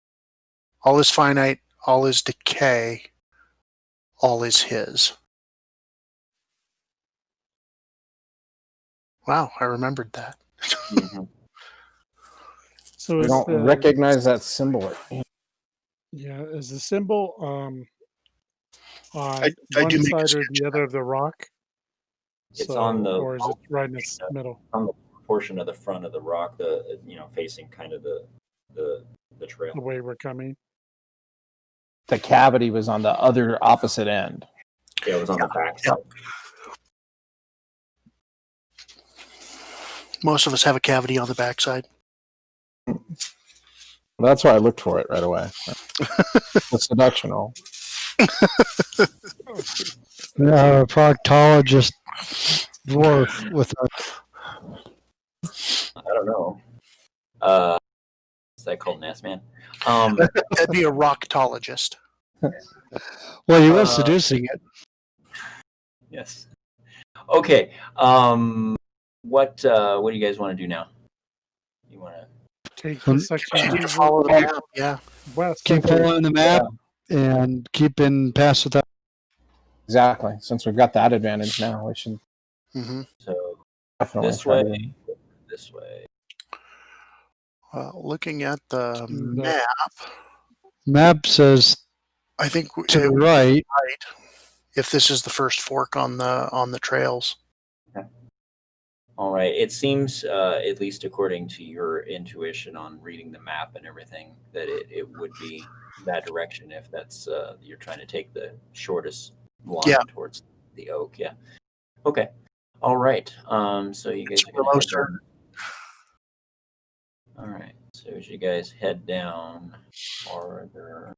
All is finite. All is decay. All is his. Wow, I remembered that. Mhm. So We is don't the, recognize that symbol. yeah, is the symbol on I one do make a side or sketch the other of the rock? It's on the- or is it right in the middle? On the portion of the front of the rock, facing kind of the trail. The way we're coming. The cavity was on the other opposite end. Yeah, it was on the back side. Most of us have a cavity on the backside. That's why I looked for it right away. The seduction roll. A proctologist dwarf with a I don't know. Is that called an ass man? That'd be a rocktologist. well, he was seducing it. Yes. Okay. What do you guys want to do now? You want to? Take the section Continue to to follow the map. Yeah. west. Keep following the map and keep in pass without. Exactly. Since we've got that advantage now, we should Mm-hmm. So definitely this try way, this way. Looking at the No. map, Map says I think to the right. if this is the first fork on the trails. All right. It seems, at least according to your intuition on reading the map and everything, that it would be that direction if that's you're trying to take the shortest line towards the oak. Yeah. Okay. All right. So you guys. It's Willow's turn. All right. So as you guys head down farther,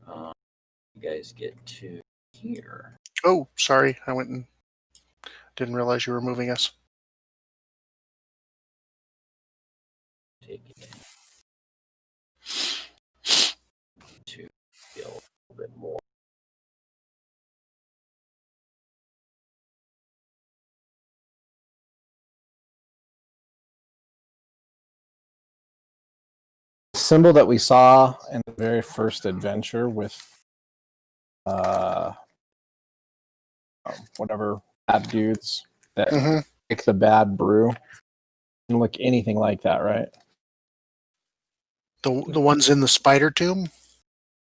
you guys get to here. Oh, sorry. I went and didn't realize you were moving us. Take it to feel a little bit more. The symbol that we saw in the very first adventure with whatever bad dudes that pick the bad brew. Didn't look anything like that, right? The ones in the spider tomb?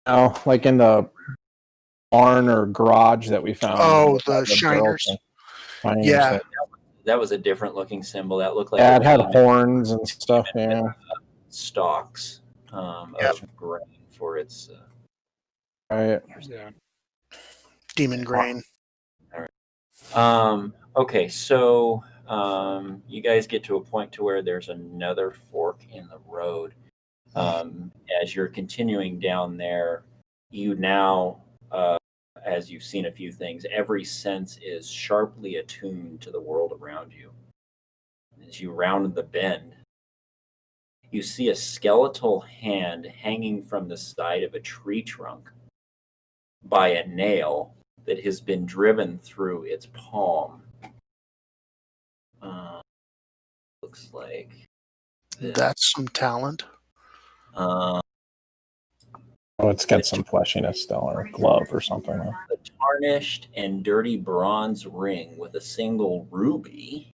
No, like in the barn or garage that we found. Oh, the shiners. Yeah. That was a different looking symbol. That looked like Yeah, it had horns and stuff. Yeah. stalks. of grain for its. Right. Yeah. Demon grain. Okay, so you guys get to a point to where there's another fork in the road. As you're continuing down there, you now, as you've seen a few things, every sense is sharply attuned to the world around you. As you round the bend, you see a skeletal hand hanging from the side of a tree trunk by a nail that has been driven through its palm. Looks like this. That's some talent. Oh, it's got some fleshiness still, or a glove or something. A tarnished and dirty bronze ring with a single ruby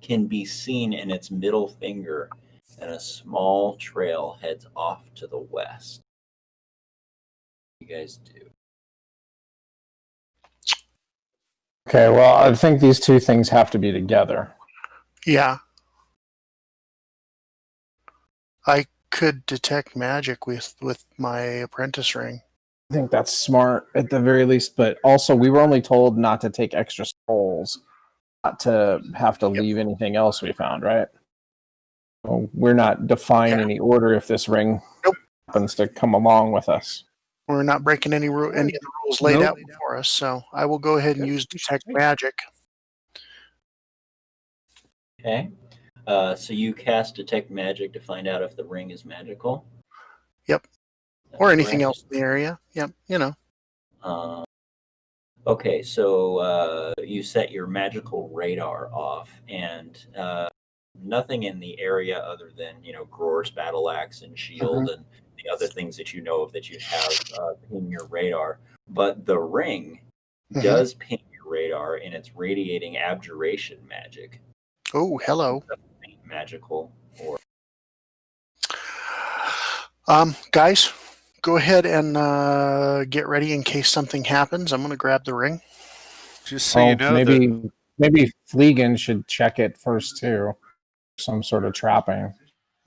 can be seen in its middle finger, and a small trail heads off to the west. What do you guys do? Okay, well, I think these two things have to be together. Yeah. I could detect magic with my apprentice ring. I think that's smart at the very least, but also we were only told not to take extra scrolls, not to have to leave anything else we found, right? So we're not defying any order if this ring happens to come along with us. We're not breaking any of the rules laid out for us, so I will go ahead and use detect magic. Okay. So you cast detect magic to find out if the ring is magical. Yep. That's or anything correct. else in the area. Yep. You know. Okay, so you set your magical radar off, and nothing in the area other than Gror's battle axe and shield and the other things that you know of that you have ping your radar. But the ring does ping your radar, and it's radiating abjuration magic. Oh, hello. Magical or guys, go ahead and get ready in case something happens. I'm going to grab the ring. Just so you know, maybe Fleegan should check it first too. Some sort of trapping.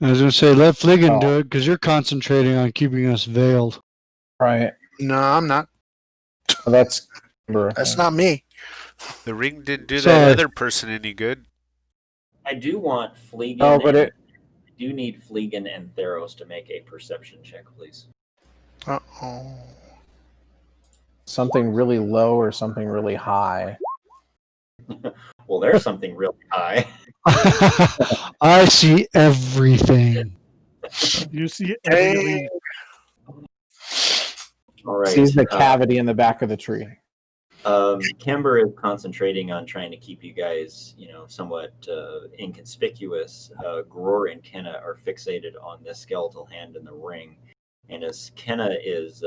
I was going to say, let Fleegan do it because you're concentrating on keeping us veiled. Right. No, I'm not. That's not me. The ring didn't do that other person any good. I do want Fleegan. Oh, but I do need Fleegan and Theros to make a perception check, please. Uh-oh. Something really low or something really high. Well, there's something really high. I see everything. You see everything. All right. Sees the cavity in the back of the tree. Kimber is concentrating on trying to keep you guys, somewhat inconspicuous. Gror and Kenna are fixated on this skeletal hand in the ring, and as Kenna is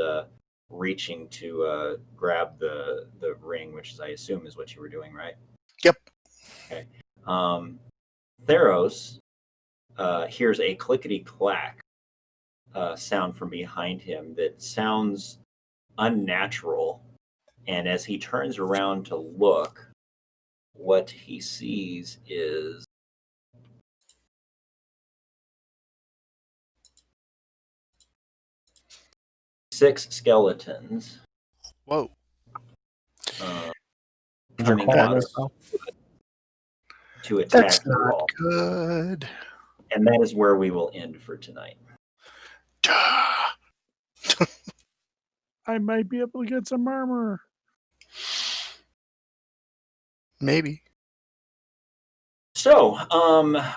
reaching to grab the ring, which is, I assume, is what you were doing, right? Yep. Okay. Theros hears a clickety-clack sound from behind him that sounds unnatural. And as he turns around to look, what he sees is six skeletons. Whoa. Coming out to attack That's the not wall. good. And that is where we will end for tonight. I might be able to get some armor. Maybe. So,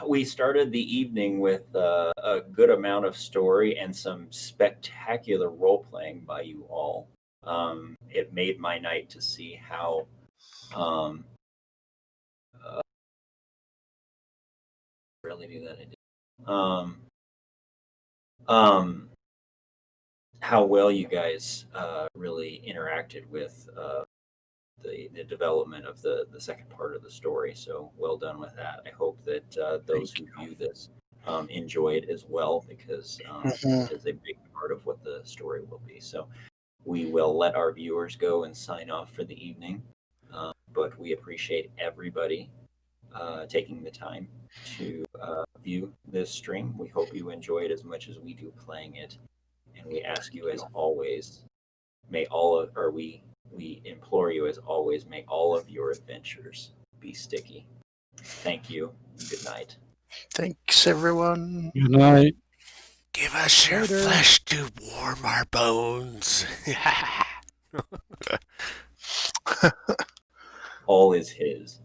we started the evening with a good amount of story and some spectacular role-playing by you all. It made my night to see how really do that. I did. How well you guys really interacted with the development of the second part of the story. So well done with that. I hope that those who view this enjoy it as well, because it is a big part of what the story will be. So we will let our viewers go and sign off for the evening. But we appreciate everybody taking the time to you this stream. We hope you enjoy it as much as we do playing it. And we ask you as always, we implore you as always, may all of your adventures be sticky. Thank you. Good night. Thanks, everyone. Good night. Give us your Later. flesh to warm our bones. All is his.